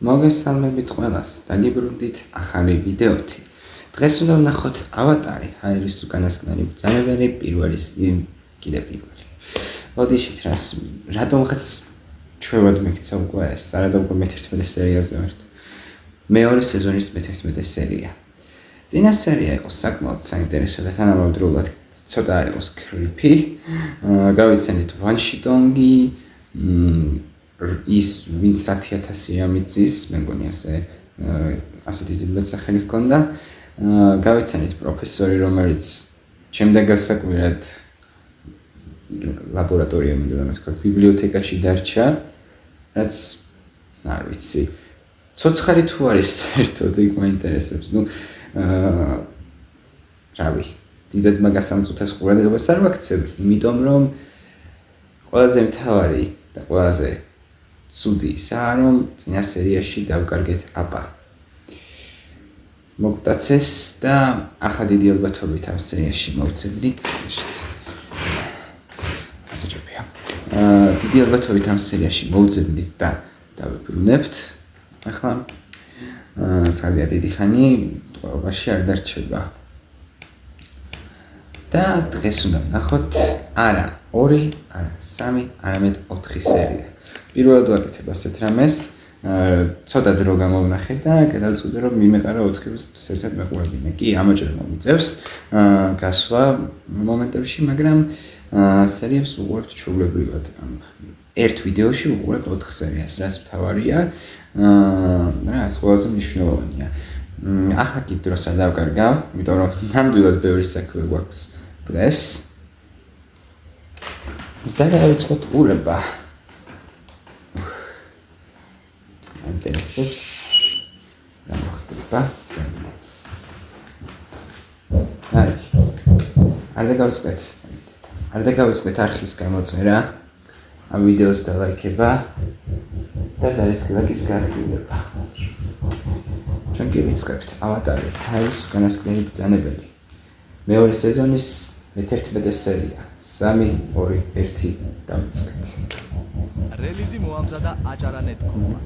მოგესალმებით ყველას, დაგიბრუნდით ახალი ვიდეოთი. დღეს უნდა ვნახოთ ავატარი, ჰაერის უკანასკნელი ბრძანებელი პირველი კიდე პირველი. ოდიშით რატომღაც ჩვევად მიქცა უკვე ეს, არადამ უკვე მე-11 სერიაზე ვართ. მეორე სეზონის მე-11 სერია. წინა სერია იყო საკმაოდ საინტერესო და თანამედროვედ ცოტა იყოს creepy. გავიცანით ვანშიტონგი, ის ვინც 10,000 ამიწის, მე მგონი ასეთი ზილბეთ სახელი ჰქონდა. გავიცანით პროფესორი, რომელიც შემდეგ გასაკვირად ლაბორატორიაში, რომ თქვა, ბიბლიოთეკაში დარჩა, რაც არ ვიცი. ცოცხალი თუ არის საერთოდ იქ მაინტერესებს. რავი, დიდად მაგას ამწუთას ყურადღებას არ ვაქცევ, იმიტომ რომ ყველაზე მთავარი და ყველაზე ცუდი ისაა, რომ წინა სერიაში დავკარგეთ აპა. მოგტაცეს და ახლა დიდი ალბათობით ამ სერიაში მოვწებდით. ასაჭებია. დიდი ალბათობით ამ სერიაში მოვწებდით და დავიბრუნებთ. ახლა ძალიან დიდი ხანი ტყვეობაში არ დარჩება. და დღეს უნდა ვნახოთ არა 2, არა 3, არამედ 4 სერია. პირველად ვაკეთებ ასეთ რამეს, ცოტა დრო გამოვნახე და გადავწყვიტე რომ მიმეყარა 4-ს ერთად მეყურებინა. კი, ამაჯერ მომიწევს გასვლა მომენტებში, მაგრამ სერიებს უყურებთ ჩვეულებრივად. ერთ ვიდეოში უყურებთ 4 სერიას, რაც მთავარია, რაც ყველაზე მნიშვნელოვანია. ახლა კი დროს არ დავკარგავ, იმიტომ რომ ნამდვილად ბევრი საქმე გვაქვს დღეს. და დავიწყოთ ყურება. ინტერესებს რა მოხდება ძალიან. არ დაგავიწყეთ არხის გამოწერა, ამ ვიდეოს და ლაიქება და ზარისქილაკის გააქტიურება. ჩვენ კი ვიწყებთ ავატარი, ჰაერის უკანასკნელი ბრძანებელი. მეორე სეზონის მე-11 სერია. 3, 2, 1 დავიწყეთ. რელიზი მოამზადა აჭარანეთქმა.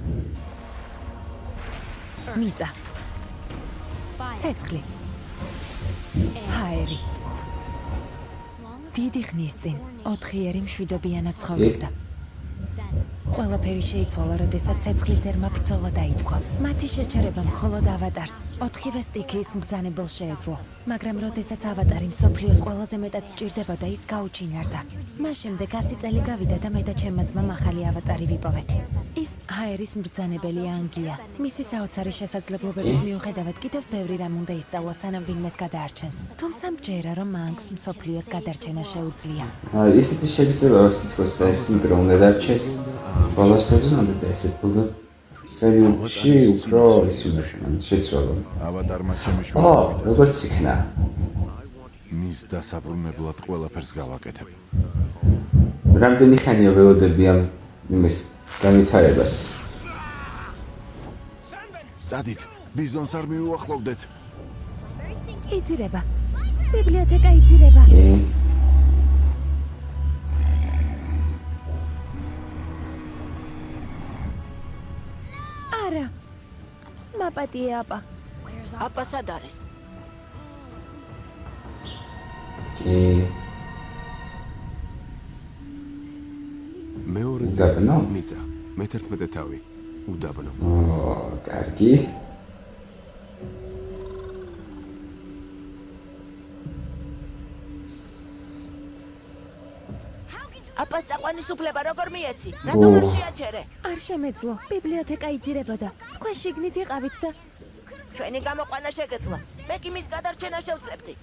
მიწა. ცეცხლი. ჰაერი. დიდი ხნის წინ 4-ერი მშვიდობიანად ცხოვრობდა. ყველაფერი შეიცვალა, როდესაც ცეცხლის ერმა ბრძოლა დაიწყო. მათი შეჩერება მხოლოდ ავატარს 4-ვე სტიქიის მბრძანებელს შეეძლო. მაგრამ როდესაც ავატარი მსოფლიოს ყველაზე მეტად ჭირდებოდა, ის გაუჩინარდა. მას შემდეგ 100 წელი გავიდა და მე და ჩემმა ძმამ ახალი ავატარი ვიპოვეთ. ის ჰაერის მბრძანებელი ანგია. მისი საოცარი შესაძლებლობების მიუხედავად კიდევ ბევრი რამ უნდა ისწავლო, სანამ ვინმეს გადაარჩენს. თუმცა მჯერა, რომ ანგს მსოფლიოს გადარჩენა შეუძლია. ისეთი შეიძლება თითქოს და ეს იმიტომ უნდა დარჩეს ბოლო სეზონამდე და ესე ბოლო სერიებში უფრო ის უნდა შეცვალო. ავატარმა ჩემი შვილები როგორც იქნა. მის დასაბრუნებლად ყველაფერს გავაკეთებ. რამდენი ხანია ველოდები ამ იმის განვითარებას? წადით, ბიზონს არ მიუახლოვდეთ. იძირება. ბიბლიოთეკა იძირება. არა. მაპატია აპა. აპა სად არის? კი. მეორე უდაბნო? მიწა, მე-11 თავი, უდაბნო. კარგი. აპას წაყვანის უფლება როგორ მიეცი? რატომ არ შეაჩერე? არ შემეძლო. ბიბლიოთეკა იძირებოდა. თქვენ შიგნით იყავით და ჩვენი გამოყვანა შეგეძლო. მე კი მის გადარჩენა შევძლებდი.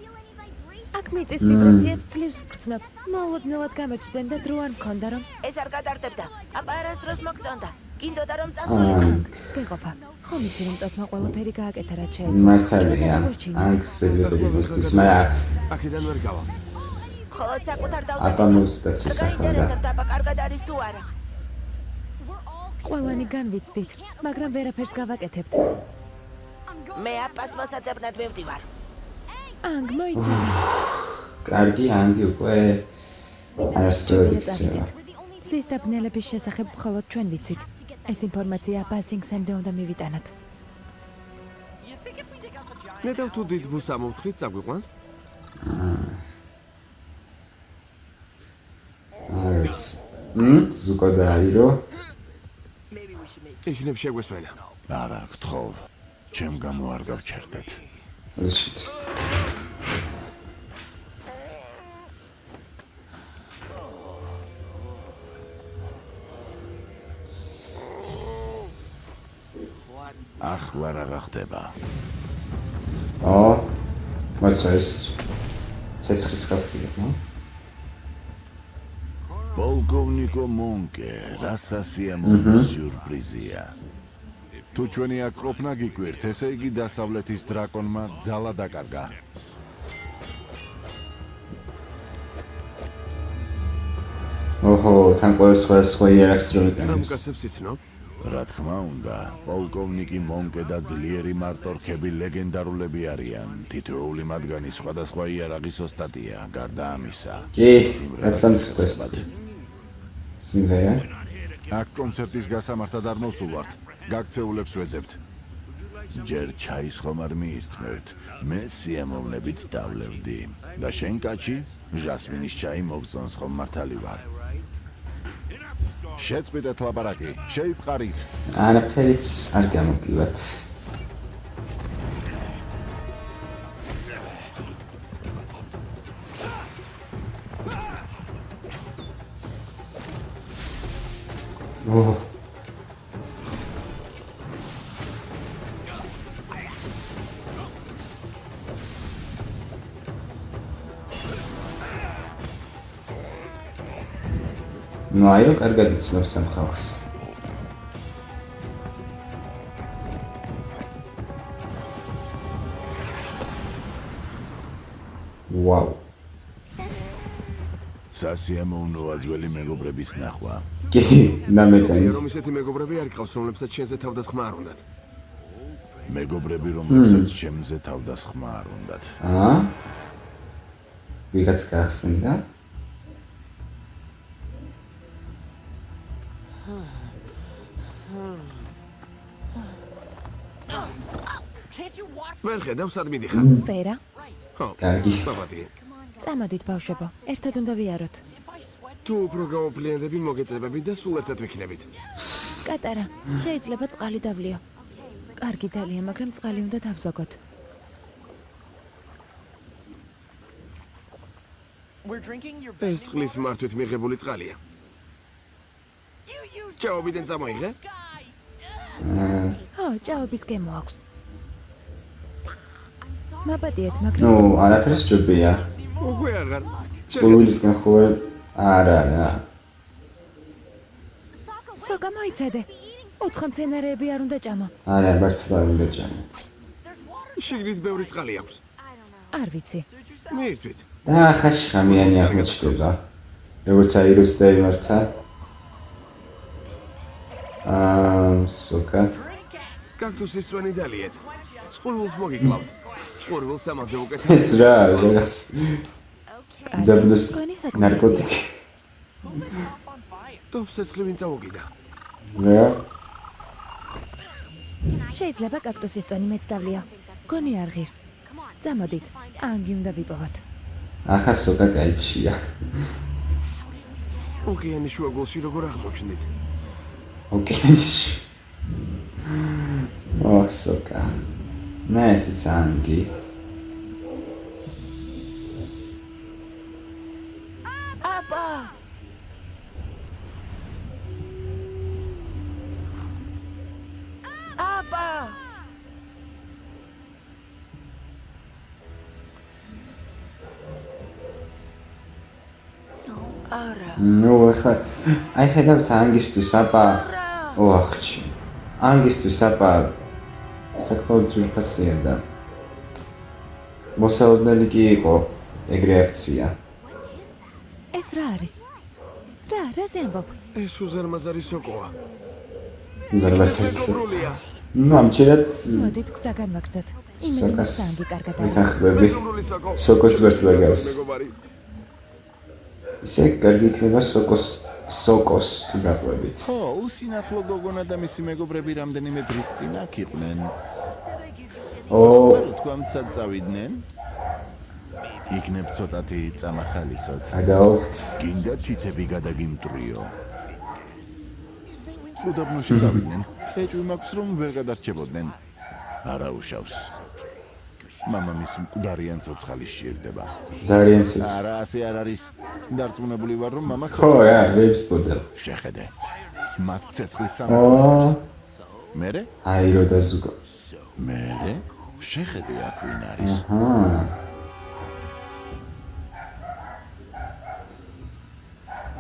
აქ მიწის ვიბრაციებს ძლივს ვგრძნობ. მოულოდნელად გამოჩნდნენ და დრო არ მქონდა, რომ ეს არ გადარდებდა. აპა არასდროს მოგწონდა. გინდოდა რომ წასულიყო. გეყოფა. ხომ იცი რომ ტოტმა ყველაფერი გააკეთა, რაც შეეძლო. მართალია. ანგს ზედმეტებისთვის, მაგრამ აქედან ვერ გავალ. ხოლო საკუთარ აპა მოსტაც ისახავდა. გაინტერესებდა აპა კარგად არის თუ არა. ყველანი განვიცდით, მაგრამ ვერაფერს გავაკეთებთ. მე აპას მოსაძებნად მივდივარ. ანგ მოიცა. კარგი, ანგი უკვე არასწორად იქცევა. ზის დაბნელების შესახებ მხოლოდ ჩვენ ვიცით. ეს ინფორმაცია ბაზინგსამდე უნდა მივიტანოთ. ნეტავ თუ დიდ ბუს ამოვთხრით წაგვიყვანს? არის. ზუკა დაირო. იქნებ შეგვესვენა. არა, გთხოვ. ჩემ გამო არ გავჩერდეთ. შით. ახლა რა გახდება? მოიცა ეს ცეცხლის კაფეა, ნო? პოლკოვნიკო მონკე, რასასიამოვნო სიურპრიზია. თუ ჩვენი აქ ყოფნა გიკვირთ, ესე იგი დასავლეთის დრაკონმა ძალა დაკარგა. თან ყველა სხვა იარაღს რომ იტანებს. რამკაცებს იცნობ? რა თქმა უნდა, პოლკოვნიკი მონკე და ძლიერი მარტორქები ლეგენდარულები არიან. თითოეული მათგანი სხვადასხვა იარაღის ოსტატია, გარდა ამისა. კი, რაც სამსხდეს. სიმღერა? აქ კონცერტის გასამართად არ მოსულვართ. გაქცეულებს ვეძებთ. ჯერ ჩაის ხომ არ მიირთმევთ. მე სიამოვნებით დავლევდი. და შენ კაჩი, ჟასმინის ჩაი მოგწონს ხომ მართალი ვარ. შეწყვიტეთ ლაპარაკი, შეიფყარით. არაფერიც არ გამოგივათ. ნუ აირო კარგად იცნობს ამ ხალხს. ვაუ. სასიამოვნოა ძველი მეგობრების ნახვა. კი, ნამეტანი. რომ ისეთი მეგობრები არ გყავს, რომლებსაც შენზე თავდასხმა არ უნდათ. მეგობრები, რომლებსაც ჩემზე თავდასხმა არ უნდათ. ვიღაც გახსენდა? ვერ ხედავ სად მიდიხარ? ვერა, ხო. კარგი. პაპატი. წამოდით ბავშვებო, ერთად უნდა ვიაროთ. თუ უფრო გავოფლიანდები მოგეწებები და სულ ერთად ვიქნებით. კატარა, შეიძლება წყალი დავლიო. კარგი დალია, მაგრამ წყალი უნდა დავზოგოთ. ეს წყლის მართვით მიღებული წყალია. ჭაობიდან წამოიღე? ხო, ჭაობის გემო აქვს. მაპატიეთ, მაგრამ ნუ, არაფერს ჯობია. უკვე აღარ. წყვილისგან ხო არა. სოკა მოიცადე. უცხო მცენარეები არ უნდა ჭამა. არა, მართლა არ უნდა ჭამო. შიგნით ბევრი წყალი აქვს. არ ვიცი. მიირთვით. და ხაში ხამიანი აღმოჩნდება. როგორც აიროს დაიმართა. სოკა. კაქტუსის წვენი დალიეთ. წყურვილს მოგიკლავთ. წყურვილს ამაზე უკეთ. ეს რა არის, რაღაც დაბნოს მგონი საკმარისია. ნარკოტიკი. დობს ცეცხლი ვინ წავუგიდა. რა? შეიძლება კაქტუსის წვენი მეც დავლიო. გონი არ ღირს. წამოდით, ანგი უნდა ვიპოვოთ. ახლა სოკა კაიფშია. ოკეანის შუაგულში როგორ აღმოჩნდით? ოკეანეში. სოკა. ნა ესეც ანგი. აბა! აბა! არა. ნუ ახლა აი ხედავთ ანგისთვის აბა. ოახჩი. ანგისთვის აბა საკმაოდ ძვირფასია და მოსაოდნელი კი იყო ეგრე აქცია. ეს რა არის? რა ზემბობ? ეს უზარმაზარი სოკოა. ზარმასერს. მეგობრულია. ნუ ამჩერად მოდით გზა განვაგრძოთ. იმედი სოკას მაქვს ანგი კარგად არის. ვითანხმები. მეგობრული სოკო. სოკოს მართლა გავს. მეგობარი. ისე კარგი იქნება სოკოს თუ დაყვებით. ხო, უსინათლო გოგონა და მისი მეგობრები რამდენიმე დღის წინ აქ იყვნენ. თქვამცად წავიდნენ? იქნებ ცოტათი წამახალისოთ. გადააუხთ. გინდა თითები გადაგიმტრიო. უდაბნოში წავიდნენ. ეჭვი მაქვს რომ ვერ გადარჩებოდნენ. არა უშავს. მამამის მკვდარიან ცოცხალი სჭირდება. დარიან სიც. არა, ასე არ არის. დარწმუნებული ვარ რომ მამას ხო რა, რეიბს ბოდელ. შეხედე. მათ ცეცხლის სამყაროს. მერე? აი რო და ზუგო. მერე? შეხედე აქ ვინ არის. აჰა.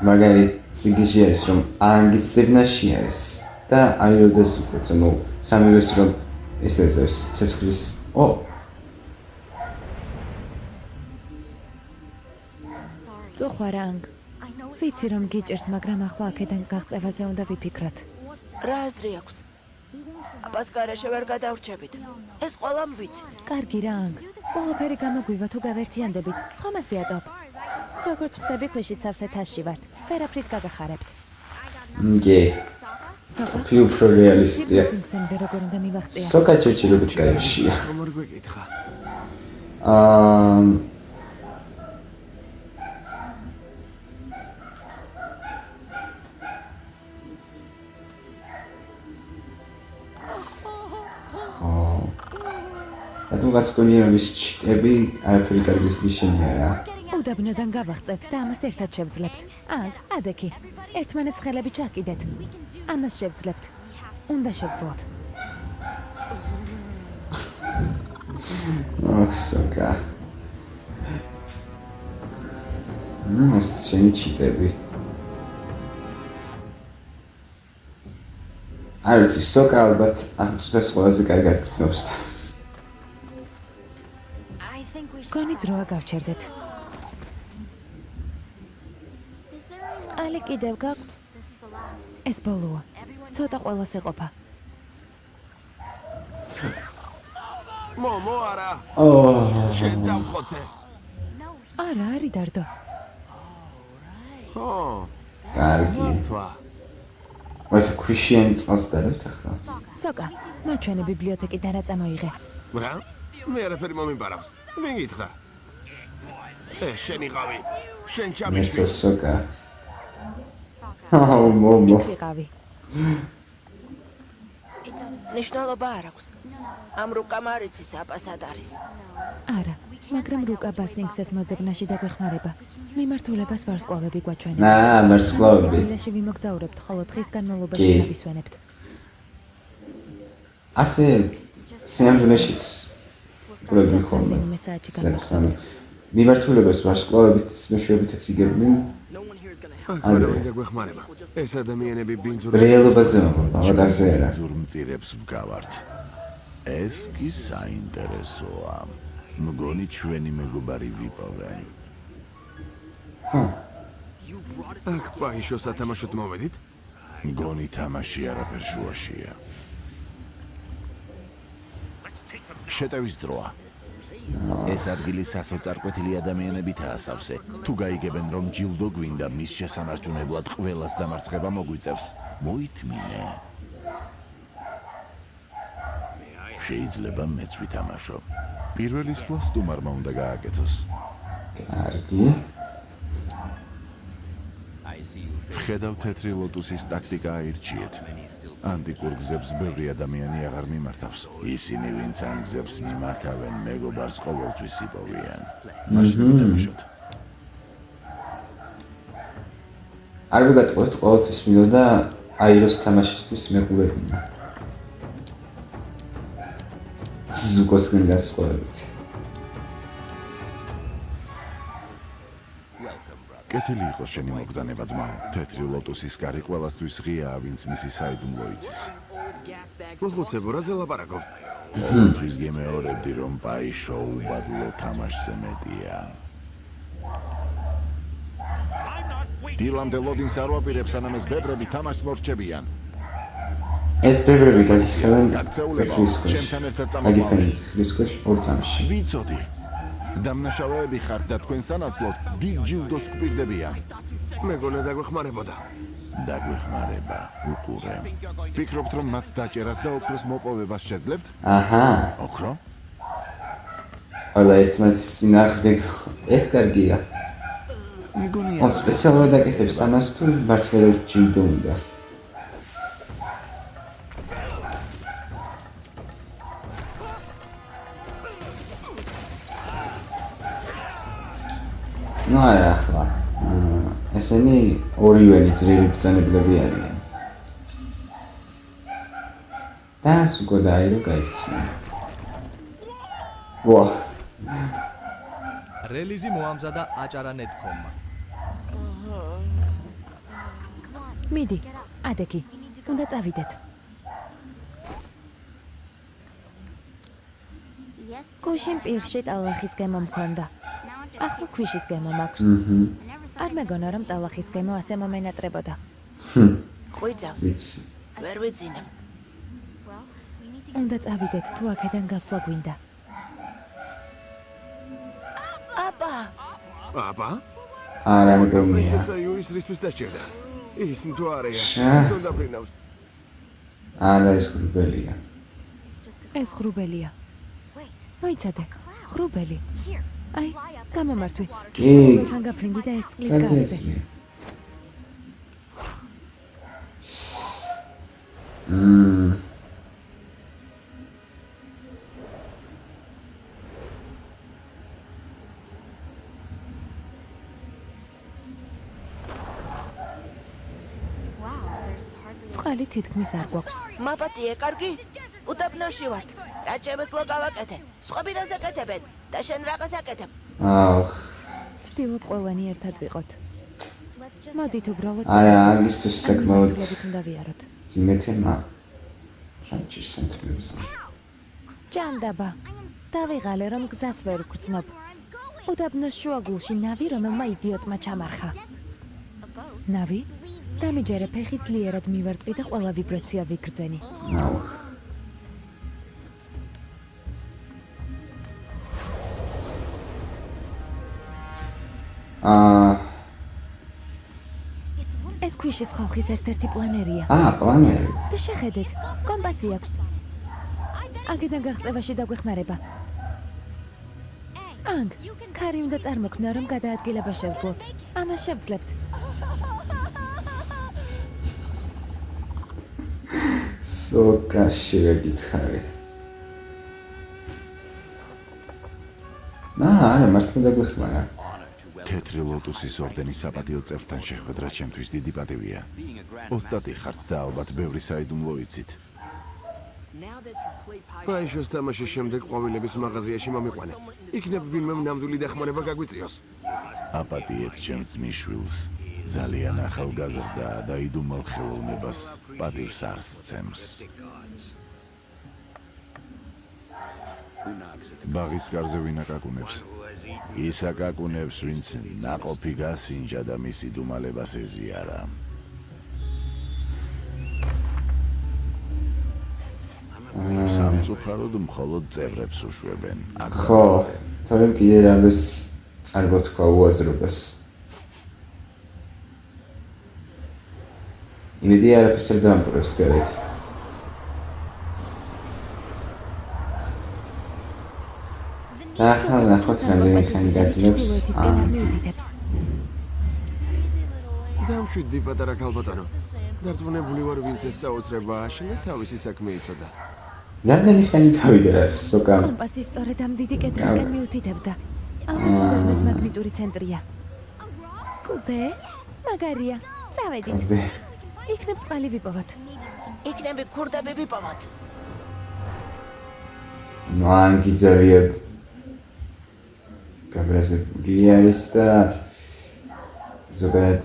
მაგარი ციგიში არის რომ ანგის ზებნაში არის და აი რო და ზუგო, ზემო სამივეს რომ ეს ეწევს ცეცხლის. წუხვარანგ. ვიცი რომ გიჭერს, მაგრამ ახლა აქედან გაღწევაზე უნდა ვიფიქროთ. რა აზრი აქვს? აბას გარეშე ვერ გადავრჩებით. ეს ყველამ ვიცით. კარგი რანგ. ყველაფერი გამოგვივა თუ გავერთიანდებით. ხომ ასიატობ? როგორც ხვდები, ქვეშით სავსე თასში ვართ. ვერაფრით გაგახარებთ. კი. სოკა? ფიუ უფრო რეალისტია. სინგსენდე როგორ უნდა მივახტია? სოკა ჩერჩილობით გაიფშია. ხომ არ გვეკითხა? რატომღაც გონია რომ ის ჩიტები არაფერი კარგის ნიშანია რა. უდაბნოდან გავახწევთ და ამას ერთად შევძლებთ. ადექი. ერთმანეთს ხელები ჩაკიდეთ. ამას შევძლებთ. უნდა შევძლოთ. სოკა. ეს შენი ჩიტები. არის სოკა ალბათ აღწუთას ყველაზე კარგად გწნობს თავს. გონი დროა გავჩერდეთ. წყალი კიდევ გაქვთ? ეს ბოლოა. ცოტა ყველას ეყოფა. მომო არა. შენ დავხოცე. არა, არის დარდო. ხო. კარგი. თვა. ეს ქვიშიანი წყალს დალებთ ახლა. სოკა, მათ ჩვენი ბიბლიოთეკიდან რა წამოიღე? რა? მე არაფერი მომიმპარავს. ვინ გითხრა? ეს შენი ყავი. შენ ჩამიშვი. მერტო სოკა. მომო. ვიყავი. ნიშნულობა არ აქვს. ამ რუკამ არ იცის აპასად არის. არა, მაგრამ რუკა ბასინგსეს მოძებნაში დაგვეხმარება. მიმართულებას ვარსკვლავები გვაჩვენებენ. ვარსკვლავები. სიკვდილეში ვიმოგზაურებთ, ხოლო დღის განმავლობაში გავისვენებთ. ასე სიამოვნებაშიც პრობლემა ხოლმე. რამდენიმე საათში გავიხსენებთ. სამ მიმართულებას ვარსკვლავებით მეშვეობითაც იგებდნენ. არ უნდა გვეხმარება. ეს ადამიანები ბინძურ რეალობაზე მოვადარზე არა. ბინძურ მწირებს ვგავართ. ეს კი საინტერესოა. მგონი ჩვენი მეგობარი ვიპოვენ. აქ პაიშო სათამაშოდ მოვედით? მგონი თამაში არაფერ შუაშია. შეტევის დროა. ეს ადგილი სასოწარკვეთილი ადამიანებითაა სავსე. თუ გაიგებენ რომ ჯილდო გვინდა მის შესანარჩუნებლად ყველას დამარცხება მოგვიწევს, მოითმინე. შეიძლება მეც ვითამაშო. პირველი სვლა სტუმარმა უნდა გააკეთოს. კარგი. ვხედავ თეთრი ლოტუსის ტაქტიკა აირჩიეთ. ანტიკურ გზებს ბევრი ადამიანი აღარ მიმართავს. ისინი ვინც ამ გზებს მიმართავენ, მეგობარს ყოველთვის იპოვიან. მაშინ ვიტამაშოთ. არ ვიგატყუებთ ყოველთვის მინდოდა აიროს თამაშისთვის მეყურებინა. ზუგოსგან გასწავლებით. კეთილი იყოს შენი მოგზანება ძმაო. თეთრი ლოტუსის კარი ყველასთვის ღიაა, ვინც მისი საიდუმლო იცის. მოხუცებო, რაზე ლაპარაკობ? ყოველთვის გემეორებდი რომ პაიშო უბადლო თამაშზე მეტია. დილამდე ლოდინს არ ვაპირებს, სანამ ეს ბებრები თამაშს მორჩებიან. ეს ბებრები გაგიხსენებენ გაქცეულებო, ციხრის ქვეშ. ჩემთან ერთად აგიფენ წამოვალ. ციხრის ქვეშ ორ წამში. ვიცოდი. დამნაშავეები ხართ და თქვენ სანაცვლოდ დიდ ჯილდოს გვპირდებიან. მეგონა დაგვეხმარებოდა. დაგვეხმარება, უყურე. ფიქრობთ რომ მათ დაჭერას და ოქროს მოპოვებას შეძლებთ? აჰა. ოქრო? ყველა ერთმანეთის წინააღმდეგ ეს კარგია. მგონია ან სპეციალურად აკეთებს ამას თუ მართლაც ჯილდო უნდა. ну არა ახლა ესენი ორივენი ძლიერი ბრძანებლები არიან და სულ დაირო გაიქცნა ვა რელიზი მოამზადა აჭარა.com-მა. მიდი, ადეგი. უნდა წავიდეთ. გუშინ პირში ტალახის გემო მქონდა. ახლა ქვიშის გემო მაქვს. არ მეგონა რომ ტალახის გემო ასე მომენატრებოდა. ხვიძავს. ვიცი ვერ ვიძინებ. უნდა წავიდეთ თუ აქედან გასვლა გვინდა. აბა, აბა? არა მგონია პრინცესა იუისისთვის დაჭერდა. ის მთვარეა. შა. თვითონ დაფრინავს. არა ეს გრუბელია ეს ღრუბელია. მოიცადე, ღრუბელი. აი, გამომართვი. კი თან გაფრინდი და ეს წყლით კარგი გავზე. აზრია წყალი თითქმის არ გვაქვს. მაპატიე, კარგი? უდაბნოში ვართ. რა შემეძლო გავაკეთე? სხვები რას აკეთებენ? და შენ რაღაც აკეთებ? აუ ვცდილობ ყველანი ერთად ვიყოთ. მოდით უბრალოდ არა ამისთვის საკმაოდ ამით უნდა ვიაროთ. ძიმე თემა რაჭის სანთლებზე ჯანდაბა. დავიღალე რომ გზას ვერ ვგრძნობ. უდაბნოს შუაგულში ნავი, რომელმა იდიოტმა ჩამარხა. ნავი? დამიჯერე ფეხი ძლიერად მივარტყი და ყველა ვიბრაცია ვიგრძენი. აუ ეს ქვიშის ხალხის ერთ-ერთი პლანერია. პლანერი და შეხედეთ, კომპასი აქვს. აქედან გაღწევაში დაგვეხმარება. ანგ, ქარი უნდა წარმოქმნა, რომ გადაადგილება შევძლოთ. ამას შევძლებთ. სოკაში რა გითხარი არა მართლა დაგვეხმარა თეთრი ლოტუსის ორდენის საპატიო წევრთან შეხვედრა ჩემთვის დიდი პატივია. ოსტატი ხართ და ალბათ ბევრი საიდუმლო იცით. პაიშოს თამაშის შემდეგ ყვავილების მაღაზიაში მომიყვანე. იქნებ ვინმე ნამდვილი დახმარება გაგვიწიოს. აპატიეთ ჩემს ძმისშვილს. ძალიან ახალგაზრდა და იდუმალ ხელოვნებას პატივს არ სცემს. ბაღის კარზე ვინ აკაკუნებს? ის აკაკუნებს, ვინც ნაყოფი გასინჯა და მისი დუმალებას ეზიარა. სამწუხაროდ მხოლოდ წევრებს უშვებენ. ხო თორემ კიდე რამეს წარმოთქვა უაზრობას იმედი არაფერს არ დამპყრობს გარეთ და ახლა ნახოთ რამდენი ხანი გაძლებს დამშვიდი პატარა ქალბატონო. დარწმუნებული ვარ, ვინც ეს საოცრება აშენა, თავისი საქმე იცოდა. რამდენი ხანი გავიდა რაც სოკამ კომპასი სწორედ ამ დიდი კედლისკენ მიუთითებდა. ალბათ უდაბნოს მაგნიტური ცენტრია. კლდე? მაგარია. წავედით. იქნებ წყალი ვიპოვოთ. იქნები ქურდები ვიპოვოთ. მან გიძალია გაბრაზებული არის და ზოგადად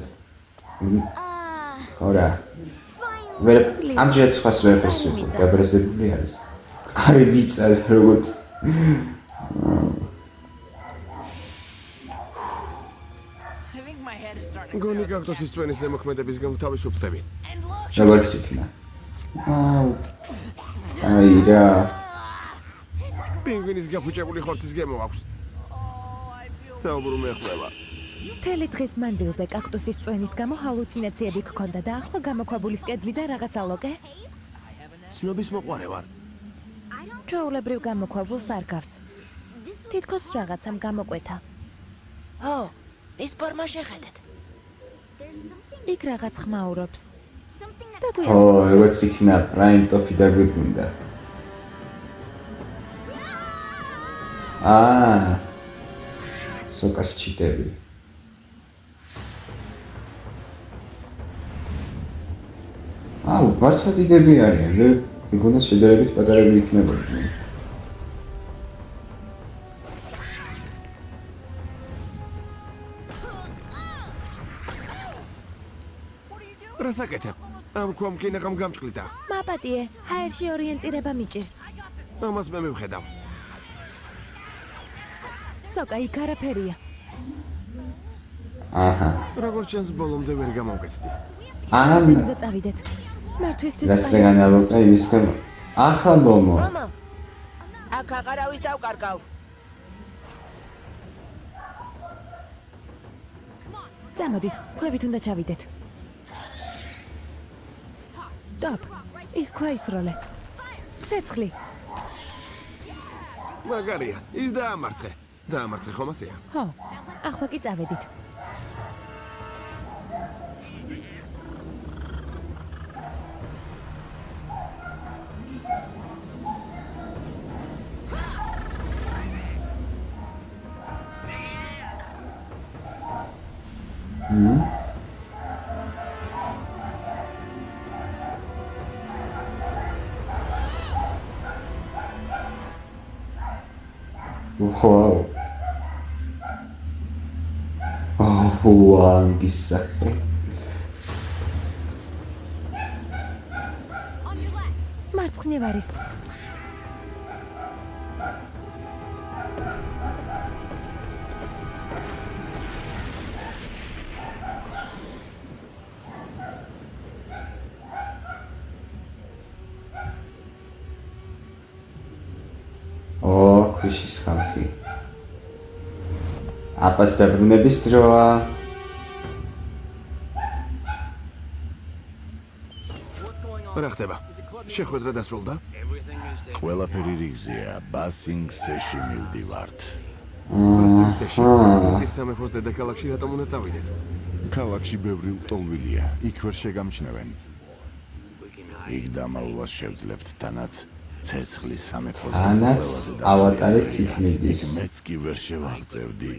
ხორა ვერ ამჯერად სხვას ვერ ხსოვს გაბრაზებული არის ყარი მიწა როგორ გონი კაქტოსის წვენის ზემოქმედების გამო თავისუფლდები. როგორც იქნა აუ აი რა პინგვინის გაფუჭებული ხორცის გემო აქვს. თაობრო მეხმევა. მთელი დღის მანძილზე კაქტუსის წვენის გამო ჰალუცინაციები გქონდა და ახლა გამოქვაბულის კედლი და რაღაცა ლოკე? ცნობის მოყვარე ვარ. ჩვეულებრივ გამოქვაბულს არ გავს. თითქოს რაღაცამ გამოკვეთა. ო, ის ფორმა შეხედეთ. იქ რაღაც ხმაურობს. და ო, გვიან როგორც იქნა პრაიმ ტოპი დაგვიგვინდა. სოკას ჩიტები. მართლა დიდები არიან. მეგონა შედარებით პატარები იქნებოდნენ. რასაკეთებ? ამ ქვამკინაღამ გამჭყლიდა. მაპატიე, ჰაერში ორიენტირება მიჭირს. ამას მე მივხედავ. სოკა იქ არაფერია. აჰა. როგორც ჩანს ბოლომდე ვერ გამოვკეთდი. და წავიდეთ. მართვისთვის რაც განალოკა იმის გამო. ახლა მომო. მამა, აქ აღარავის დავკარგავ. წამოდით, ქვევით უნდა ჩავიდეთ. დაბ, ის ქვა ისროლე. ცეცხლი. მაგარია, ის დაამარცხე. დაამარცხე ხომ ასეა? ხო, ახლა კი წავედით. Wow. wow, გისახე. მარცხნივ არის. ქვიშის ხალხი. აპას დაბრუნების დროა. რა ხდება? შეხვედრა დასრულდა? ყველაფერი რიგზეა, ბასინგსეში მივდივართ. ბასინგსეში. ის სამეფოს დედაქალაქში რატომ უნდა წავიდეთ? ქალაქში ბევრი ლტოლვილია, იქ ვერ შეგამჩნევენ. იქ დამალვას შევძლებთ თანაც ცეცხლის სამეფოს. ანაც ავატარიც იქ მიდის. მეც კი ვერ შევაღწევდი.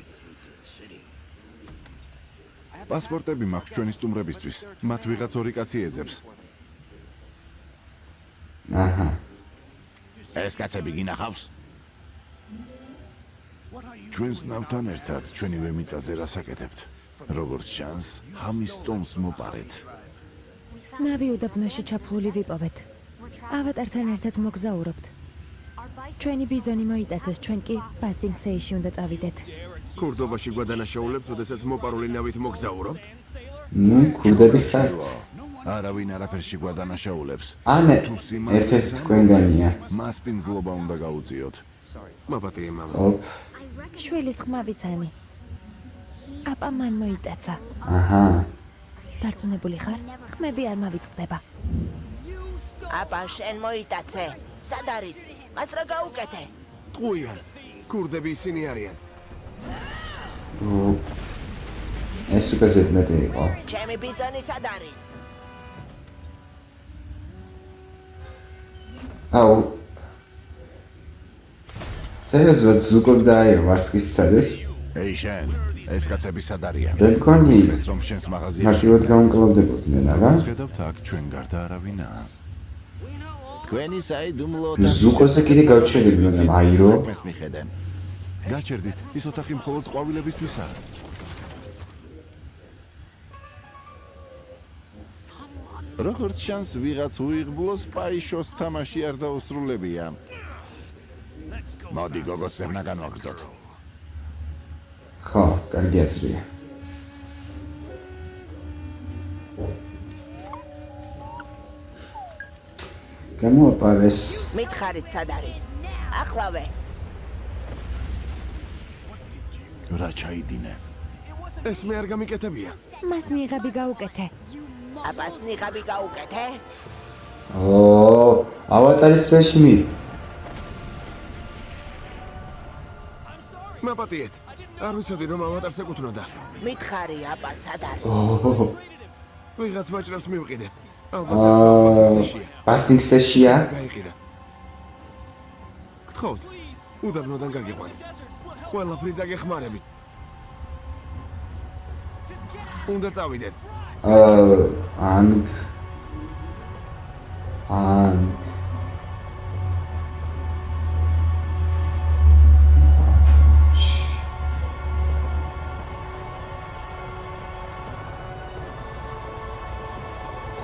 პასპორტები მაქვს ჩვენი სტუმრებისთვის. მათ ვიღაც ორი კაცი ეძებს. აჰა. ეს კაცები გინახავს? ჩვენს ნავთან ერთად ჩვენივე მიწაზე რასაკეთებთ? როგორც ჩანს, ჰამის ტომს მოპარეთ. ნავი უდაბნოში ჩაფლული ვიპოვეთ. ავატართან ერთად მოგზაურობთ. ჩვენი ბიზონი მოიტაცეს, ჩვენ კი ბასინგსეიში უნდა წავიდეთ. ქურდობაში გვადანაშაულებთ, როდესაც მოპარული ნავით მოგზაურობთ? ქურდები ხართ? არავინ არაფერში გვადანაშაულებს. ანე, ერთ-ერთი თქვენგანია. მას პინძლობა უნდა გაუწიოთ. მაპატიე მამა. ოპ. შვილის ხმავიცანი. აპა მან მოიტაცა. აჰა. დარწმუნებული ხარ? ხმები არ მავიწყდება. აპა შენ მოიტაცე. სად არის? მას რა გაუკეთე? ტყუიან. ქურდები ისინი არიან. ეს უკვე ზედმეტი იყო. ჩემი ბიზონი სად არის? აუ. სერიოზულად ზუკობ დააირო მარცხის ცადეს. ეი შენ, ეს კაცები სად არიან? მე მგონი ეს რომ შენს მაღაზიაში მარტივად გაუმკლავდებოდნენ, არა? ხედავთ აქ ჩვენ გარდა არავინაა. თქვენი საიდუმლო ზუკოზე კიდე გავჩერდები, მაგრამ აირო. საქმეს მიხედენ. გაჩერდით, ის ოთახი მხოლოდ ყვავილებისთვისაა. როგორც ჩანს, ვიღაც უიღბლოს პაიშოს თამაში არ დაუსრულებია. მოდი გოგოს ზემნა განვაგრძოთ. ხო, კარგი აზრია. გამოაპარეს. მითხარით სად არის? ახლავე. რა ჩაიდინე? ეს მე არ გამიკეთებია. მას ნიღაბი გაუკეთე. აბას ნიღაბი გაუკეთე? ავატარის რეჟიმი. მაპატიეთ. არ ვიცოდი რომ ავატარს ეკუთვნოდა. მითხარი აბა სად არის? ვიღაც ვაჭრებს მივყიდე. ალბათ ბასინგ სეშია. გაიყიდათ. გთხოვთ, უდაბნოდან გაგიყვანთ. ყველაფერი დაგეხმარებით. უნდა წავიდეთ. ანგ.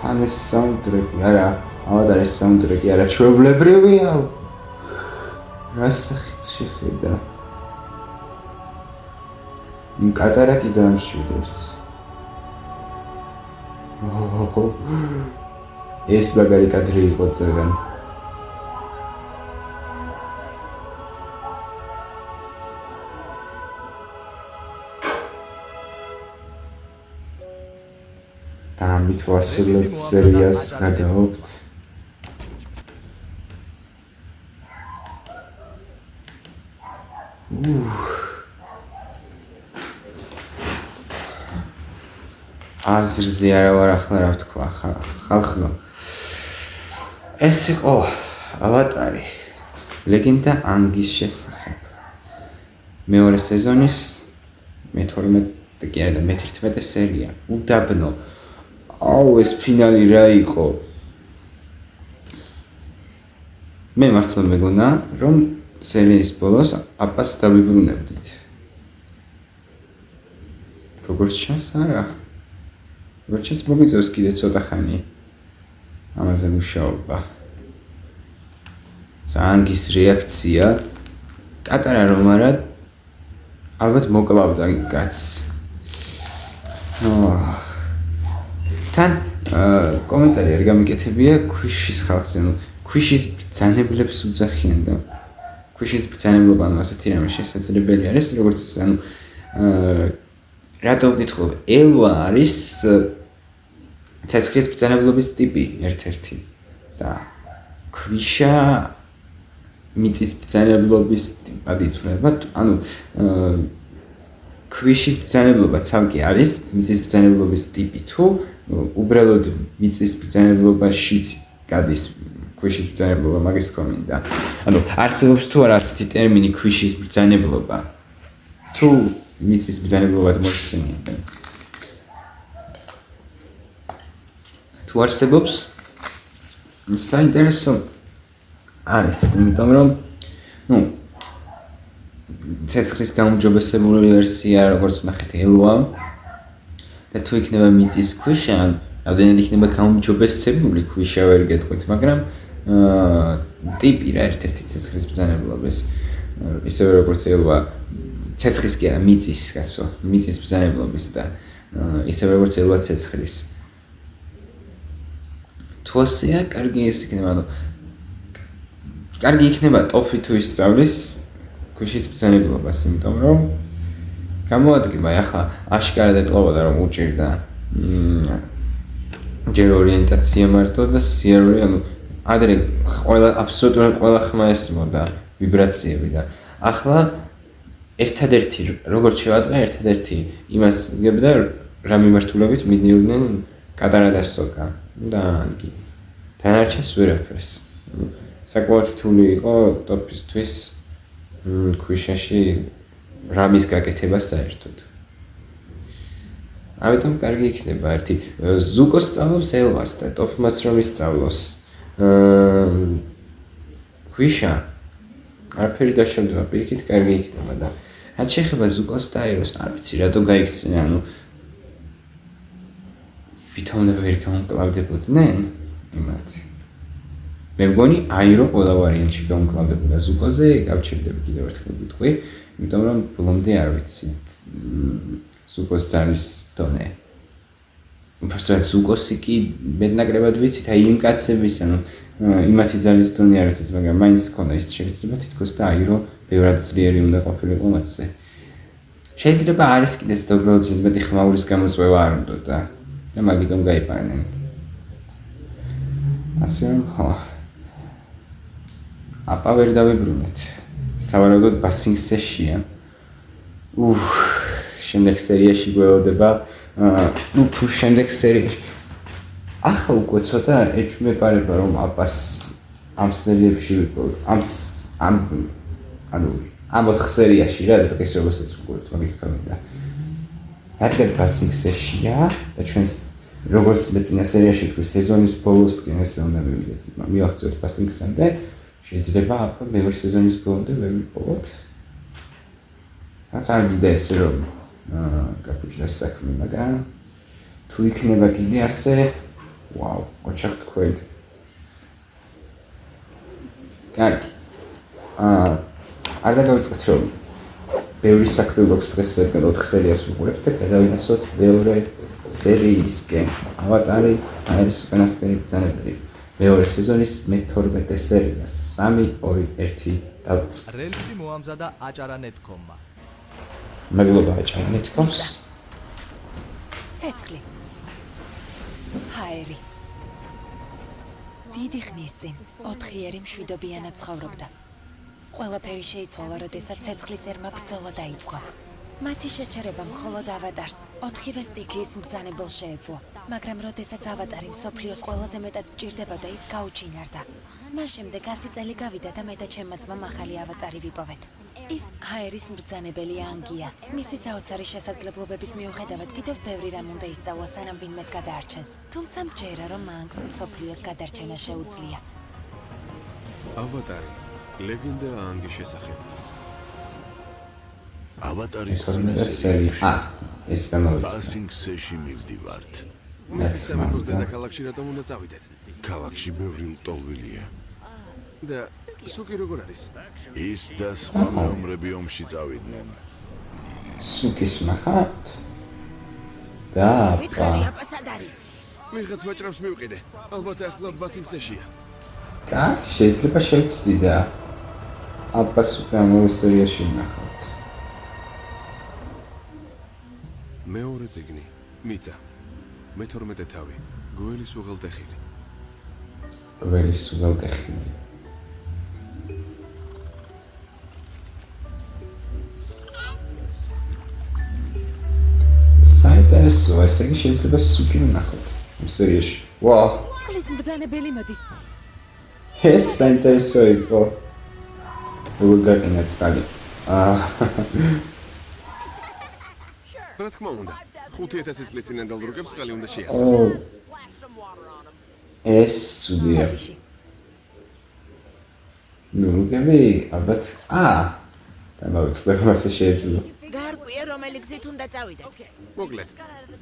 თან ეს საუნდტრეკი არა, ავატარის საუნდტრეკი არა, ჩვეულებრივია. რა სახით შეხედა? კატარა კიდევ ამშვიდებს. ეს მაგარი კადრი იყო წეგან. ამით ვასრულებთ სერიას გადავთ. აზრზე არა ვარ ახლა რა ვთქვა ხალხო. ეს იყო ავატარი ლეგენდა ანგის შესახებ. მეორე სეზონის მე-12 კი არა და მე-11 სერია უდაბნო. ეს ფინალი რა იყო? მე მართლა მეგონა რომ სერიის ბოლოს აპას დავიბრუნებდით. როგორც ჩანს არა. როგორც ჩანს მოგიწევს კიდე ცოტა ხანი ამაზე მუშაობა. ანგის რეაქცია კატარა რომ არა ალბათ მოკლავდა კაცს. თან კომენტარი არ გამიკეთებია ქვიშის ხალხზე, ქვიშის ბრძანებლებს უძახიან და ქვიშის ბრძანებლობა ასეთი რამე შესაძლებელი არის, როგორც ეს რატო ვკითხულობ? ელვა არის ცეცხლის ბრძანებლობის ტიპი ერთ-ერთი და ქვიშა მიწის ბრძანებლობის ტიპად ითვლება. ანუ ქვიშის ბრძანებლობა ცალკე არის მიწის ბრძანებლობის ტიპი თუ უბრალოდ მიწის ბრძანებლობაშიც გადის ქვიშის ბრძანებლობა მაგის თქომინდა. ანუ არსებობს თუ არა ასეთი ტერმინი ქვიშის ბრძანებლობა თუ მიწის ბრძანებლობად მოიხსენიებენ. თუ არსებობს საინტერესო არის, იმიტომ რომ ცეცხლის გაუმჯობესებული ვერსია როგორც ნახეთ ელვა და თუ იქნება მიწის ქვიშა, რამდენად იქნება გაუმჯობესებული ქვიშა ვერ გეტყვით, მაგრამ ტიპი რა ერთ-ერთი ცეცხლის ბრძანებლობის ისევე როგორც ელვა ცეცხლის კი არა მიწის კაცო, მიწის ბრძანებლობის და ისევე როგორც ელვა ცეცხლის. თუ ასეა, კარგი ის იქნება, კარგი იქნება ტოფი თუ ისწავლის ქვიშის ბრძანებლობას, იმიტომ რომ გამოადგება ახლა აშკარად ეტყობოდა რომ უჭირდა ჯერ ორიენტაცია მარტო და სიარული, ანუ ადრე აბსოლუტურად ყველა ხმა ესმოდა ვიბრაციები და ახლა ერთადერთი როგორც შევატყე, ერთადერთი იმას იგებდა რა მიმართულებით მიდიოდნენ კატარა და სოკა და ანგი. დანარჩენს ვერაფერს. საკმაოდ რთული იყო ტოპისთვის ქვიშაში რამის გაკეთება საერთოდ. ამიტომ კარგი იქნება ერთი ზუკოს სწავლობს ელვას და ტოფმაც რომ ისწავლოს ქვიშა არაფერი დაშავდება, პირიქით კარგი იქნება და რაც შეეხება ზუკოს და აიროს, არ ვიცი რატო გაიქცნენ, ანუ ვითომ ვერ გამკლავდებოდნენ იმათ. მე მგონი აირო ყველა ვარიანტში გამკლავდებოდა, ზუკოზე გავჩერდები კიდევ ერთხელ ვიტყვი, იმიტომ რომ ბოლომდე არ ვიცით ზუკოს ძალის დონე. უბრალოდ ზუკოსი კი მეტნაკლებად ვიცით, აი იმ კაცების, ანუ იმათი ძალის დონე არ ვიცით, მაგრამ მაინც ჰქონდა ის შეიძლება თითქოს და აირო ბევრად ძლიერი უნდა ყოფილიყო მათზე. შეიძლება არის კიდეც და უბრალოდ ზედმეტი ხმაურის გამოწვევა არ უნდოდა და მაგიტომ გაიფარნენ. ასე რომ ხო. აპა ვერ დავიბრუნეთ. სავარაუდოდ ბასინგ სეშია. შემდეგ სერიაში გველოდება, თუ შემდეგ სერიაში ახლა უკვე ცოტა ეჭვმეპარება რომ აპას ამ სერიებში ამ 4 სერიაში რა დღეს როდესაც ვუყურებთ მაგის თქმა. რადგან ბასინგ სეშია და ჩვენ როგორც მეწინა სერიაში თქვი სეზონის ბოლოსკენ ესე უნდა მივიდეთ. მივახცევთ ბასინგსამდე. შეიძლება აპა მეორე სეზონის ბოლომდე ვერ ვიპოვოთ. რაც არ მინდა ესე რომ გაფუჭდეს საქმე, მაგრამ თუ იქნება კიდე ასე, ვაუ, ოჩახ თქვენ. კარგი. არ დაგავიწყეთ რომ ბევრი საქმე გვაქვს დღეს რადგან 4 სერიას ვუყურებთ და გადავინახოთ მეორე სერიისკენ. ავატარი არის უკანასკნელი ბრძანებელი. მეორე სეზონის მე-12 სერია 3-2-1 დავწყეთ. რელსი მოამზადა აჭარანეტ.com-მა. მადლობა აჭარანეტ.com-ს. ცეცხლი. ჰაერი. დიდი ხნის წინ 4-ერი მშვიდობიანად ცხოვრობდა. ყველაფერი შეიცვალა, როდესაც ცეცხლის ერმა ბრძოლა დაიწყო. მათი შეჩერება მხოლოდ ავატარს 4-ვე სტიქიის მბრძანებელს შეეძლო, მაგრამ როდესაც ავატარი მსოფლიოს ყველაზე მეტად ჭირდებოდა, ის გაუჩინარდა. მას შემდეგ 100 წელი გავიდა და მე და ჩემმა ძმამ ახალი ავატარი ვიპოვეთ. ის ჰაერის მბრძანებელი ანგია. მისი საოცარი შესაძლებლობების მიუხედავად კიდევ ბევრი რამ უნდა ისწავლოს, სანამ ვინმეს გადაარჩენს. თუმცა მჯერა, რომ ანგს მსოფლიოს გადარჩენა შეუძლია. ავატარი. ლეგენდა ანგის შესახებ. ავატარის სერია. ეს დამოვიწყე. ბასინგ სეში მივდივართ. სამეფოს დედაქალაქში რატომ უნდა წავიდეთ? ქალაქში ბევრი ლტოლვილია. და სუკი როგორ არის? ის და სხვა მეომრები ომში წავიდნენ. სუკის ნახავთ? და მითხარი აპა სად არის? ვიღაც ვაჭრავს მივყიდე. ალბათ ახლა ბასინგ სეშია. შეიძლება შევცდი და აპას უკვე ამავე სერიაში ნახავთ. მეორე წიგნი. მიწა. მე-12 თავი. გველის უღელტეხილი. გველის უღელტეხილი. საინტერესოა, ესე იგი შეიძლება სუკი ნახოთ ამ სერიაში. ვაუ, წყლის მბრძანებელი მოდის. ეს საინტერესო იყო. როგორ გაყინა წყალი. რა თქმა უნდა. 5000 წლის წინ ანდალრუკებს წყალი უნდა შეასრულოს. ეს ცუდია. ნუ გები, ალბათ. დამავიწყდა რომ ასე შეეძლო. გარკვია რომელი გზით უნდა წავიდეთ. მოკლედ,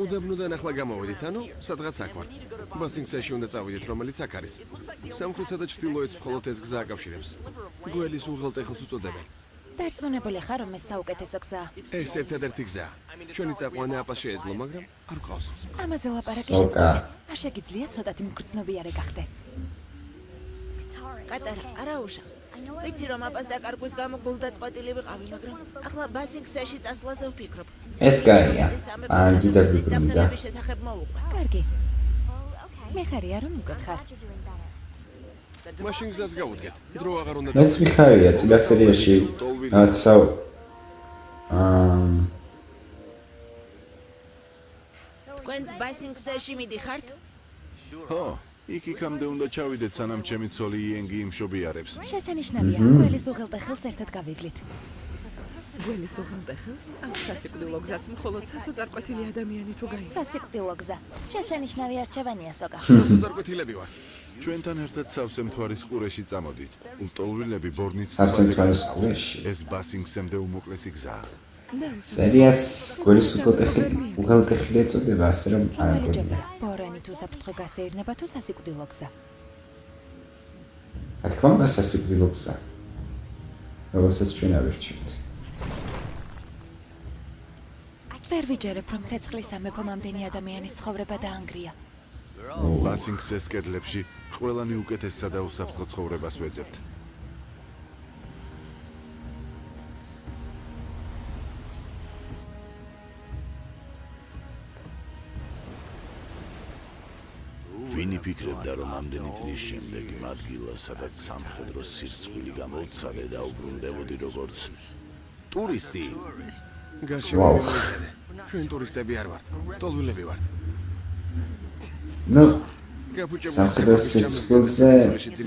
უდაბნოდან ახლა გამოვიდით, ანუ სადღაც აქ ვართ. ბასინგ სეში უნდა წავიდეთ, რომელიც აქ არის. სამხრეთსა და ჩრდილოეთს მხოლოდ ეს გზა აკავშირებს. გველის უღელტეხილს უწოდებენ. დარწმუნებული ხარ, რომ ეს საუკეთესო გზაა? ეს ერთადერთი გზაა. ჩვენი წაყვანა აპას შეეძლო, მაგრამ არ გყავს. ამაზე ლაპარაკი სოკა. შეწყდა. არ შეგიძლია ცოტათი მგრძნობიარე გახდე. კატარა, არა უშავს. ვიცი რომ აპას დაკარგვის გამო გულდაწყვეტილი ვიყავი, მაგრამ ახლა ბასინგ სეში წასვლაზე ვფიქრობ. ეს კაია. გიდა გვიბრუნდა. შესახებ მოვუყვე. კარგი. მე ხარია რომ მოგეთხარ. მაშინ გზას გავუდგეთ. დრო აღარ უნდა მეც მიხარია წინა სერიაში რაცა თქვენს ბასინგ სეში მიდიხართ? ხო, იქამდე უნდა ჩავიდეთ, სანამ ჩემი ცოლი იენგი იმშობიარებს. შესანიშნავია, გველის უღელტეხილს ერთად გავივლით. გველის უღელტეხილს? ამ სასიკვდილო გზას მხოლოდ სასოწარკვეთილი ადამიანი თუ გაიგებს. სასიკვდილო გზა. შესანიშნავი არჩევანია, სოკა. სასოწარკვეთილები ვართ. ჩვენთან ერთად სავსე მთვარის ყურეში წამოდით. ლტოლვილები ბორნით სავსე მთვარის ყურეში. ეს ბასინგსემდე უმოკლესი გზაა. სერიას გველის უღელტეხილი ეწოდება, ასე რომ არ მგონია. მოგეჯობია. ბორანი თუ საფრთხე გასეირნება თუ სასიკვდილო გზა. რა თქმა უნდა, სასიკვდილო გზა. რომელსაც ჩვენ ავირჩევთ. ვერ ვიჯერებ, რომ ცეცხლის სამეფო მამდენი ადამიანის ცხოვრება დაანგრია. ბასინგსეს კედლებში ყველანი უკეთესსა და უსაფრთხო ცხოვრებას ვეძებთ. მადლობა. ვინ იფიქრებდა, რომ ამდენი წლის შემდეგ იმ ადგილას, სადაც სამხედრო სირცხვილი გამოვცადე და უბრუნდებოდი როგორც ტურისტი. გარშემო მიმოიხედე. ჩვენ ტურისტები არ ვართ, სტოლვილები ვართ. ნუ გაფუჭებული სამხედრო სირცხვილზე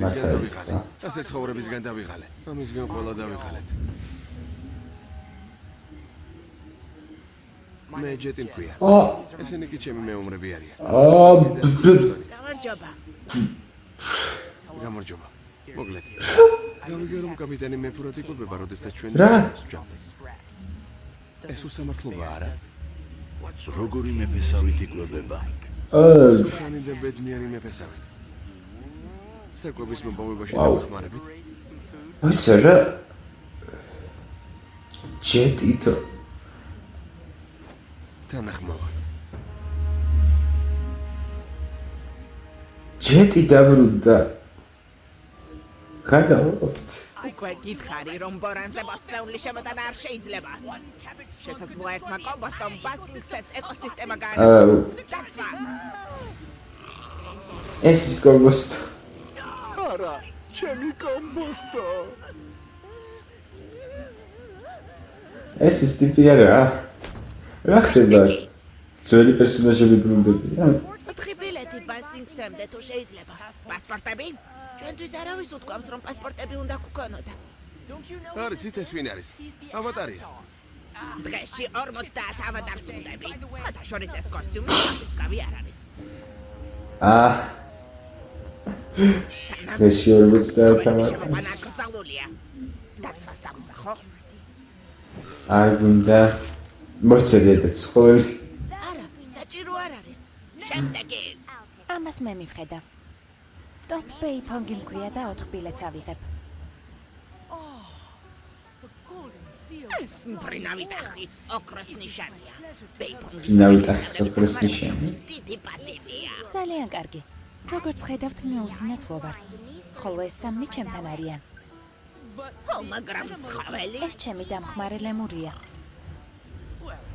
მართალი მართალი. ასე ცხოვრებისგან დავიღალე. ამისგან ყველა დავიღალეთ. მე ჯეტი მქვია. ესენი კი ჩემი მეომრები არიან. გამარჯობა. გამარჯობა. მოგლეთ. გავიგე რომ კაპიტანი მეფურად იკვებება, როდესაც ჩვენ რა? ვსჯავთ. ეს უსამართლობა არა? როგორი მეფესავით იკვებება? სულთანი და ბედნიერი მეფესავით. საკვების მოპოვებაში დავეხმარებით. ვიცი რა ჯეტითო თანახმობა. ჯეტი დაბრუნდა გადავობთ უკვე გითხარი რომ ბორანზე მოსწეული შემოტანა არ შეიძლება. შესაძლოა ერთმა კომბოსტომ ბასინგსეს ეკოსისტემა გაანადგუროს. დაცვა. ეს ის კომბოსტო არა, ჩემი კომბოსტო. ეს ის ტიპი არა რა ხდება ძველი პერსონაჟები ბრუნდებიან 4 ბილეთი ბასინგსემდე თუ შეიძლება. პასპორტები? ჩვენთვის არავის უთქვამს რომ პასპორტები უნდა გქონოდა. არის იცის ვინ არის? ავატარია. დღეში 50 ავატარს ვხდები. სხვათა შორის ეს კოსტიუმი ასეჩკავი არ არის. დღეში 50 ავატარს ნაკრძალულია. დაცვას დაგვიწყო ხო? არ გვინდა მოцелеდა ცხოლი არა, საჭირო არ არის. შემდეგი. ამას მე მივხედავ. Top Pay Pong-ი მქვია და 4 ბილეთს ავიღებ. ეს მბრინავი ტახის ოქროს ნიშანია. ბეიპონგის მბრინავი ტახის ოქროს ნიშანი. დიდი პატივია. ძალიან კარგი. როგორც ხედავთ, მეუსინათ ლოვარ. ხოლო ეს სამი ჩემთან არიან. ხო, მაგრამ ცხოველი? ეს ჩემი დამხმარე ლემურია.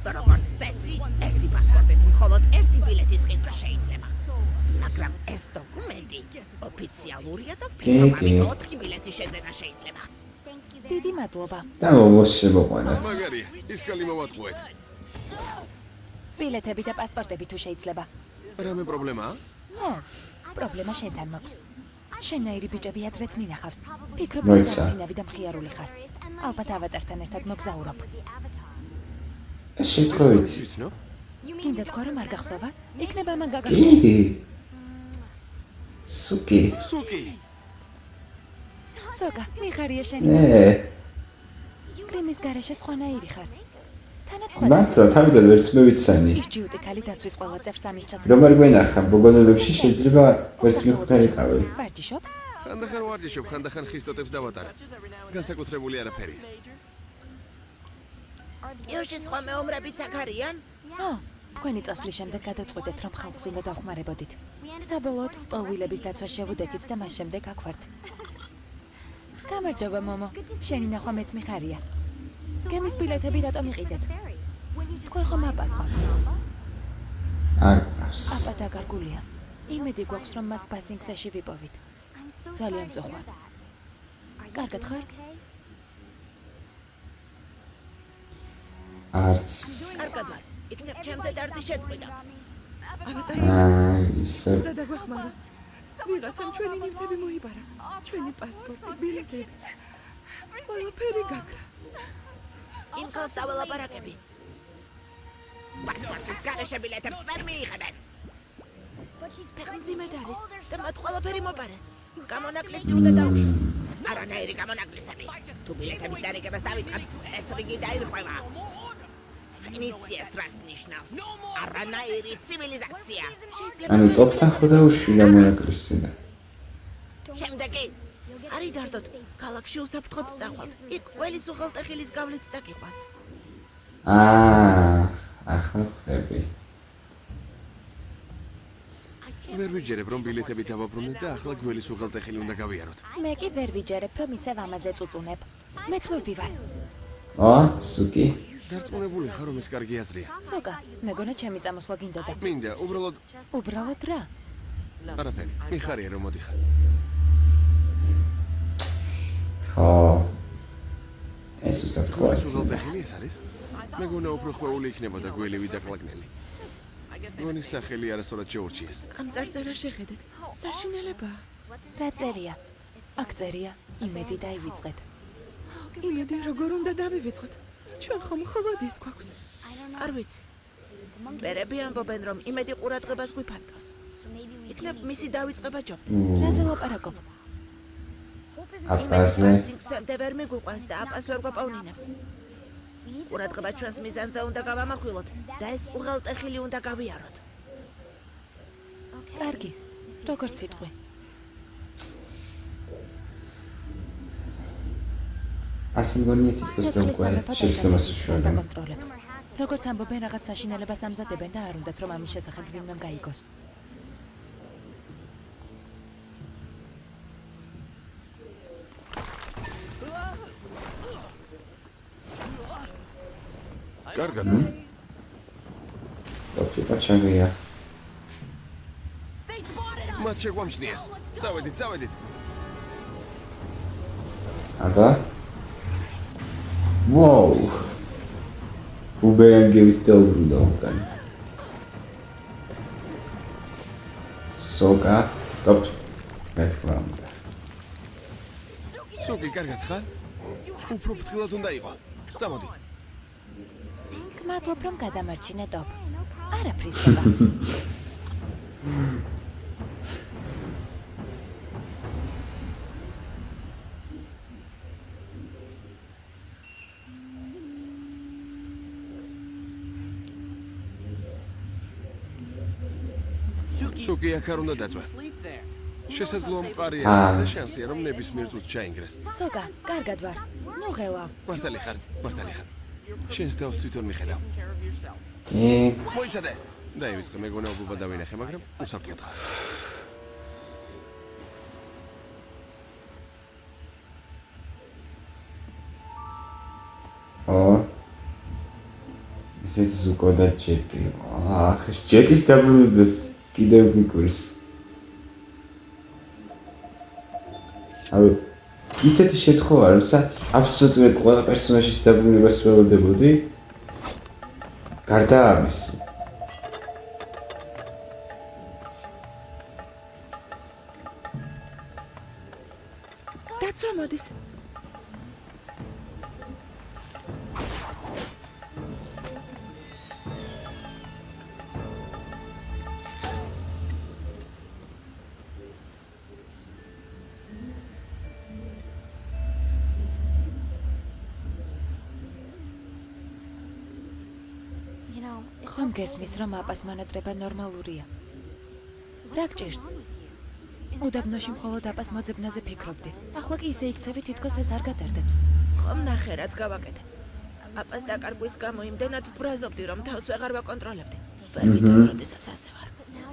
როგორც წესი, ერთი პასპორტით მხოლოდ ერთი ბილეთის ყიდვა შეიძლება. მაგრამ ეს დოკუმენტი ოფიციალურია და ფიქრობ, 4 ბილეთის შეძენა შეიძლება. დიდი მადლობა. და მომოს შემოყვანაც მაგარია, ის კალი მოვატყუეთ. ბილეთები და პასპორტები თუ შეიძლება. რამე პრობლემაა? ო, პრობლემა შენთან მაქვს. შენაირი ბიჭები ადრეც მინახავს. ფიქრობ, მოიცა. რომ ძინავი და მხიარული ხარ. ალბათ ავატართან ერთად მოგზაურობ. ეს შეთხოვით ვიცნობ? გინდა თქვა რომ არ გახსოვა? იქნება მან კი გაგახსოვა. სუკი სუკი. სოგა, მიხარია შენი. ე კრიმის გარეშე სხვანაირი ხარ. თანაც მართლა თავიდან ვერც მევიცანი ის ჯიუტი ქალი დაცვის ყველა წევრს ამის ჩაცმის. რომ არ გვენახა ბოგონელებში შეიძლება ვერც მიხვდარიყავი ვარჯიშობ? ხანდახან ვარჯიშობ, ხანდახან ხისტოტებს დავატარებ. განსაკუთრებული არაფერია. იოშის სხვა მეომრებიც აქ არიან? ო, თქვენი წასვლის შემდეგ გადაწყვეტეთ რომ ხალხს უნდა დავხმარებოდით. საბოლოოდ ტოვილების დაცვას შევუდექით და მას შემდეგ აქ ვართ. გამარჯობა მომო, შენი ნახვა მეც მიხარია. გემის ბილეთები რატომ იყიდეთ? თქვენ ხომ აპატყავთ? არ გვყავს აპა დაგარგულია. იმედი გვაქვს რომ მას ბასინგსეში ვიპოვით. ძალიან მწუხვარ. კარგად ხარ? არც კარგად ვარ. იქნებ ჩემზე დარდი შეწყვიტოთ. ისე და დაგვეხმარა. ვიღაცამ ჩვენი ნივთები მოიბარა. ჩვენი პასპორტი, ბილეთები. ყველაფერი გაქრა. იმ ხალხს დაველაპარაკები. პასპორტის გარეშე ბილეთებს ვერ მიიღებენ. ფეხმძიმედ არის და მათ ყველაფერი მოპარეს. გამონაკლისი უნდა დაუშვათ. არანაირი გამონაკლისები. თუ ბილეთების დარიგებას დავიწყებ, წესრიგი დაირღვევა. ინიციეს რას ნიშნავს? არანაირი ცივილიზაცია. ანუ ტოპთან ხო დაუშვი გამონაკლისი და შემდეგი. არი დარდოთ, ქალაქში უსაფრთხოდ წახვალთ. იქ ყველის უღელტეხილის გავლით წაკიყვათ. ახლა ხდები ვერ ვიჯერებ რომ ბილეთები დავაბრუნეთ და ახლა გველის უღელტეხილი უნდა გავიაროთ. მე კი ვერ ვიჯერებ რომ ისევ ამაზე წუწუნებ. მეც მოვდივარ. სუკი დარწმუნებული ხარ რომ ეს კარგი აზრია? სოგა, მეგონა ჩემი წამოსვლა გინდოდა. მინდა, უბრალოდ უბრალოდ რა? არაფერი, მიხარია რომ მოდიხარ. ხო ეს უსაფრთხოა სულალტეხილი ეს არის? მეგონა უფრო ხვეული იქნებოდა გველივი და კლაკნელი. გონის სახელი არასწორად შეურჩიეს. ამ წარწერა შეხედეთ. საშინელებაა. რა წერია? აქ წერია, იმედი დაივიწყეთ. იმედი როგორ უნდა დავივიწყოთ? ჩვენ ხომ მხოლოდ ის გვაქვს. არ ვიცი. მერები ამბობენ რომ იმედი ყურადღებას გვიფანტავს. იქნებ მისი დავიწყება ჯობდეს. რაზე ლაპარაკობ? აპაზე სინქსემდე ვერ მიგვიყვანს და აპას ვერ გვაპავნინებს. ყურადღება ჩვენს მიზანზე უნდა გავამახვილოთ და ეს უღელტეხილი უნდა გავიაროთ. კარგი. როგორც სიტყვი. ასე მგონია თითქოს რომ უკვე შეცდომას უშუალო კონტროლებს. როგორც ამბობენ, რაღაც საშინელებას ამზადებენ და არ უნდათ რომ ამის შესახებ ვინმემ გაიგოს. კარგად. ტოპიკა ჩაგია მათ შეგვამჩნიეს. წავედით. აბა ვოუ უბერანგებით დაუბრუნდა უკან სოკა ტოპ მე თქმა უნდა სუკი, კარგად ხარ? უფრო ფრთხილად უნდა იყო. წამოდი. მადლობ რომ გადამარჩინე ტოპ. არაფრის ხება. სუკი აქ არ უნდა დაწვა. შესაძლოა მყარი არის და შანსია რომ ნებისმიერ წუთს ჩაინგრეს. სოკა, კარგად ვარ. ნუ ღელავ. მართალი ხარ. შენს თავს თვითონ მიხედავ. კი მოიცადე. დაივიწყე, მეგონა უბობა დავინახე, მაგრამ უსაფრთხოდ ხარ. ისეც ზუკო და ჯეტი ახ ეს ჯეტის დაბრუნებას კიდევ მიგურს აი ისეთი შეთხოვა როცა აბსოლუტურად ყველა პერსონაჟის დაბრუნებას ველოდებოდი გარდა ამის დაცვა მოდის. ხომ გესმის რომ აპას მონატრება ნორმალურია. რა გჭირს? უდაბნოში მხოლოდ აპას მოძებნაზე ფიქრობდი. ახლა კი ისე იქცევი თითქოს ეს არ გადარდებს. ხომ ნახე რაც გავაკეთე. აპას დაკარგვის გამო იმდენად ვბრაზობდი რომ თავს ვეღარ ვაკონტროლებდი. ვერ ვიტყვი როდესაც ასე ვარ.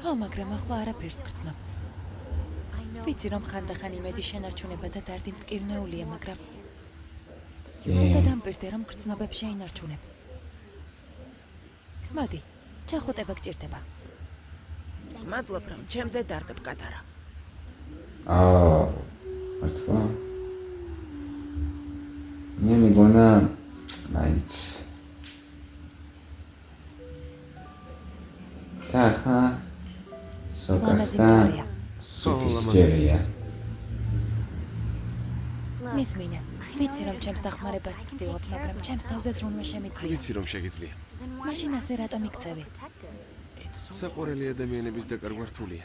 ხო, მაგრამ ახლა არაფერს გრძნობ. ვიცი რომ ხანდახან იმედი შენარჩუნება და დარდი მტკივნეულია, მაგრამ უნდა დამპირდე რომ გრძნობებს შეინარჩუნებ. მოდი, ჩახუტება გჭირდება. მადლობ რომ ჩემზე დარდებ კატარა. მართლა მე მეგონა მაინც თახა სოკასთან სუკის ჯერია მისმინე, ვიცი რომ ჩემს დახმარებას ცდილობ, მაგრამ ჩემს თავზე ზრუნვა შემიძლია. ვიცი რომ შეგიძლია. მაშინ ასე რატომ იქცევი? საყვარელი ადამიანების დაკარგვა რთულია.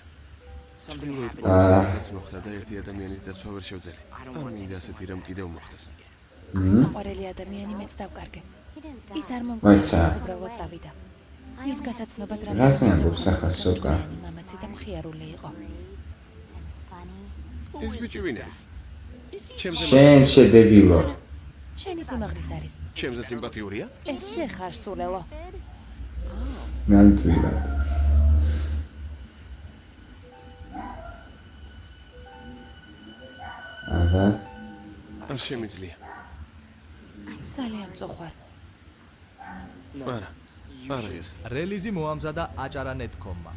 ჩრდილოეთ პოლუსს მოხდა და ერთი ადამიანის დაცვა ვერ შევძელი. არ მინდა ასეთი რამ კიდევ მოხდეს. საყვარელი ადამიანი მეც დავკარგე. ის არ მომგონია უბრალოდ წავიდა. ის გასაცნობად რაზე ამბობს ახლა სოკა? მამაცი და მხიარული იყო. ეს ბიჭი ვინ არის? შენ შედებილო შენი სიმაღლის არის. ჩემზე სიმპათიურია? ეს შეხარ სულელო. ნამდვილად აბა არ შემიძლია. ძალიან წოხვარ. არა ღირს. რელიზი მოამზადა აჭარა.net.com-მა.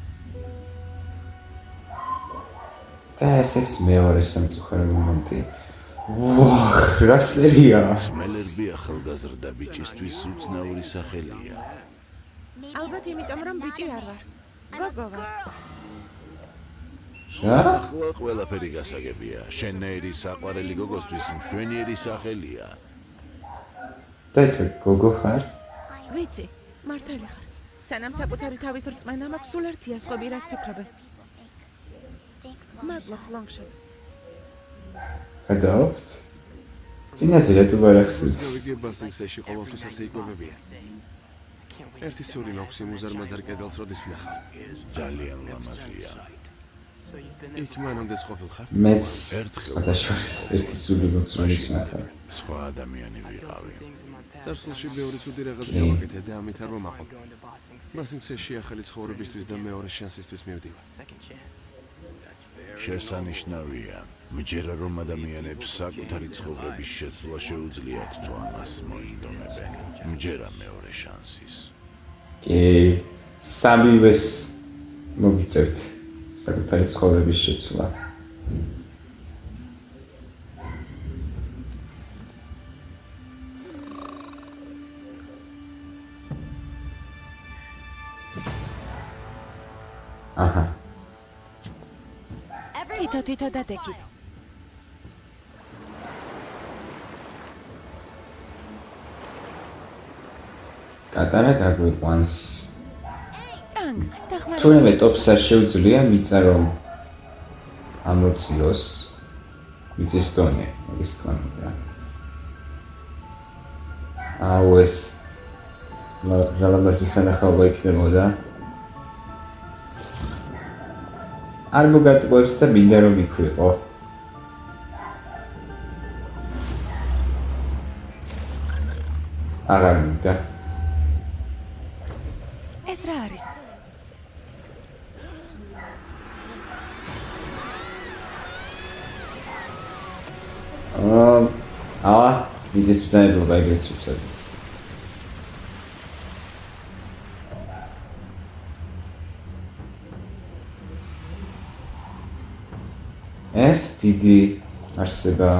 და ესეც მეორე სამწუხარო მომენტი. ვაჰ, რა სერია! სმელერბი ახალგაზრდა ბიჭისთვის უცნაური სახელია. ალბათ იმიტომ რომ ბიჭი არ ვარ. გოგო ვარ. რა? ახლა ყველაფერი გასაგებია. შენერი საყვარელი გოგოსთვის მშვენიერი სახელია. დაიწყე გოგო ხარ? ვიცი, მართალი ხარ. სანამ საკუთარი თავის რწმენა მაქვს, სულ ერთია სხვები რას ფიქრობენ. მადლობ, ლონგშოტ. გადავთ? წინაზე რატო ვერ ახსენებს? გავიგე ბასინგსეში ყოველთვის ასე იკვებებიან. ერთი სული მაქვს იმ უზარმაზარ კედელს როდის ვნახავ. ძალიან ლამაზია. იქ მანამდე ყოფილხარ? მეც გადაშორის ერთი სული გვაქვს როდის ვნახავ. სხვა ადამიანი ვიყავი. წარსულში ბევრი ცუდი რაღაც გავაკეთე და ამით არ ვამაყობ. ბასინგსეში ახალი ცხოვრებისთვის და მეორე შანსისთვის მივდივარ. შესანიშნავია. მჯერა რომ ადამიანებს საკუთარი ცხოვრების შეცვლა შეუძლიათ თუ ამას მოინდომებენ. მჯერა მეორე შანსის. კი, სამივეს მოგიწევთ საკუთარი ცხოვრების შეცვლა. აჰა. თითო დადეკით. კატარა გაგვიყვანს. კანგ, დახმარებით. თუნდაც ტოპს არ შეუძლია მიწა რომ ამოწიოს მიწის დონე, მაგის თქმა უნდა. აუ ეს რა ლამაზი სანახაობა იქნებოდა. არ მოგატყუებს და მინდა რომ იქვიყო. აღარ მინდა. ეს რა არის? მიწის ბრძანებლობა ეგრეც ვიცოდი. ეს დიდი არსება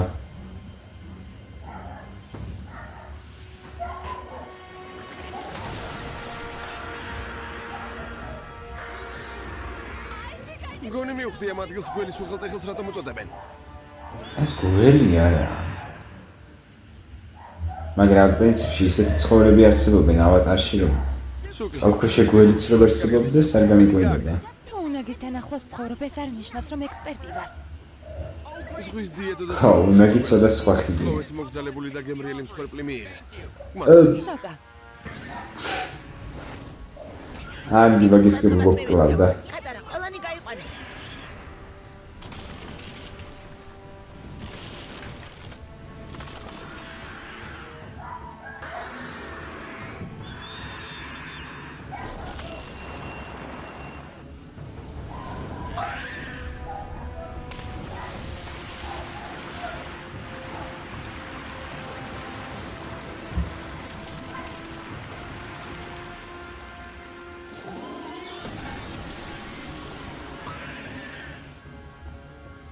მგონი მივხვდი ამ ადგილს გველის უღელტეხილს რატომ უწოდებენ. ეს გველი არა. მაგრამ პრინციპში ისეთი ცხოვრები არსებობენ ავატარში რომ წყალქვეშა გველიც რო არსებობდეს არ გამიგვენება. თუ უნაგისთან ახლოს ცხოვრობ, ეს არ ნიშნავს რომ ექსპერტი ვარ. ზღვის დიეტა და ხო, უნაგი ცოტა სხვა ხიდია. ხო, ეს მოგძალებული და გემრიელი მსხვერპლი მიიღე. სოკა. ანგი მაგის გმოკლავდა. კატარა, ყველანი გაიყვანე.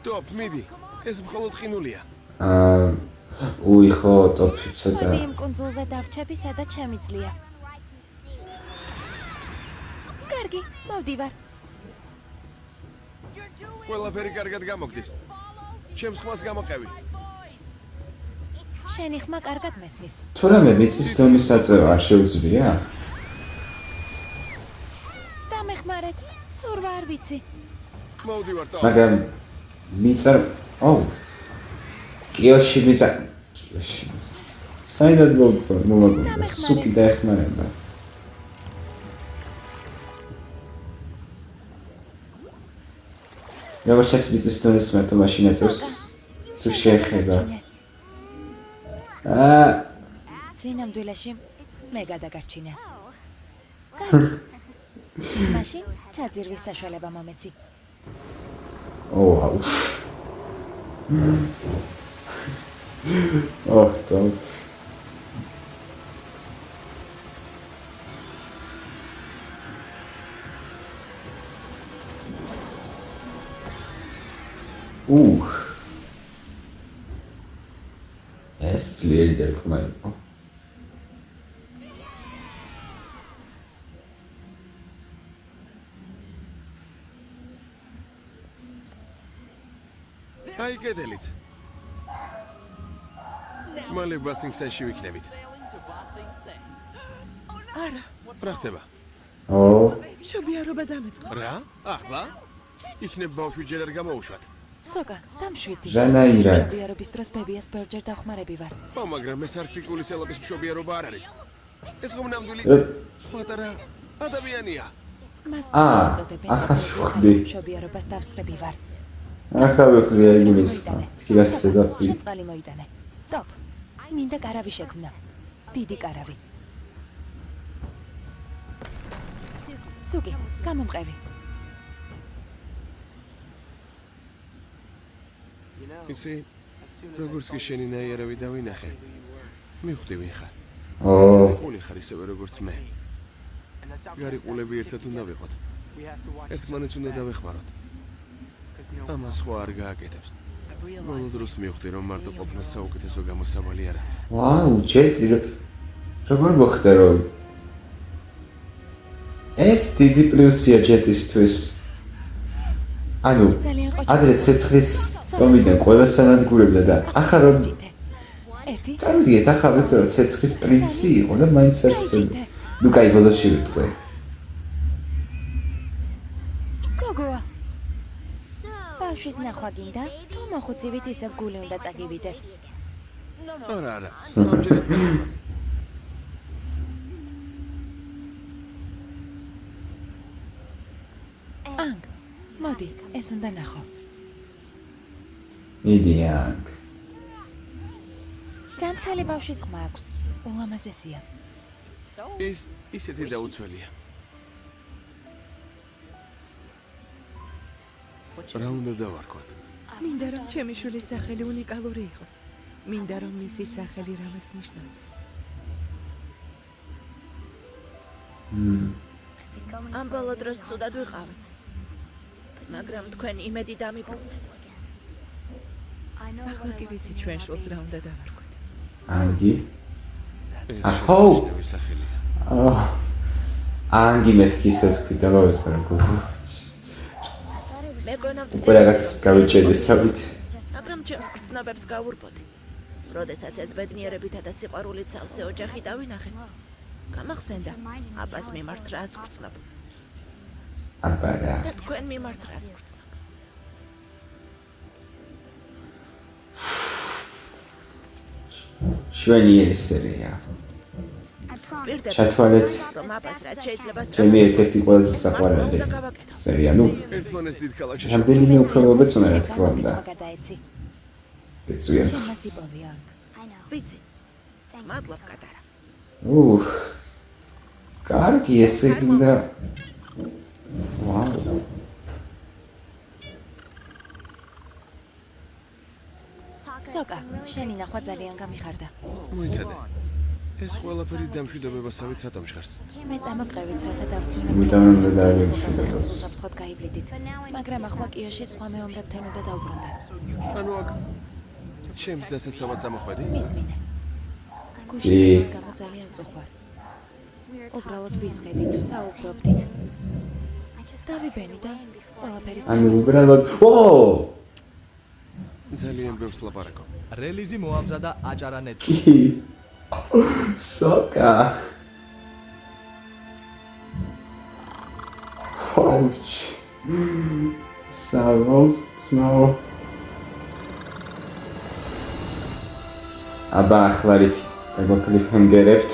ტოპ, მიდი. ეს მხოლოდ ყინულია. უი ხო, ტოპი ცოტა. მოდი იმ კუნძულზე დავრჩები, სადაც შემიძლია. კარგი, მოვდივარ. ყველაფერი კარგად გამოგდის. ჩემს ხმას გამოყევი. შენი ხმა კარგად მესმის. თუ რამე მიწის დონის აწევა არ შეუძლია? დამეხმარეთ. სურვა არ ვიცი. მოვდივარ ტოპ. მაგრამ მიწა კიოში მიწა კიოში საერთოდ მომაკვდა სუკი დაეხმარება როგორც ეს მიწის დონის მარტო მაშინ აწევს თუ შეეხება სინამდვილეში მე გადაგარჩინე. მაშინ ჩაძირვის საშუალება მომეცი. ვაუ. ტოპ. ეს ძლიერი დარტყმა იყო. აი კედელით. მალე ბასინგსენში ვიქნებით. არა, რა ხდება? შობიარობა დამეწყო. რა? ახლა? იქნებ ბავშვი ჯერ არ გამოუშვათ. სოკა, დამშვიდი. რანაირად? შობიარობის დროს ბებიას ბევრჯერ დავხმარები ვარ. ხო, მაგრამ ეს არქტიკული სელაპის მშობიარობა არ არის. ეს ხომ ნამდვილი პატარა ადამიანია. მას ახლა ვხვდი. შობიარობას დავსწრები ვარ. ახლა ვხვდი ეგულის. თქვი გასცედა. შეწყალი მოიტანე. სტოპ. მინდა კარავი შექმნა. დიდი კარავი. სუკი, გამომყევი. იცი, როგორც კი შენი ნაიარავი დავინახე, მივხვდი ვინ ხარ. ყული ხარ ისევე როგორც მე. გარი ყულები ერთად უნდა ვიყოთ. ერთმანეთს უნდა დავეხმაროთ. ამას ხო არ გააკეთებს. ბოლო დროს მივხვდი, რომ მარტო ყოფნა საუკეთესო გამოსავალი არ არის. ვაუ, ჯეტი როგორ მოხდა რომ ეს დიდი პლუსია ჯეტისთვის. ანუ ადრე ცეცხლის ტომიდან ყველას ანადგურებდა და ახლა რომ ერთი წავიდეთ ახლა ვიქტორ ცეცხლის პრინცი იყო და მაინც არ სცემდა. ნუ კაი ბოლოში ვიტყვე. გოგოა. ბავშვის ნახვა გინდა? თუ მოხუცივით ისევ გული უნდა წაგივიდეს. არა, ამჯერად გამიგო. ანგ, მოდი, ეს უნდა ნახო. მიდი ანგ. ჯანმრთელი ბავშვის ხმა აქვს. ულამაზესია. ის ისეთი დაუცველია. რა უნდა დავარქვათ? მინდა რომ ჩემი შვილის სახელი უნიკალური იყოს. მინდა რომ მისი სახელი რამეს ნიშნავდეს. ამ ბოლო დროს ცუდად ვიყავი. მაგრამ თქვენ იმედი დამიბრუნეთ. ახლა კი ვიცი ჩვენ შვილს რა უნდა დავარქვათ. ანგი. აჰო. სახელია. ანგი მეთქი ისე თქვი და გავესწრა გოგო. მეგონა უკვე რაღაც გავიჭედესავით. მაგრამ ჩემს გრძნობებს გავურბოდი. როდესაც ეს ბედნიერებითა და სიყვარულით სავსე ოჯახი დავინახე. გამახსენდა აპას მიმართ რას გრძნობ. აბარა. და თქვენ მიმართ რას გრძნობ. შვენიერი სერია. პირდაპირ ჩათვალეთ რომ აპას რაც შეიძლება ჩემი ერთ-ერთი ყველაზე საყვარელი სერია. ნუ ერთმანეს დიდ ქალაქში რამდენიმე უქრომობაც უნდა რა თქმა უნდა. გადაეცი. ბეწვიან. შემას იპოვი ანგ. ვიცი. მადლობ კატარა. კარგი ესე იგი უნდა ვაუ. სოკა, შენი ნახვა ძალიან გამიხარდა. მოიცადე. ეს ყველაფერი დამშვიდობებასავით რატომ ჟღერს? მე წამოყევით, რათა იმიტომ რომ უნდა დაგვიმშვიდობას. საფრთხოდ გაივლიდით. მაგრამ ახლა კიაში სხვა მეომრებთან უნდა დავბრუნდეთ. ანუ აქ ჩემს დასაცავად წამოხვედი? მისმინე. გუშინ გამო ძალიან წუხვარ. უბრალოდ ვისხედით, საუბრობდით. დავიბენი და ყველაფერი ანუ უბრალოდ ძალიან ბევრს ლაპარაკობ. რელიზი მოამზადა აჭარა ნეტ. სოკა. ჰოუჩ. სალოტსმო. აბა ახლა რით დაგვაკლიფენგერებთ.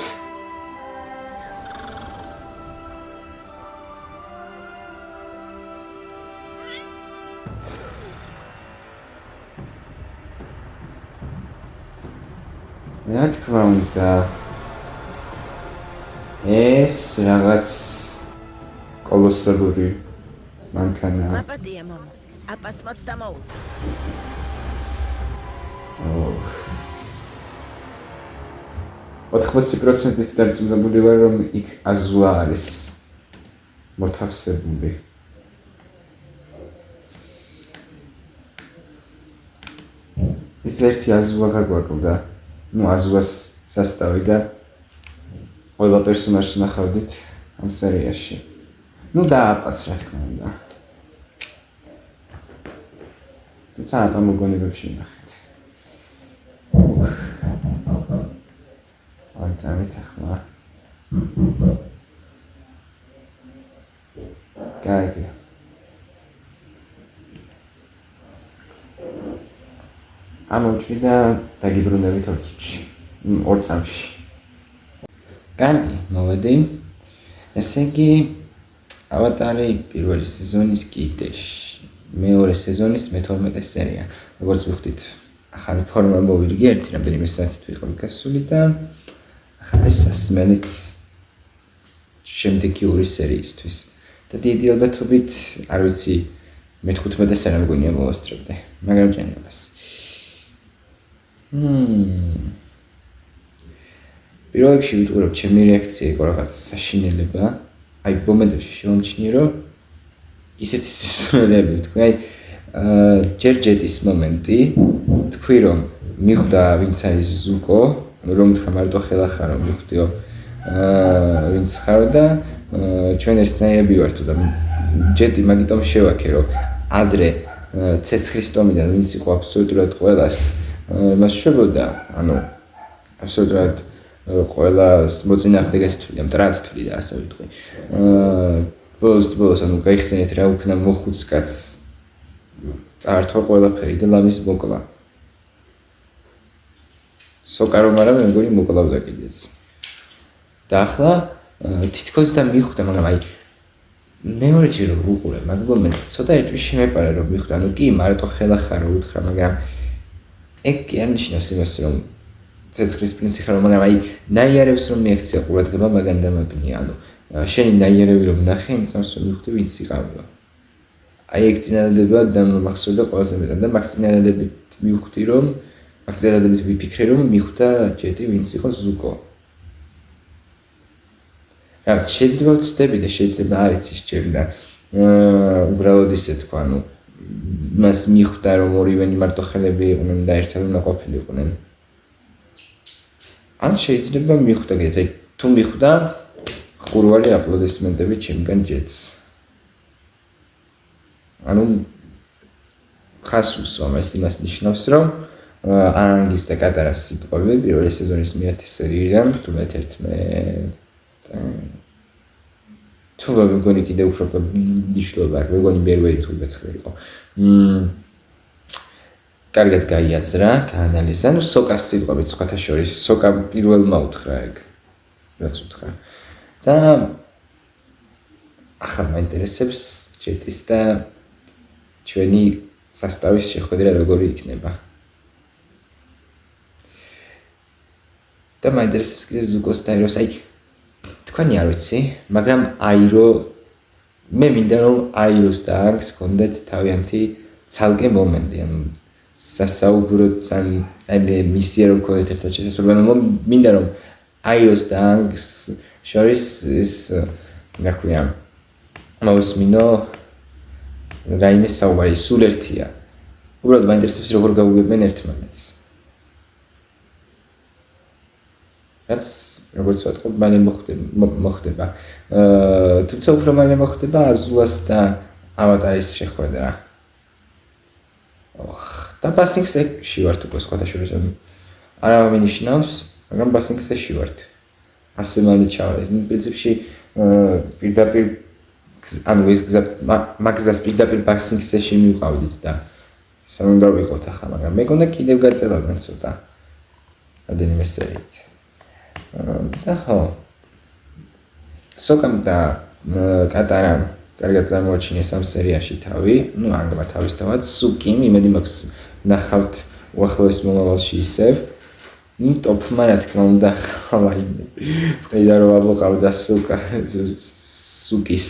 რა თქმა უნდა ეს რაღაც კოლოსალური მანქანაა. აპატია მამა. აპას მოც დამოუწევს. 80%-ით დარწმუნებული ვარ რომ იქ აზულა არის მოთავსებული. ის ერთი აზულა გაგვაკლდა. ნუ აზულას სასტავი და ყველა პერსონაჟს ნახავდით ამ სერიაში. ნუ დააპაც რა თქმა უნდა. თუმცა ამ მოგონებებში ნახეთ. არ წამით ახლა. კარგი. ამოჭრი და დაგიბრუნდებით 2 წუთში. 2 წამში. კარგი, მოვედი. ესე იგი ავატარი პირველი სეზონის კიდე მეორე სეზონის მე-12 სერია. როგორც ვიხდით, ახალი ფორმა მოვირგე, ერთი რამდენიმე საათით ვიყავი გასული და ახალი სასმელიც შემდეგი 2 სერიისთვის. და დიდი ალბათობით, არ ვიცი, მე-15 სერია მგონია მოვასწრებდე, მაგრამ ჯენებას. პირველ რიგში ვიტყურებ, ჩემი რეაქცია იყო რაღაც საშინელება. აი, მომენტებში შემომჩნიე, რომ ისეთი სისულელები თქვი, აი, ჯერ ჯეტის მომენტი, თქვი, რომ მიხვდა ვინც არის ზუკო, რომ თქვა მარტო ხელა ხარო, მიხვდიო, ვინც ხარო და ჩვენ ერთნაირები ვართ და ჯეტი მაგიტომ შევაქე, რომ ადრე ცეცხლის ტომიდან ვინც იყო აბსოლუტურად ყველას მას შვებოდა, ანუ აბსოლუტურად ყველას მოწინააღმდეგეს თვლიდა, მტრად თვლიდა, ასე ვიტყვი. ბოლოს ანუ გაიხსენეთ რა უკნა მოხუც კაცს წაართვა ყველაფერი და ლამის მოკლა. სოკა რომ არა, მე მგონი მოკლავდა კიდეც. და ახლა თითქოს და მიხვდა, მაგრამ აი მეორეჯერ რომ უყურებ, მაგ მომენტს ცოტა ეჭვი შემეპარა რომ მიხვდა, ანუ კი მარტო ხელა ხარო უთხრა, მაგრამ ეგ კი არ ნიშნავს იმას, რომ ცეცხლის პრინცი ხარო, მაგრამ აი ნაიარევს რომ მიექცია ყურადღება მაგან დამაბნია, ანუ შენი ნაიარევი რომ ნახე, იმწამს რომ მიხვდი ვინც იყავდა. აი ეგ წინადადება დამახსოვდა ყველაზე მეტად და მაგ წინადადებით მივხვდი რომ მაგ წინადადებით ვიფიქრე რომ მიხვდა ჯეტი ვინც იყო ზუკო. რაც შეიძლება ვცდები და შეიძლება არ იცის ჯერ და უბრალოდ ისე თქვა, ანუ მას მიხვდა რომ ორივენი მარტო ხელები იყვნენ და ერთად უნდა ყოფილიყვნენ. ან შეიძლება მიხვდა კიდეც, აი თუ მიხვდა ხურვალი აპლოდისმენტები ჩემგან ჯეტს. ანუ ხას უსვამს იმას ნიშნავს, რომ არანგის და კატარას სიტყვები პირველი სეზონის მე-10 სერიიდან თუ მე-11 თუ მეგონი კიდე უფრო ნიშნულობა აქვს, მეგონი მერვე თუ მეცხრე იყო. კარგად გაიაზრა, გაანალიზა, ну სოკას სიტყვები სხვათა შორის, სოკა პირველმა უთხრა ეგ. რაც უთხრა. და ახლა მაინტერესებს ჯეტის და ჩვენი სასტავის შეხვედრა როგორი იქნება. და მაინტერესებს კიდე ზუკოს და აიროს, აი თქვენი არ ვიცი, მაგრამ აირო მე მინდა რომ აიროს და ანგს ჰქონდეთ თავიანთი ცალკე მომენტი, ანუ სასაუბროთ ან აი მე მისია რომ ჰქონდეთ ერთად შესაძლებელი, ანუ მინდა რომ აიროს და ანგს შორის ის რა ქვია მოვისმინო რაიმე საუბარი სულ ერთია. უბრალოდ მაინტერესებს როგორ გაუგებენ ერთმანეთს. რაც როგორც ვთქვი, მალე მოხდება. თუმცა უფრო მალე მოხდება აზულას და ავატარის შეხვედრა. და ბასინგსში ვართ უკვე სხვათა შორის, არა მინიშნავს, მაგრამ ბასინგსში ვართ. ასე მალე ჩავარეთ. პრინციპში პირდაპირ ანუ ეს გზა მაგზას პირდაპირ ბასინგსში მივყავდით და სამ უნდა ვიყოთ ახლა, მაგრამ მეგონა კიდევ გაწევავენ ცოტა. რამდენიმე სერიით. და ხო. სოკამ და კატარამ კარგად წარმოაჩინეს ამ სერიაში თავი, ну ანგმა თავისთავად, სუკიმ იმედი მაქვს ნახავთ უახლოეს მომავალში ისევ. ну ტოპმა რა თქმა უნდა ხავაი. წეიდა რომ აბოყავდა სუკის.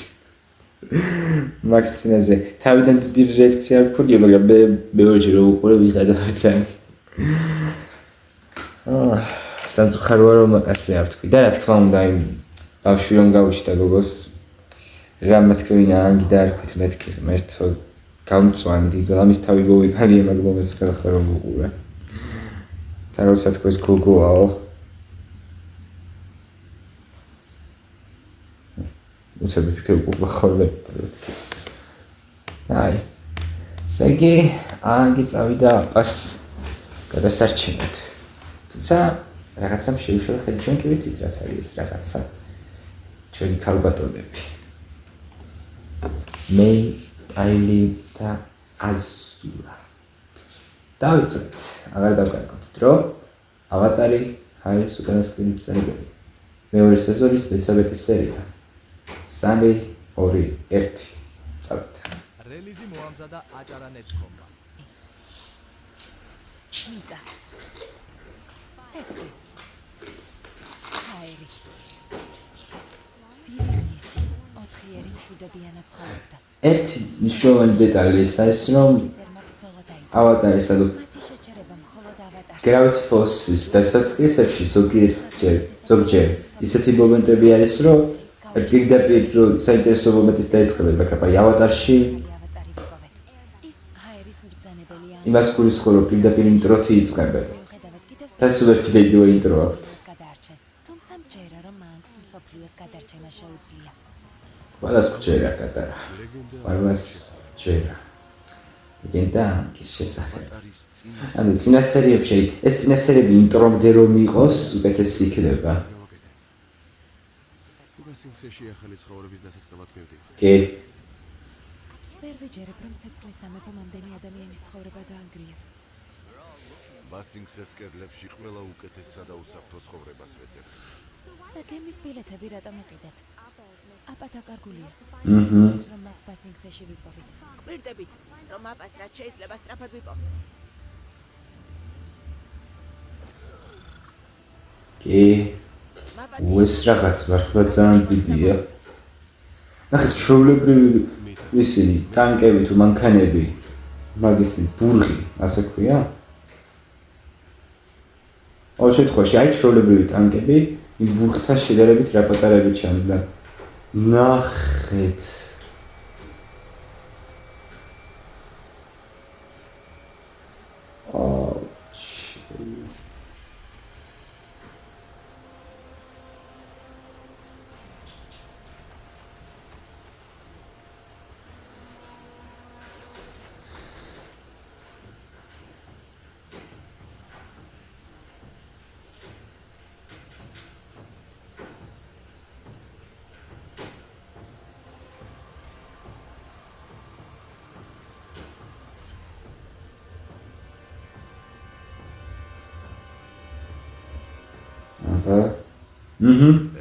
მაქსინაზე თავიდან დიდი რეაქცია არ მქონია, მაგრამ მეორეჯერ რომ უყურე ვიღადავ ძალიან. სამწუხაროა რომ ასე არ ვთქვი და რა თქმა უნდა იმ ბავშვი რომ გავუჩნდა გოგოს რა მეთქვინა ანგი და არ ვთქვით მეთქი ღმერთო გამწვანდი და ამის თავი მოვიგანია მაგ მომენტს ხელახლა რომ უყურე. და როცა თქვენს გოგოაო. უცებ ფიქრობ უხარდებით თქო. აი. სეგი ანგი წავიდა პას გადასარჩენად. თუმცა რაღაცამ შეუშალა ხედი ჩვენ კი ვიცით რაც არის ეს რაღაცა. ჩვენი ქალბატონები. მე აილი და აზურა. დავიწყეთ. აღარ დავკარგოთ დრო. ავატარი არის უკანასკნელი ბრძანებები. მეორე სეზონის მეცხრე სერია. 3, 2, 1. წავით. რელიზი მოამზადა აჭარა.com-მა. მიწა. ცეცხლი. ჰაერი. ვიღნის 4-ერი მშვიდობიანად ცხოვრობდა. ერთი მნიშვნელოვანი დეტალი ის არის, რომ ზერმა ბრძოლა დაიწყო. ავატარი სადო მათი შეჩერება მხოლოდ ავატარს. Gravity Falls-ის დასაწყისებში ზოგჯერ ისეთი მომენტები არის, რომ პირდაპირ საინტერესო მომენტის დაიწყება, მაგრამ ავატარში ავატარის ყოფეთ. ის ჰაერის მბრძანებელია. იმას გულისხმობ, რომ პირდაპირ ინტროთი იწყება. მიუხედავად კიდევ და სულ ერთი და იგივე ინტრო აქვთ. გადაარჩეს. თუმცა მჯერა რომ მანქს მსოფლიოს გადარჩენა შეუძლია. ყველას გჯერა კატარა. ყველას გჯერა. ლეგენდა ის შესახებ. ანუ წინა სერიებში ეს წინა სერიები ინტრომდე რომ იყოს, უკეთესი იქნება. ბასინგსში ახალი ცხოვრების დასაწყებად მივდივარ. კი. ვერ ვიჯერებ რომ ცეცხლის სამეფო მომდენი ადამიანის ცხოვრება დაანგრია. ბასინგსის კედლებში ყველა უკეთესსა და უსაფრთხო ცხოვრებას ვეძებ. და გემის ბილეთები რატომ იყიდეთ? აპათა კარგულია. აჰა. რომ მას ბასინგსში ვიპოვით. გვირდებით, რომ აპას რაც შეიძლება სწრაფად ვიპოვ. კი. ეს რაღაც მართლა ძალიან დიდია. ნახეთ, ჩვეულებრივი ისინი ტანკები თუ მანქანები, მაგის ბურღი, ასე ქვია. ყოველ შემთხვევაში, აი ჩვეულებრივი ტანკები იმ ბურღთან შედარებით რა პატარები ჩანდა. ნახეთ.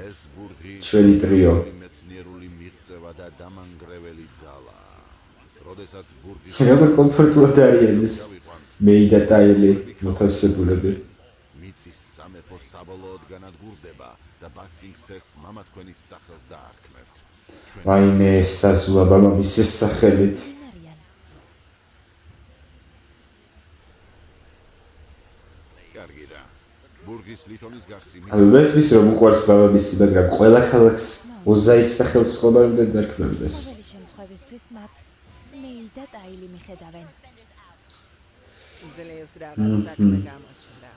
ეს ბურღი ჩვენი ტრიო. მეცნიერული მიღწევა და დამანგრეველი ძალა. როდესაც ბურღი როგორ კომფორტულად არიან ეს მეი და ტაილი მოთავსებულები. მიწის სამეფო საბოლოოდ განადგურდება და ბასინგსეს მამა თქვენის სახელს დაარქმევთ. ვაიმე საზულა მამამისის სახელით. კარგი რა. ბურღის ლითონის გარსი ანუ მესმის რომ უყვარს მამამისი, მაგრამ ყველა ქალაქს ოზაის სახელს ხომ არ უნდა დარქმევდეს. ყოველი შემთხვევისთვის მათ მეი და ტაილი მიხედავენ. ძლევს რაღაც საქმე გამოჩნდა.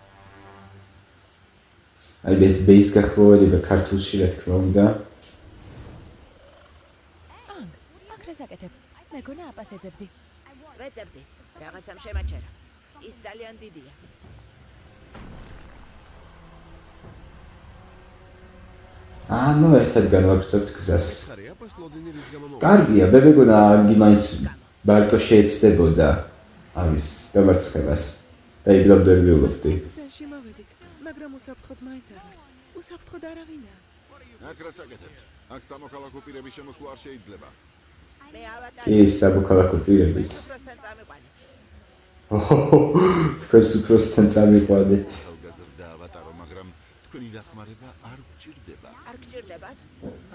აი ეს ბეის გახმოვანება ქართულში რა თქმა უნდა. ანგ, აქ რასაკეთებ? მეგონა აპას ეძებდი. ვეძებდი, რაღაცამ შემაჩერა. ის ძალიან დიდია. ანუ ერთად განვაგრძობთ გზას. ხარი აპას ლოდინი რის გამო მოვა? კარგია, მე მეგონა აგი მაინც მარტო შეეცდებოდა ამის დამარცხებას და იბლად ვერ ვიულობდი. გზაში მოვედით, მაგრამ უსაფრთხოდ მაინც არ ვართ. უსაფრთხოდ არავინაა. აქ რასაკეთებთ? აქ სამოქალაქო პირების შემოსვლა არ შეიძლება. მე ავატარი. კი, სამოქალაქო პირების. უბრალოდ წამიყვანეთ. თქვენ უფროსთან წამიყვანეთ. ახალგაზრდა ავატარო, მაგრამ თქვენი დახმარება არ გჭირდება. არ გჭირდებათ?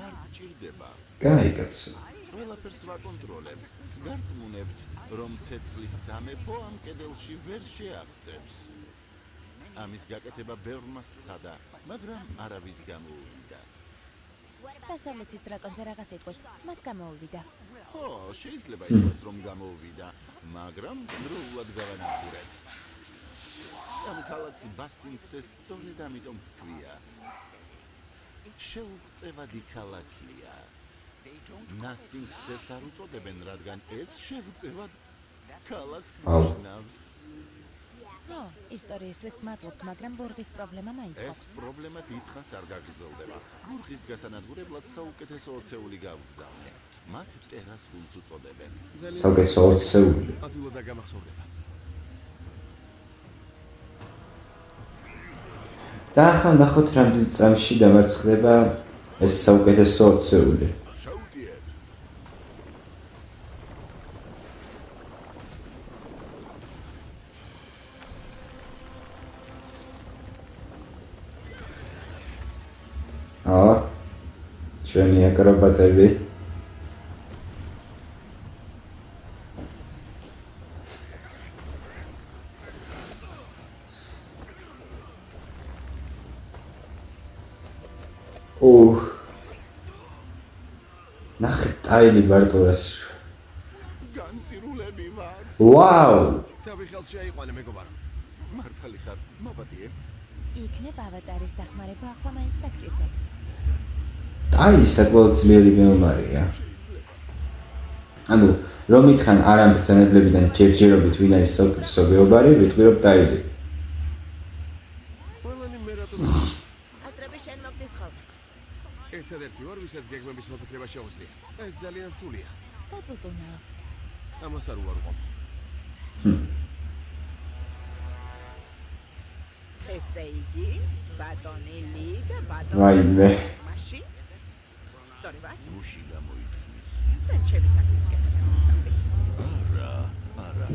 არ გჭირდება. კაი, კაცო. ყველაფერს ვაკონტროლებთ. გარწმუნებთ, რომ ცეცხლის სამეფო ამ კედელში ვერ შეაღწევს. ამის გაკეთება ბევრმა სცადა, მაგრამ არავის გამოუვიდა. დასავლეთის დრაკონზე რაღაც იტყვით. მას გამოუვიდა. ხო, შეიძლება ითქვას, რომ გამოუვიდა, მაგრამ დროულად გავანადგურეთ. ამ ქალაქს ბასინგსეს სწორედ ამიტომ ჰქვია. შეუღწევადი ქალაქია. ნასინგსეს არ უწოდებენ, რადგან ეს შეღწევად ქალაქს ნიშნავს. ო, ისტორიისთვის გმადლობთ, მაგრამ ბურღის პრობლემა მაინც ეს გვაქვს. პრობლემა დიდხანს არ გაგრძელდება. ბურღის გასანადგურებლად საუკეთესო ოცეული გავგზავნე. მათ ტერას გულს უწოდებენ. საუკეთესო ოცეული. ადვილად გამახსოვრდება. და ახლა ნახოთ რამდენ წამში დამარცხდება ეს საუკეთესო ოცეული. შაუტიეთ. ჩვენი აკრობატები. ნახე ტაილი მარტოას. განცირულები ვარ. ვაუ! თავი ხელს შეაიყვანე მეგობარო. მართალი ხარ, მაბადიე. იქნებ ავატარის დახმარება ახლა მაინც დაგჭირდეთ. ტაილი საკმაოდ ძლიერი მეომარია. ანუ რომ ითხრან არ ამ ბრძანებლებიდან ჯერჯერობით ვინ არის საუკეთესო მეომარი, ვიტყვირობ ტაილი. ყველანი მე რატომ აზრები შენ მოგდის ხოლმე. ერთადერთი ვარ, ვისაც გეგმების მოფიქრება შეუძლია. ეს ძალიან რთულია. დაწუწუნა. ამას არ უარყოფ. ესე იგი, ბატონი ლი და ბატონი ვაიმე. მაშინ სწორი ვარ? გუში გამოითქმის. და ჩემი საქმის კეთებას მისდამთ. არა,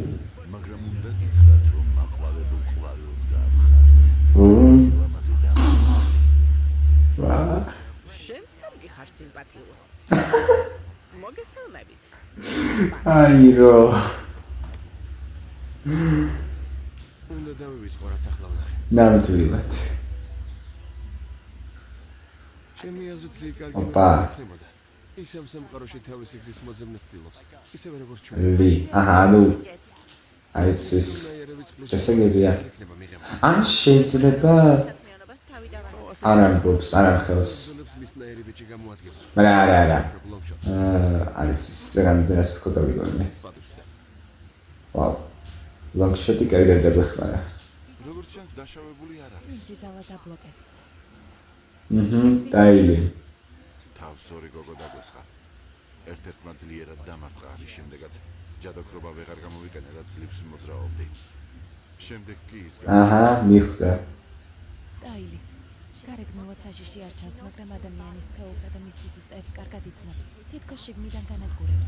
მაგრამ უნდა გითხრათ, რომ მაყვალებულ ყვავილს გავხართ. სილამაზე დამტვერთ. ვა! შენც კარგი ხარ სიმპათიური. მოგესალმებით. აირო. უნდა დავივიწყო რაც ახლა ვნახე. ნამდვილად. ჩემი აზრით ლი კარგი ოპა. მოხდებოდა. ის ამ სამყაროში თავისი გზის მოძებნას ცდილობს. ისევე როგორც ჩვენ. ლი, ანუ არის ეს წესებია. იქნება მიღება. ან შეიძლება საქმიანობას თავი დავარ. არ ამბობს, არ ამხელს. ზოლებს ლისნაირი ბიჭი გამოადგება. მაგრამ არა. ლონგშოტ. არის ის წერანდას თქო გავიგონე. სპადუშზე. ვაუ. ლონგშოტი კარგად დაგვეხმარა. როგორც ჩანს, დაშავებული არ არის. მისი ძალა დაბლოკეს. ტაილი. თავს ორი გოგო დაგვესხა. ერთ-ერთმა ძლიერად დამარტყა, რის შემდეგაც ჯადოქრობა ვეღარ გამოვიყენე და ძლივს მოძრაობდი. შემდეგ კი ის აჰა, მიხვდა. ტაილი. გარეგნულად საჟიში არ ჩანს, მაგრამ ადამიანის სხეულსა და მის სისუსტეებს კარგად იცნობს. თითქოს შიგნიდან განადგურებს.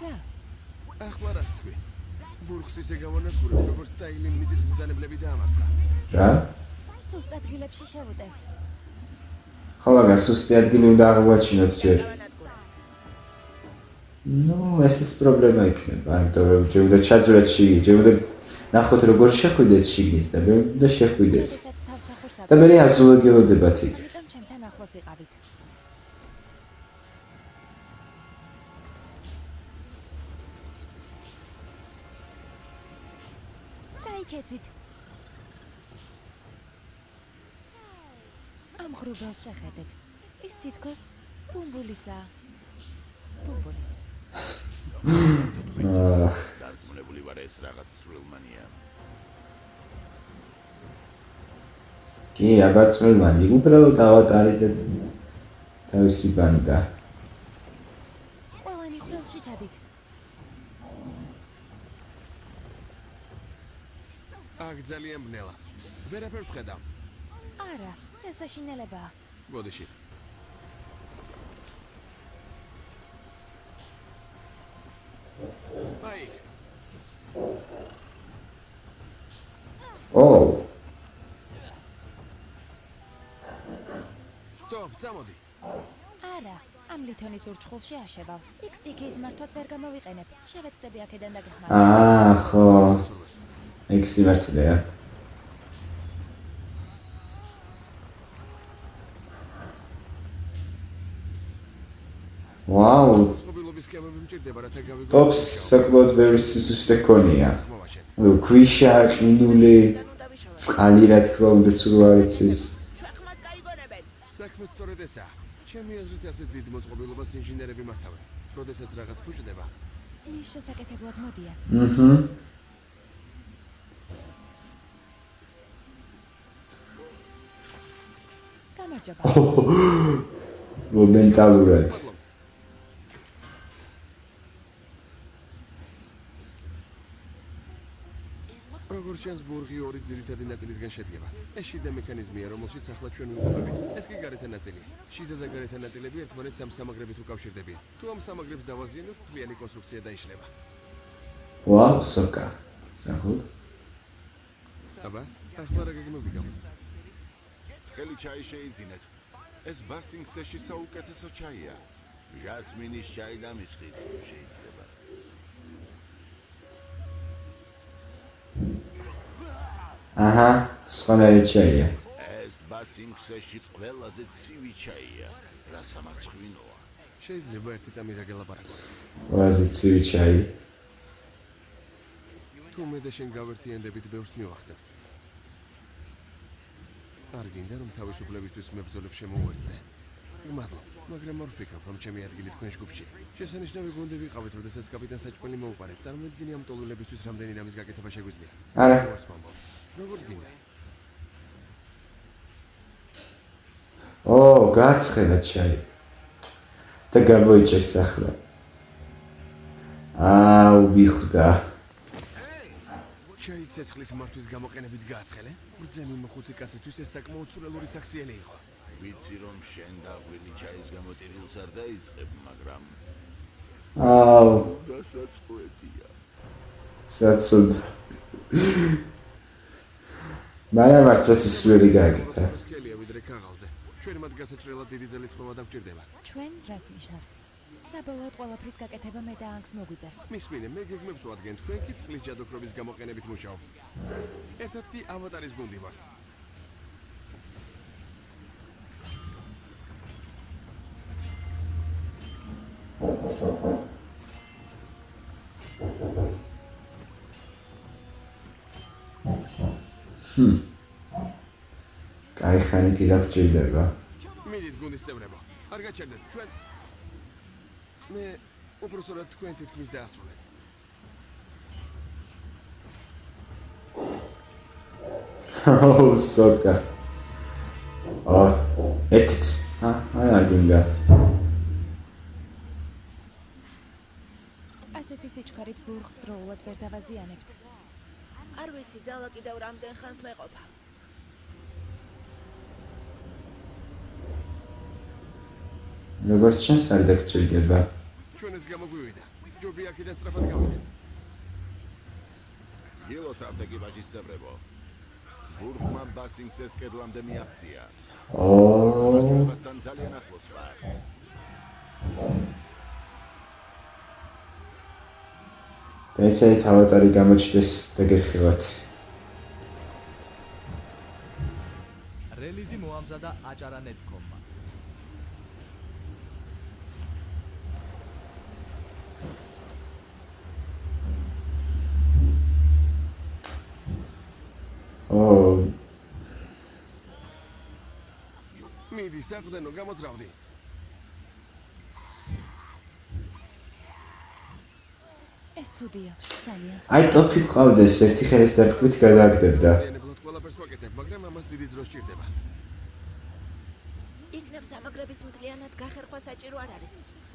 რა? ახლა რას თქვი? ბურგს ისე გამონადგურებს, როგორც ტაილიმ მიწის ბრძანებლები დაამარცხა. რა? სუსტ ადგილებში შევუტევთ. ხო, მაგრამ სუსტი ადგილი უნდა აღმოაჩინოთ ჯერ. ნუ, ესეც პრობლემა იქნება, იმიტომ რომ ჯერ უნდა ჩაძვრათ შიგნით, ჯერ უნდა ნახოთ როგორ შეხვიდეთ შიგნით და მე უნდა შეხვიდეთ. შესაძ თავსახურს და მე აზულად გელოდებათ იქ. ამიტომ ჩემთან ახლოს იყავით. გაიქეცით. ამ ღრუბელს შეხედეთ. ის თითქოს ბუმბულისა. ბუმბულის. დარწმუნებული ვარ, ეს რაღაც სრულმანია. კი, აბა წვრილმანი, უბრალოდ ავატარი და თავისი ბანდა. ყველანი ხვრელში ჩადით. აქ ძალიან ბნელა. ვერაფერს ვხედავ. არა, ეს საშინელებაა. ბოდიში. აი. ო, ტოპ, წამოდი. არა, ამ ლითონის ურჩხულში არ შევალ. იქ სტიქიის მართვას ვერ გამოვიყენებ. შევეცდები აქედან დაგეხმაროთ. ხო. ეგ სიმართლეა. ვაუ, წყობილობის სქემები მჭირდება, რათა გავიგო. ტოპს საკმაოდ ბევრი სისუსტე ქონია. ხმოვანი. დავაშეთ. ქვიშა, ყინული, წყალი რა თქმა უნდა სულ არ იცის. ჩვენ ხმას გაიგონებენ. საქმე სწორედ ესაა. ჩემი აზრით ასეთ დიდ მოწყობილობას ინჟინერები მართავენ. როდესაც რაღაც ფუჭდება, მის შესაკეთებლად მოდიან. გამარჯობა. მომენტალურად. როგორც ჩანს, ბურღი ორი ძირითადი ნაწილისგან შედგება. ეს შიდა მექანიზმია, რომელშიც ახლა ჩვენ ვიმყოფებით. ეს კი გარეთა ნაწილია. შიდა და გარეთა ნაწილები ერთმანეთს ამ სამაგრებით უკავშირდებიან. თუ ამ სამაგრებს დავაზიანოთ, თლიანი კონსტრუქცია დაიშლება. ვაუ, სოკა. საერთოდ აბა, ახლა რა გეგმები გაქვთ? ცხელი ჩაი შეიძინეთ. ეს ბასინგსეში საუკეთესო ჩაია. ჟასმინის ჩაი და მისხით შეიძლება. აჰა, სხვანაირი ჩაია. ეს ბასინგსეში ყველაზე ცივი ჩაია. რა სამარცხვინოა. შეიძლება ერთი წამი დაგელაპარაკო. ყველაზე ცივი ჩაი. თუ მე და შენ გავერთიანდებით, ბევრს მივახცევ. არ გინდა რომ თავისუფლებისთვის მებრძოლებს შემოვერთდე. მადლობ, მაგრამ არ ვფიქრობ, რომ ჩემი ადგილი თქვენ ჯგუფში. შესანიშნავი გუნდი ვიყავით, როდესაც კაპიტან საჭმელი მოუყარეთ. წარმოიდგინე ამ ტოლულებისთვის რამდენი რამის გაკეთება შეგვიძლია. არა. როგორც გინდა. ო, გაცხელა ჩაი. და გამოიჭეს ახლა. აუ, ვიხდა. ჩაი ცეცხლის მართვის გამოყენებით გააცხელე? ბრძენი მოხუცი კაცისთვის ეს საკმაოდ სულელური საქსიელი იყო. ვიცი რომ შენ დაგვილი ჩაის გამოტირილს არ დაიწყებ, მაგრამ აუ, დასაწყვეტია. საცუდა. მაგრამ მართლა სისულელი გააკეთა. სკელია ვიდრე ქაღალზე. ჩვენ მათ გასაჭრელად დიდი ძალის ხმა დაგჭირდება. ჩვენ რას ნიშნავს? საბოლოოდ ყველაფრის გაკეთება მე და ანგს მოგვიწერს. მისმინე, მე გეგმებს ვადგენ, თქვენ კი წყლის ჯადოქრობის გამოყენებით მუშაობ. ერთად კი ავატარის გუნდი ვართ. კაი ხანი კი დაგჭირდება. მიდით გუნდის წევრებო. არ გაჩერდეთ, ჩვენ მე უпроსორად თქვენ თითქმის დაასრულეთ. ო, სოკა. ერთიც. არ გინდა. ასეთი სიჩქარით ბურღს დროულად ვერ დავაზიანებთ. არ ვიცი, ძალა კიდევ რამდენ ხანს მეყოფა. როგორც ჩანს, არ დაგჭირდება. ჩვენ ეს გამოგვივიდა. ჯობი აქედან სწრაფად გავიდეთ. გილოცავთ ეკიპაჟის წევრებო. ბურღმა ბასინგსეს კედლამდე მიაღწია. ვაჭრობასთან ძალიან ახლოს ვართ. და ესეით ავატარი გამოჩნდეს დაგერხევათ. რელიზი მოამზადა აჭარა.net.com-მა. მიდი, საყდენო გამოძრავდი. ეს ცუდია, ძალიან აი, ტოფი ყავდეს, ერთი ხელის დარტყმით გადააგდებდა. ზიანებლად ყველაფერს ვაკეთებ, მაგრამ ამას დიდი დრო სჭირდება. იქნებ სამაგრების მთლიანად გახერხვა საჭირო არ არის.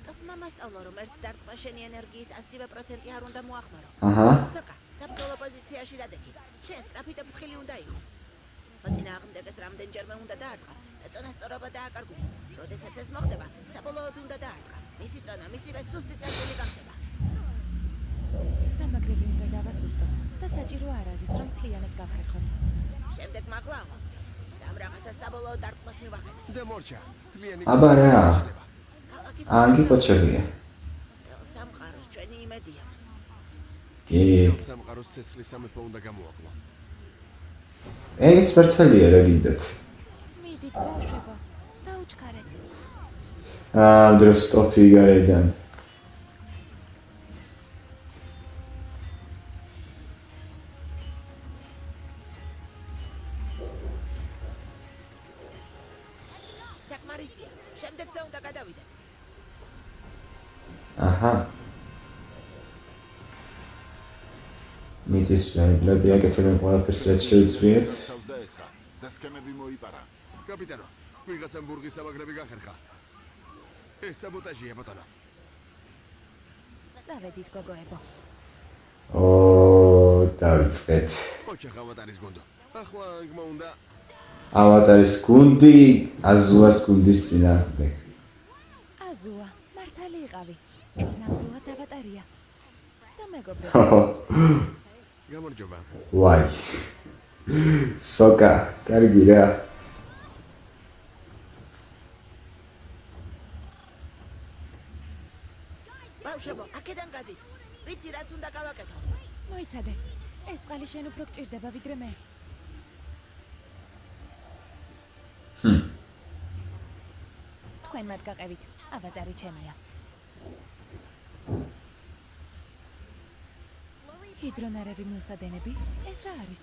ტოპმა მასწავლა, რომ ერთ დარტყმა შენი ენერგიის 100% არ უნდა მოახმარო. აჰა. სოკა, საბრძოლო პოზიციაში დადექი. შენ სწრაფი და ფრთხილი უნდა იყო. მოწინააღმდეგეს რამდენჯერმე უნდა დაარტყა და წონასწორობა დააკარგულა. როდესაც ეს მოხდება, საბოლოოდ უნდა დაარტყა. მისი წონა, მისივე სუსტი წერტილი გახდება. სამაგრები უნდა დავასუსტოთ და საჭირო არ არის, რომ მთლიანად გავხერხოთ. შემდეგ მაღლავა. და ამ რაღაცა საბოლოოდ დარტყმას მივახენებ. და მორჩა, თლიანი აბა რა. ქალაქის ანგი ყოჩებია. თელ სამყაროს ჩვენი იმედი აქვს. კი. სამყაროს ცეცხლის სამეფო უნდა გამოაკლო. ეს მართალია რა გინდათ. მიდით ბავშვებო, დაუჩქარეთ. დროს ტოფი გარედან. არისია. შემდეგზე უნდა გადავიდეთ. აჰა. მიწის ბრძანებლები აკეთებენ ყველაფერს, რაც შეუძლიათ. თავს დაესხა და სქემები მოიპარა. კაპიტანო, ვიღაცამ ბურღის სამაგრები გახერხა. ეს საბოტაჟია, ბატონო. წავედით გოგოებო. დავიწყეთ. ოჩახ ავატარის გუნდო. ახლა ანგმა უნდა ავატარის გუნდი, აზუას გუნდის წინააღმდეგ. აზუა, მართალი იყავი. ეს ნამდვილად ავატარია. და მეგობრები. გამარჯობა. ვაი. სოკა, კარგი რა. ბავშვებო, აქედან გადით. ვიცი რაც უნდა გავაკეთო. მოიცადე. ეს წყალი შენ უფრო გჭირდება ვიდრე მე. თქვენ მათ გაყევით. ავატარი ჩემია. ჰიდრონარევი მილსადენები? ეს რა არის?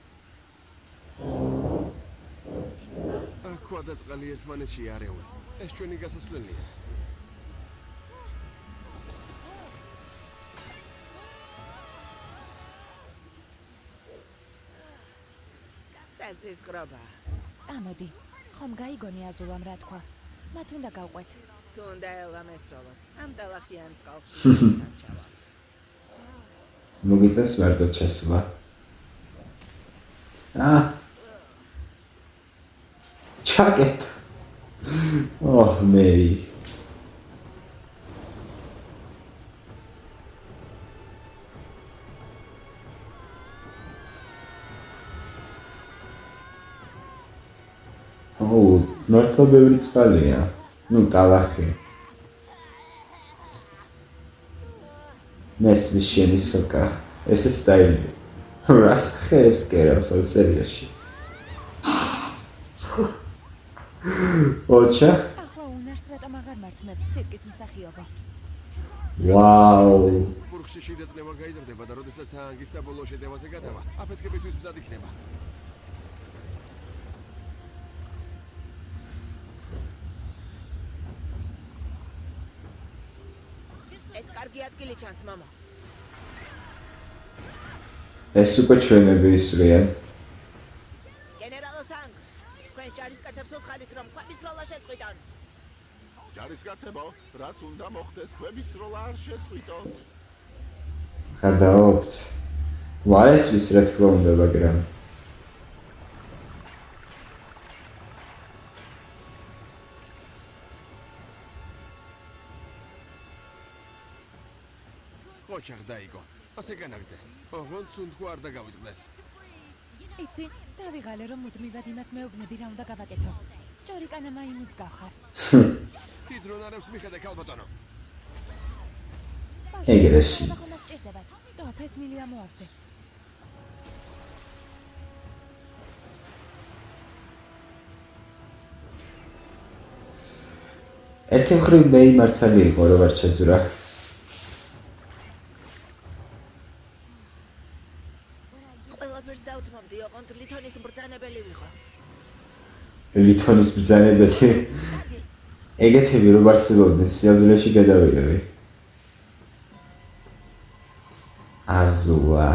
აქ და წყალი ერთმანეთში არეული. ეს ჩვენი გასასვლელია. საზისხრობა. წამოდი. ხომ გაიგონი აზულამ რა თქვა? მათ უნდა გავყვეთ. თუ უნდა ელვა მესროლოს, ამ ტალახიან წყალში სარჩავა. მოგიწევს მარტო შესვლა. ჩაკეტ. მეი. მართლა ბევრი წყალია. ნუ ტალახი. მესმის შენი სოკა. ესეც დაილი. რას ხერს კერავს ამ სერიაში. ოჩა. ახლა უნარს რატომ აღარ მართმევ ცირკის მსახიობო? ვაუ. ბურგში შიდაწნევა გაიზრდება და როდესაც ანგის საბოლოო შედევაზე გადავა, აფეთქებისთვის მზად იქნება. ეს კარგი ადგილი ჩანს, მამა. ეს უკვე ჩვენები ისვრიან. გენერალო სანგ, თქვენ ჯარისკაცებს უთხარით, რომ ქვების სროლა შეწყვიტონ. ჯარისკაცებო, რაც უნდა მოხდეს, ქვების სროლა არ შეწყვიტოთ. გადაობთ. ვარესვის რა თქმა უნდა, მაგრამ ოჩახ დაიგო. ასე განაგძე. ოღონდ სუნთქვა არ დაგავიწყდეს. იცი, დავიღალე რომ მუდმივად იმას მეუბნები რა უნდა გავაკეთო. ჭორიკანა მაიმუნს გავხარ. ჰიდრონარევს მიხედე ქალბატონო. ეგრეში. ხომ გჭირდებათ. დაფეს მილია მოავსე. ერთი მხრივ მეი მართალი იყო, რომ არ შეძურა. ყველაფერს დავთმობდი, ოღონდ ლითონის ბრძანებელი ვიყო. ლითონის ბრძანებელი. ეგეთები რომ არსებობდნენ სიამოვნებაში გადავიღები. აზუა.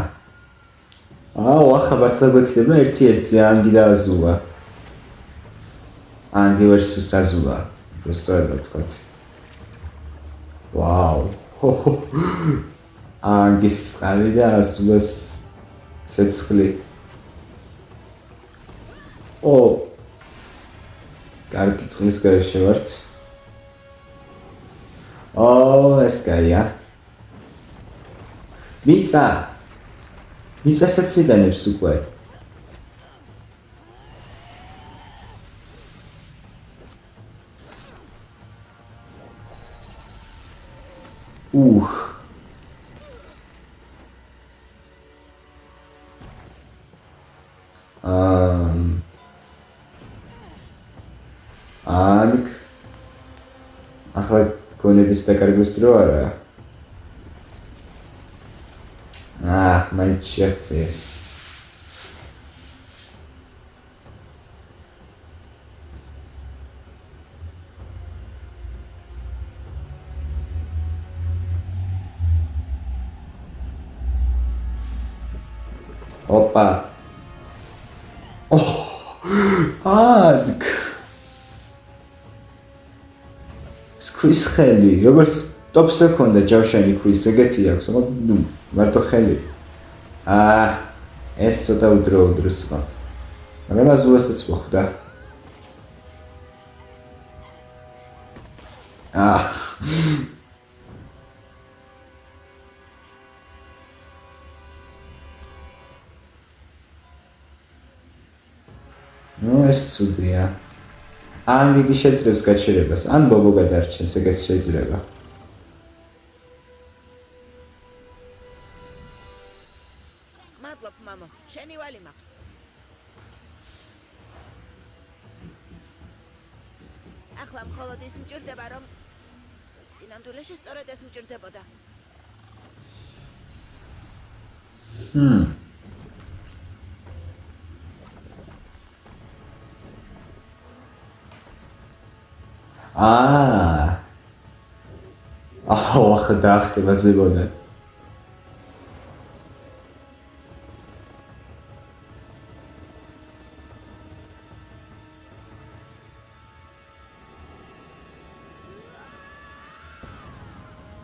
ახლა მართლა გვექნება ერთი-ერთზე ანგი და აზუა. ანგი versus აზუა. სწორად ვთქვათ. ვაუ. ანგის წყალი და აზუას ცეცხლი. კარგი წყლის გარეშე ვართ. ეს კაია. მიწასაც იგანებს უკვე. ახლა გონების დაკარგვის დრო არა. მაინც შეღწეს. ოპა. აკ. სქვის ხელი, როგორც ტოპზე ქონდა ჯავშანი ქვის, ეგეთი აქვს, მაგრამ მარტო ხელი. ეს ცოტა udrოუდროს ხო. მაგრამ აზულასაც მოხვდა. ეს ცუდია. ან იგი შეძლებს გაჩერებას, ან ბობო გადარჩენს, ეგეც შეიძლება. მადლობ, მამო. შენი ვალი მაქვს. ახლა მხოლოდ ის მჭირდება, რომ სინამდვილეში სწორედ ეს მჭირდებოდა. ახლა დაახტება ზებოდა.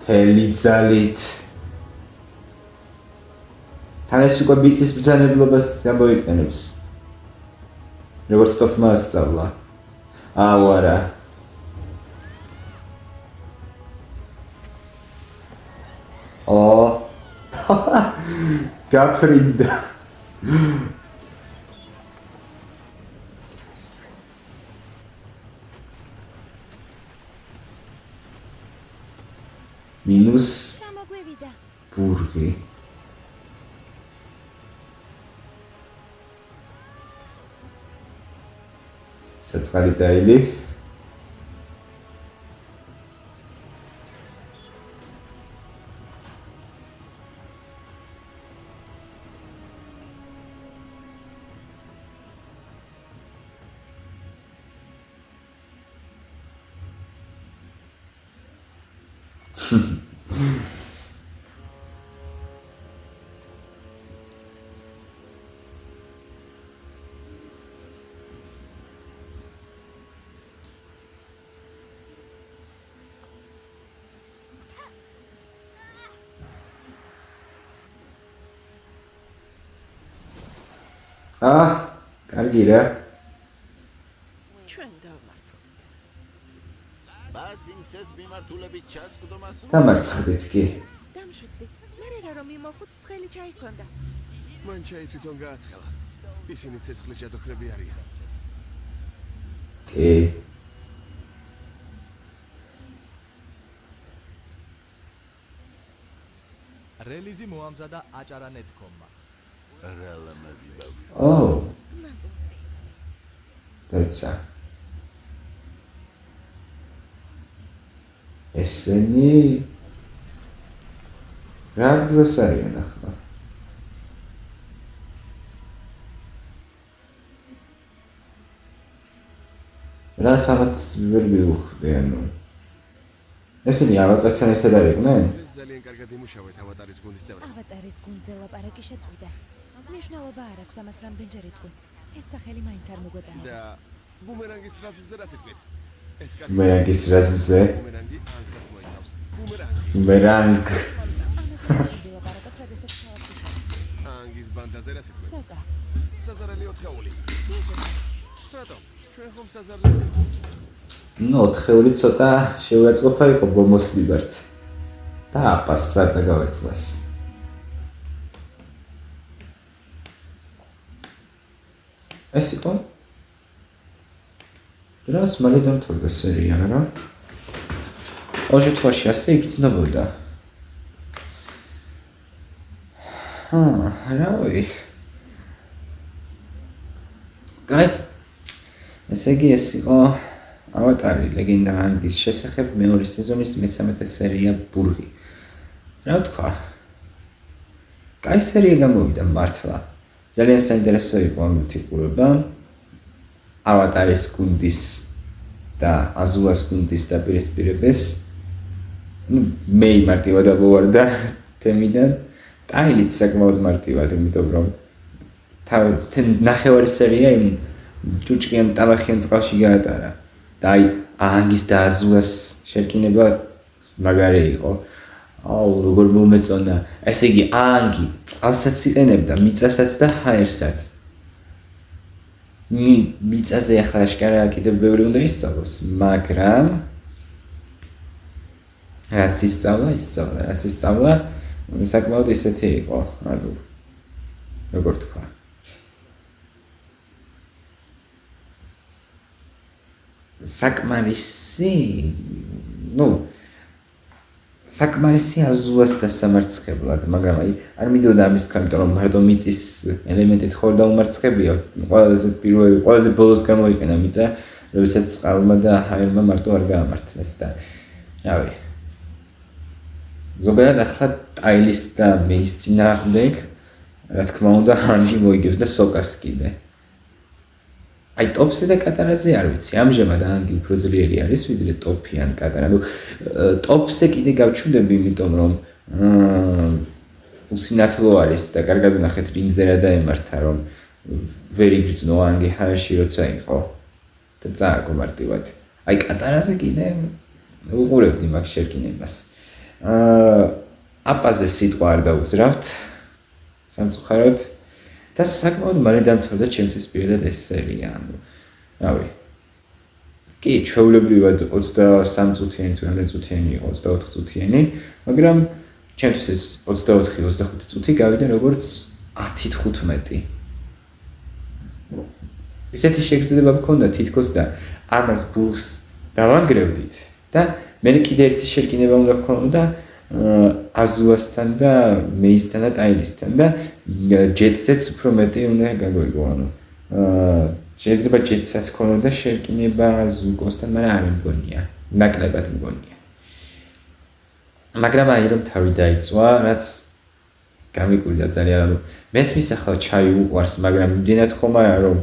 თელი ძალით. თან ეს უკვე ბიცის ბრძანებლობას გამოიყენებს. როგორც ტოფმა ასწავლა. არა. გაფრინდა. მინუს გამოგვივიდა. ბურღი. საწყალი დაილი. კარგი რა. ჩვენ დავმარცხდით. ბასინგსეს მიმართულებით ჩასკდომას დამარცხდით კი. დამშვიდდი. მერე რა რომ იმოხუც ცხელი ჩაიქონდა. მან ჩაი თვითონ გააცხელა. ისინი ცეცხლის ჯადოქრები არიან. კი. რელიზი მოამზადა აჭარანეთკომმა. რა ლამაზი ბავშვი. დაიცა. ესენი რა ადგილას არიან ახლა? რაც ამათ ვერ მივხვდი, ანუ ესენი ავატართან ერთად არიყვნენ? ეს ძალიან კარგად იმუშავეთ ავატარის გუნდის წევრები. ავატარის გუნდზე ლაპარაკი შეწყვიტა. მნიშვნელობა არ აქვს ამას რამდენჯერ იტყვი. ეს სახელი მაინც არ მოგვეწონება. და ბუმერანგის რაზმზე რა სიტყვით? ეს კარგი ბუმერანგის რაზმზე? ბუმერანგი ანგსაც მოიცავს. ბუმერანგი. ბუმერანგ. ლაპარაკობ, როდესაც ქალაქში შევ. ანგის ბანდაზე რა სიტყვით? სოკა. საზარელი 4-ეული. რატომ? ჩვენ ხომ საზარელი? ნუ 4-ეული ცოტა შეურაცხყოფა იყო ბომოს მიმართ. და აპასსა და გავეწმას. ეს იყო რაც მალე დამთავრდა სერია, რა? ოჟეთვაში ასე იგრძნობოდა. რავი. კაი. ესე იგი ეს იყო ავატარი ლეგენდა ანგის შესახებ მეორე სეზონის მე-13 სერია ბურღი. რა ვთქვა? კაი სერია გამოვიდა მართლა. ძალიან საინტერესო იყო ამით იყურება. ავატარის გუნდის და აზულას გუნდის დაპირისპირებას. მე მარტივად ამოვარდა თემიდან. ტაილიც საკმაოდ მარტივად, იმიტომ რომ ნახევარი სერია იმ ჭუჭყიან ტალახიან წყალში გაატარა და აი აანგის და აზულას შერკინება მაგარი იყო აუ როგორ მომეწონა ესე იგი აანგი წყალსაც იყენებდა მიწასაც და ჰაერსაც მიწაზე ახლა აშკარაა კიდევ ბევრი უნდა ისწავლოს მაგრამ რაც ისწავლა საკმაოდ ისეთი იყო ანუ როგორ თქვა საკმარისი აზულას დასამარცხებლად, მაგრამ აი არ მინდოდა ამის თქვა, იმიტომ რომ მარტო მიწის ელემენტით ხარ დაუმარცხებია, ყველაზე ბოლოს გამოიყენა მიწა, როდესაც წყალმა და ჰაერმა მარტო არ გაამართლეს და რავი. ზოგადად ახლა ტაილის და მეის წინააღმდეგ, რა თქმა უნდა, ანგი მოიგებს და სოკას კიდე. აი ტოპსზე და კატარაზე არ ვიცი. ამჟამად ანგი უფრო ძლიერი არის ვიდრე ტოფი ან კატარა. ანუ ტოპსზე კიდე გავჩვდები, იმიტომ რომ უსინათლო არის და კარგად ვნახეთ რინგზე რა დაემართა, რომ ვერ იგრძნო ანგი ჰაერში როცა იყო და წააგო მარტივად. აი კატარაზე კიდე უყურებდი მაგ შერკინებას. აპაზე სიტყვა არ დაუძრავთ სამწუხაროდ და საკმაოდ მალე დამთავრდა ჩემთვის პირადად ეს სერია, ანუ რავი. კი, ჩვეულებრივად 23 წუთიანი თუ რამდენი წუთიანი იყო, 24 წუთიანი, მაგრამ ჩემთვის ეს 24-25 წუთი გავიდა როგორც 10-15. ისეთი შეგრძნება მქონდა თითქოს და ამას ბურს დავანგრევდით და მე კიდე ერთი შერკინება უნდა გქონოდა აზუასთან და მეისთან და ტაილისთან და ჯეტსაც უფრო მეტი უნდა გაგვიგო, ანუ შეიძლება ჯეტსაც ქონოდა შერკინება ზუკოსთან, მაგრამ არ მგონია, ნაკლებად მგონია. მაგრამ აი რომ თავი დაიწვა, რაც გამიკვირდა ძალიან, ანუ მესმის ახლა ჩაი უყვარს, მაგრამ იმდენად ხომ არა რომ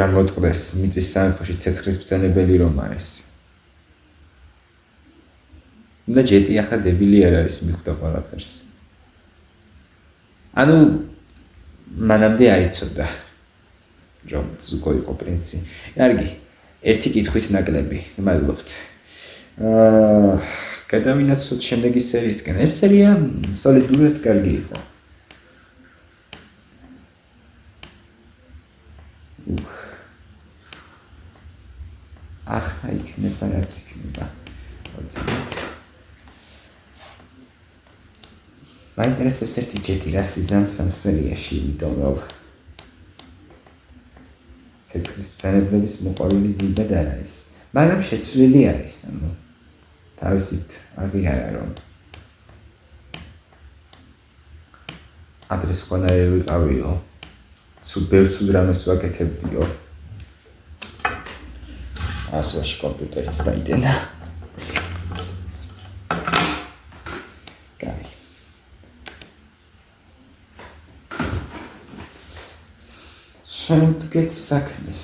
გამოტყდეს მიწის სამეფოში ცეცხლის ბრძანებელი რომ არის. და ჯეტი ახლა დებილი არ არის მიხვდა ყველაფერს. ანუ მანამდე არ იცოდა რომ ზუკო იყო პრინცი. კარგი, ერთი კითხვით ნაკლები, მადლობთ. გადავინაცვლოთ შემდეგი სერიისკენ. ეს სერია სოლიდურად კარგი იყო. ახლა იქნება რაც იქნება. მოწმეთ. მაინტერესებს ერთი ჯეტი რა სიზამს ამ სერიაში, იმიტომ რომ ცეცხლის ბრძანებლების მოყვარული დიდად არ არის. მაგრამ შეცვლილი არის, ანუ თავისით აღიარა რომ ადრეს ხონარი ვიყავიო, ბევრ რამეს ვაკეთებდიო. ასოში კომპიუტერიც დაიდენა. შემდგეთ საქმეს.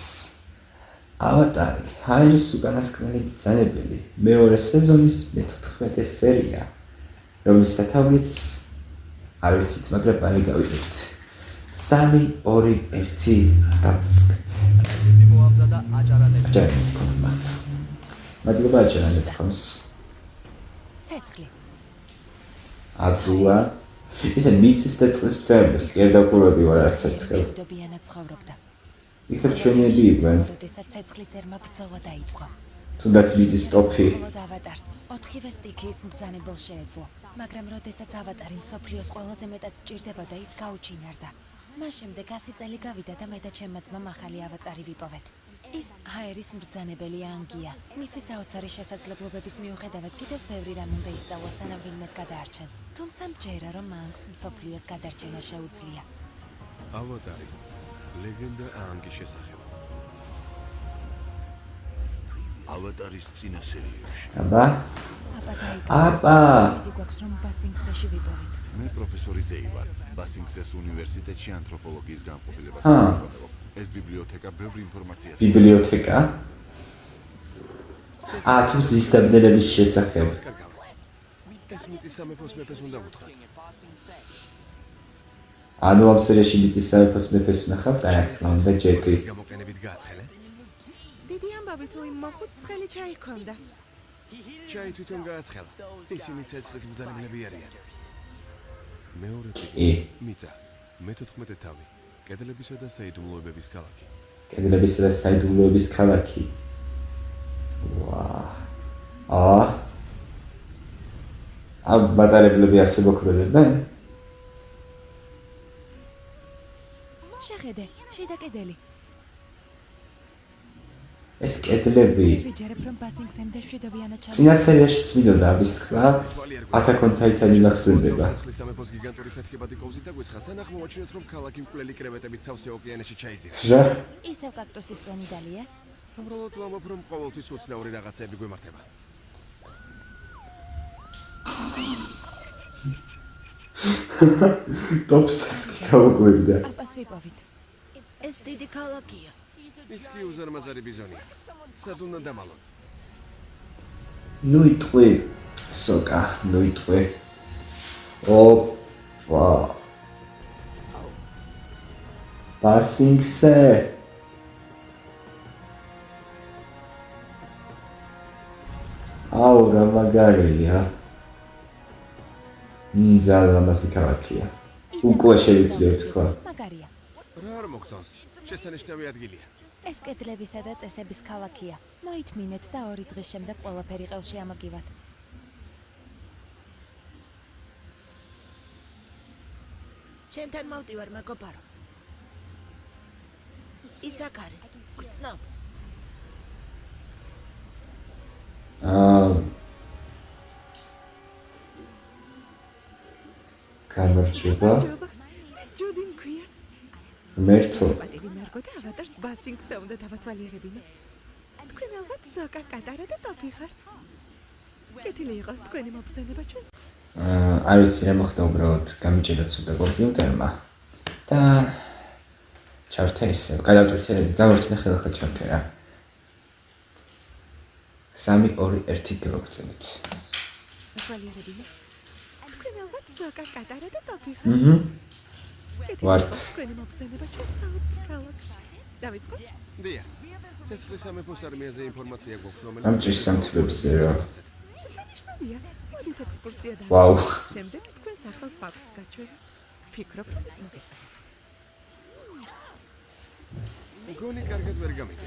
ავატარი, ჰაერის უკანასკნელი ბრძანებელი, მეორე სეზონის მე-14 სერია, რომლის სათაურიც არ ვიცით, მაგრამ პარი გავიგებთ. 3, 2, 1 დავწყეთ. რელიზი მოამზადა აჭარანეთკომა. აჭარანეთკომა. მადლობა აჭარანეთკომს. ცეცხლი. აზულა. ისე მიწის და წყლის ბრძანებელს კი არ დავყურები ვარ არც ერთხელ. მშვიდობიანად ცხოვრობდა. იქნებ ჩვენიები იყვნენ. როდესაც ცეცხლის ერმა ბრძოლა დაიწყო. თუნდაც მიწის ტოფი. მხოლოდ ავატარს 4-ვე სტიქიის მბრძანებელს შეეძლო, მაგრამ როდესაც ავატარი მსოფლიოს ყველაზე მეტად ჭირდებოდა, ის გაუჩინარდა. მას შემდეგ 100 წელი გავიდა და მე და ჩემმა ძმამ ახალი ავატარი ვიპოვეთ. ის ჰაერის მბრძანებელი ანგია. მისი საოცარი შესაძლებლობების მიუხედავად კიდევ ბევრი რამ უნდა ისწავლოს, სანამ ვინმეს გადაარჩენს. თუმცა მჯერა, რომ ანგს მსოფლიოს გადარჩენა შეუძლია. ავატარი. ლეგენდა ანგის შესახებ. ავატარის წინა სერიებში. აბა. აბა. მიდი გვაქვს რომ ბასინგსეში ვიპოვით. მე პროფესორი ზეი ვარ. ბასინგსეს უნივერსიტეტში ანთროპოლოგიის განყოფილებას ვამსახურებ. ეს ბიბლიოთეკა ბევრი ინფორმაციას. ბიბლიოთეკა? თუ ზის დაბნელების შესახებ. ეს მიწის სამეფოს მეფეს უნდა გუთხრათ. ანუ ამ სერიაში მიწის სამეფოს მეფეს ვნახავთ, რა თქმა უნდა, ჯეტი. გამოყენებით გააცხელე. დიდი ამბავი თუ იმ მოხუც ცხელი ჩაი ჰქონდა. ჩაი თვითონ გააცხელა. ისინი ცეცხლის მბრძანებლები არიან. მეორე კი. წიგნი. მიწა. მე-14 თავი. კედლებისა და საიდუმლოებების ქალაქი. კედლებისა და საიდუმლოების ქალაქი. ვაა. ამ მატარებლები ასე მოქმედებენ? შეხედე, შიდა კედელი. ეს კედლები ვიჯერებ რომ ბასინგსემდე შვიდობიანად წინა სერიაში წმინდოდა ამის თქვა, Attack on Titan ნახსენდება. ცეცხლის სამეფოს გიგანტური ფეთქებადი კოვზით და გვიცხა სანახ მოვაჩინოთ რომ ქალაქი მკვლელი კრებეტებით სავსე ოკეანეში ჩაიძირა. რა? ისევ კაქტუსის წვენი დალია. უბრალოდ ვამბობ რომ ყოველთვის უცნაური რაღაცები გვემართება. ტოპსაც კი გავუკვირდა. აპას ვიპოვით. ეს დიდი ქალაქია. ის კი უზარმაზარი ბიზონია. სად უნდა დამალონ? ნუ იტყვი, სოკა, ნუ იტყვი. ოპა. ბასინგსე. აუ, რა მაგარია. ძალიან ლამაზი ქალაქია. უკვე შეიძლება თქვა. მაგარია. რა არ მოგწონს? შესანიშნავი ადგილია. ეს კედლებისა და წესების ქალაქია. მოითმინეთ და 2 დღის შემდეგ ყველაფერი ყელში ამაგივათ. შენთან მოვდივარ, მეგობარო. ის აქ არის. გწნობ. გამარჯობა. ჯუდი მქვია. მერთო. პატივი მარგო და ავატარს ბასინგსა უნდა დავათვალიერებინო. თქვენ ალბათ ზოკა კატარა და ტოპი ხართ. კეთილი იყოს თქვენი მობრძანება ჩვენს. არ ვიცი რა მოხდა უბრალოდ გამიჭირდა ცოტა კომპიუტერმა და ჩავთე ისე გავერთინა ხელახლა ჩავთე რა 3 2 1 გლობწებით თვალიერებინო. თქვენ ალბათ ზოკა კატარა და ტოპი ხართ. ვართ. თქვენი მობრძანება ჩვენს საოცარ ქალაქში. დავიწყოთ? დია. ცეცხლის სამეფოს არმიაზე ინფორმაცია გვაქვს რომელიც ამ ჭირსამთბებზე რა შესანიშნავია. მოდით ექსკურსია და ვაუ შემდეგ თქვენს ახალ სახლს გაჩვენებთ. ფიქრობ რომ ის მოგეწონათ. გონი კარგად ვერ გამიგე.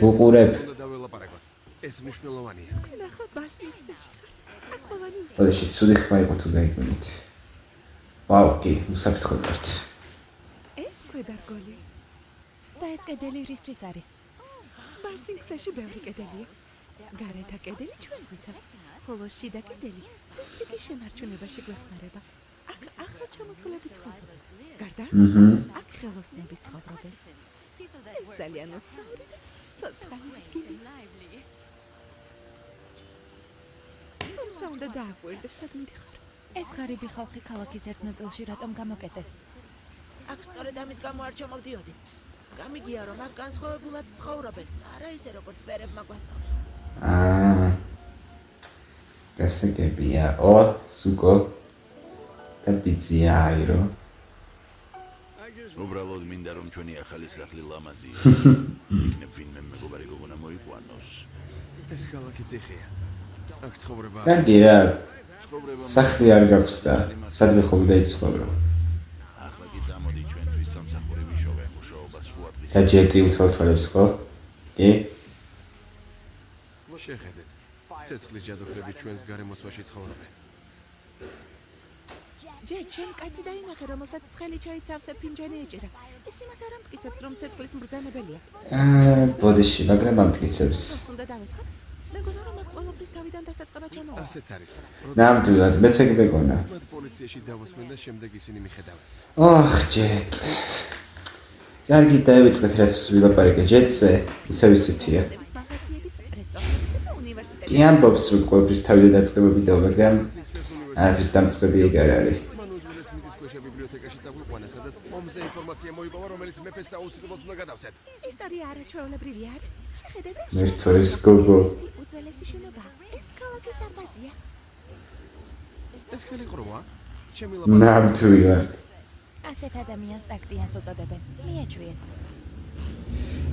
უყურებ. უნდა დაველაპარაკოთ. ეს მნიშვნელოვანია. თქვენ ახლა ბასინგსში ხართ. აქ ყველანი ოდეში ცუდი ხმა იყო თუ გაიგონით ვაუ კი უსაფრთხო ვართ ეს ქვედარგოლი. და ეს კედელი რისთვის არის? ბასინგსში ბევრი კედელია. გარეთა კედელი ჩვენ გვიცავს. ხოლო შიდა კედელი ცეცხლის შენარჩუნებაში გვეხმარება. აქ ახალ ჩამოსულები ცხოვრობენ. გარდა ამისა, აქ ხელოსნები ცხოვრობენ. ეს ძალიან უცნაური და ცოცხალი ადგილი. თუმცა უნდა დააკვირდებ, სად მიდიხარ. ეს ღარიბი ხალხი ქალაქის ერთ ნაწილში რატომ გამოკეტეს? აქ სწორედ ამის გამო არ ჩამოვდიოდი. გამიგია რომ აქ განსხვავებულად ცხოვრობენ და არა ისე როგორც ბერებმა გვასწავლეს. გასაგებია სუკო და ბიძია აირო უბრალოდ მინდა რომ ჩვენი ახალი სახლი ლამაზი იქნებ ვინმე მეგობარი გოგონა მოიყვანოს. ეს ქალაქი ციხეა. აქ ცხოვრება კარგი რა სახლი არ გაქვს და სადმე ხომ დაიცხოვრო ახლა კი წამოდი ჩვენთვის სამსახური ვიშოვე მუშაობას შუადღის. და ჯეტი უთვალთვალებს ხო? კი? შეხედეთ. ცეცხლის ჯადოქრები ჩვენს გარემოსვაში ცხოვრობენ. ჯერ ჩემ კაცი დაინახე, რომელსაც ცხელი ჩაით სავსე ფინჯანი ეჭირა. ის იმას არ ამტკიცებს, რომ ცეცხლის მბრძანებელია. ბოდიში, მაგრამ ამტკიცებს. უნდა დავესხათ? მეგონა რომ აქ ყველაფრის თავიდან დასაწყება ჩამოვა. ასეც არის. ნამდვილად, მეც ეგ მეგონა. მათ პოლიციაში დავასმენ და შემდეგ ისინი მიხედავენ. ჯეტ. კარგი დაივიწყეთ რაც ვილაპარაკე ჯეტზე, ისევ ისეთია. ნების მაღაზიების, რესტორნების და უნივერსიტეტის. კი ამბობს რომ ყველაფრის თავიდან დაწყებებიდან, მაგრამ არის დამწყები ეგ არ არის. მან უძველეს მიწისქვეშა ბიბლიოთეკაში წაგვიყვანა, სადაც ომზე ინფორმაცია მოიპოვა, რომელიც მეფეს საოცრად უნდა გადავცეთ. ისტორია არაჩვეულებრივი არ. შეხედეთ ეს. მერთო ეს გოგო. უძველესი შენობა. ეს ქალაქის დარბაზია. ეს ხელი ყროა? ჩემი ნამდვილად. ასეთ ადამიანს ტაქტიანს უწოდებენ. მიეჩვიეთ.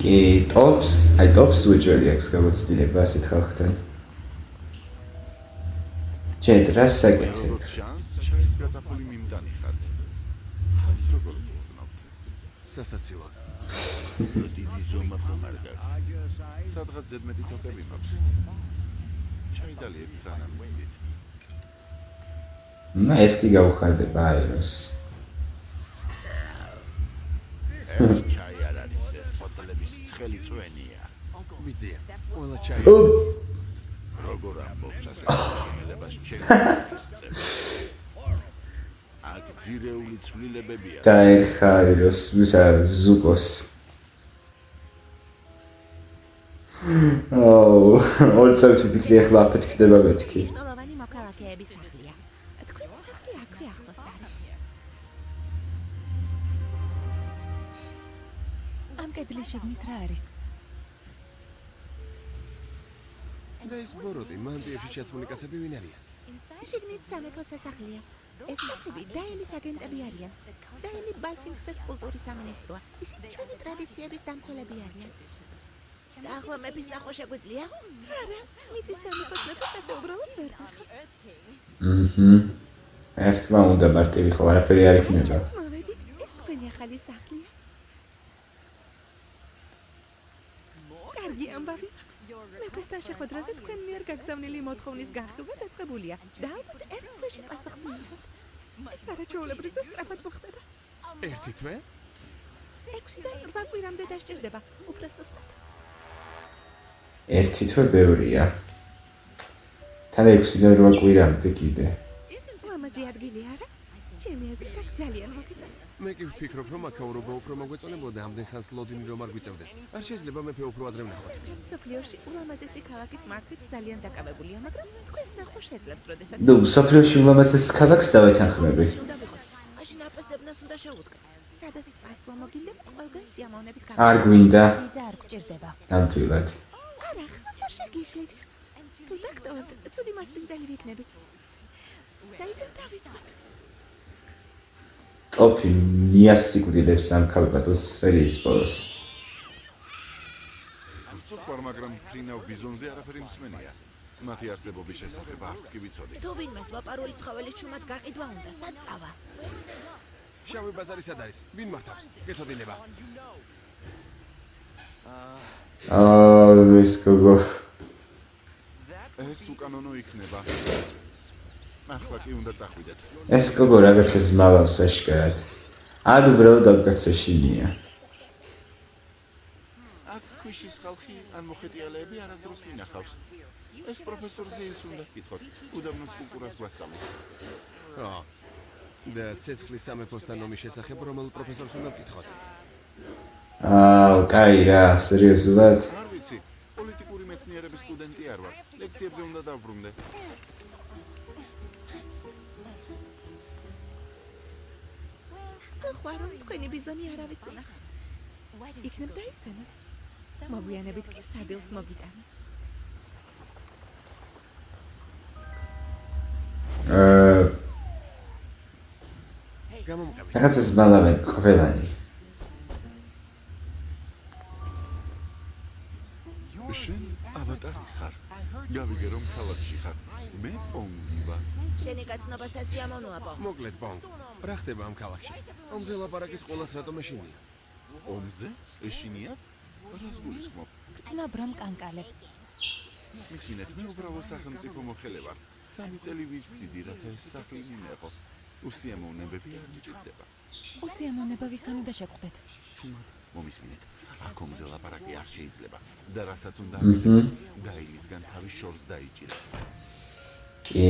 კი, ტოპს უჯერი აქვს გამოცდილება ასეთ ხალხთან. ჯერ რას საკეთებ? როგორც შანს, ჩაის გაწაფული მიმდანი ხართ. თავს როგორ გუძნავთ? სასაცილოდ. დიდი ზომა ხომ არ გაქვთ? სადღაც ზედმეტი თოკები მაქვს. ჩაიდალიეთ სანამ მიცდით. ეს კი გაუხარდება აეროს. ჩაი არ არის ეს ფოტელების ცხელი წვენია. მიწია. ყველა ჩაი. როგორ ამბობს ასე ხელებას ჩემს აქ ძირეული ცვლილებებია. დაერხა აეროს ზუკოს. ორ წელს ვიფიქრე ახლა აფეთქდება მეთქი. ნოლოვანი მოქალაქეების სახლია. თქვენი სახლი აქვე ახლოს არის. ამ კედლის შიგნით რა არის? და ის ბოროტი მანტიებში ჩასმული კაცები ვინ არიან? შიგნით სამეფო სასახლეა. ეს კაცები დაელის აგენტები არიან. დაელი ბასინგსის კულტურის სამინისტროა. ისინი ჩვენი ტრადიციების დამცველები არიან. და ახლა მეფის ნახვა შეგვიძლია? არა, მიწის სამეფოს მეფეს ასე უბრალოდ ვერ ნახავთ. რა თქმა უნდა, მარტივი ხო არაფერი არ იქნება. მოვედით, ეს თქვენი ახალი სახლია. კარგი ამბავი აქვს. მეფესთან შეხვედრაზე თქვენ მიერ გაგზავნილი მოთხოვნის განხილვა დაწყებულია და ალბათ ერთ თვეში პასუხს მიიღებთ. ეს არაჩვეულებრივზე სწრაფად მოხდება. ერთი თვე? 6-დან 8 კვირამდე დასჭირდება, უფრო სუსტად. ერთი თვე ბევრია. თან 6-დან 8 კვირამდე კიდე. ლამაზი ადგილი არა? ჩემი აზრით აქ ძალიან მოგეწონა. მე კი ვფიქრობ, რომ აქაურობა უფრო მოგვეწონებოდა ამდენ ხანს ლოდინი რომ არ გვიწევდეს. არ შეიძლება მეფე უფრო ადრე ვნახოთ. სოფლიოში ულამაზესი ქალაქის მართვით ძალიან დაკავებულია, მაგრამ თქვენს ნახვა შეძლებს, როდესაც ნუ სოფლიოში ულამაზეს ქალაქს დავეთანხმები. მაშინ აპასდებნას უნდა შევუდგეთ. სადაც წასვლა მოგინდებით, ყველგან სიამოვნებით არ გვინდა. ძიძა არ გჭირდება. ნამდვილად. არა, ხალხს არ შეგიშლით. თუ დაგტოვებთ, ცუდი მასპინძელი ვიქნები. საიდან დავიწყოთ? ტოპი მიასიკვდილებს ამ ქალბატონს სერიის ბოლოს. სუპერ, მაგრამ ფრინავ ბიზონზე არაფერი მსმენია. მათი არსებობის შესახებ არც კი ვიცოდი. თუ ვინმეს მოპარული ცხოველის ჩუმად გაყიდვა უნდა, სად წავა? შავი ბაზარი სად არის? ვინ მართავს? გეცოდინება. ეს გოგო. ეს უკანონო იქნება. ახლა კი უნდა წახვიდეთ. ეს გოგო რაღაცა ზმალავს აშკარად. არ უბრალოდ აბკაცაშინია. აქ ქვიშის ხალხი ან მოხეტიალეები არასდროს მინახავს. ეს პროფესორ ზეინს უნდა გკითხოთ. უდაბნოს კულტურას გვასწავლის. და ცეცხლის სამეფოსთან ომის შესახებ რომელ პროფესორს უნდა ვკითხოთ? კაი რა, სერიოზულად? არ ვიცი, პოლიტიკური მეცნიერების სტუდენტი არ ვარ. ლექციებზე უნდა დავბრუნდე. ცოხვა რომ თქვენი ბიზონი არავის უნახავს. იქნებ დაისვენოთ. მოგვიანებით კი სადილს მოგიტანე. გამომყევი. რაღაცა ზმალავენ ყველანი. შენ ავატარი ხარ. გავიგე რომ ქალაქში ხარ. მე პონგი ვარ. შენი გაცნობა სასიამოვნოა, პო. მოკლედ პონგ. რა ხდება ამ ქალაქში? ომზე ლაპარაკის ყოველს რატომ ეშინია? ომზე? ეშინია? რას გულისხმობ? გრძნობ რომ კანკალებ. მისმინეთ, მე უბრალოდ სახელმწიფო მოხელე ვარ. 3 წელი ვიცდიდი, რათა ეს სახლი მიეღო. უსიამოვნებები არ მჭირდება. უსიამოვნება ვისთან უნდა შეხვდეთ? ჩუმად მომისმინეთ. აქ ომზე ლაპარაკი არ შეიძლება. და რასაც უნდა აკეთებდეთ, დაილისგან თავის შორს დაიჭირეთ. კი.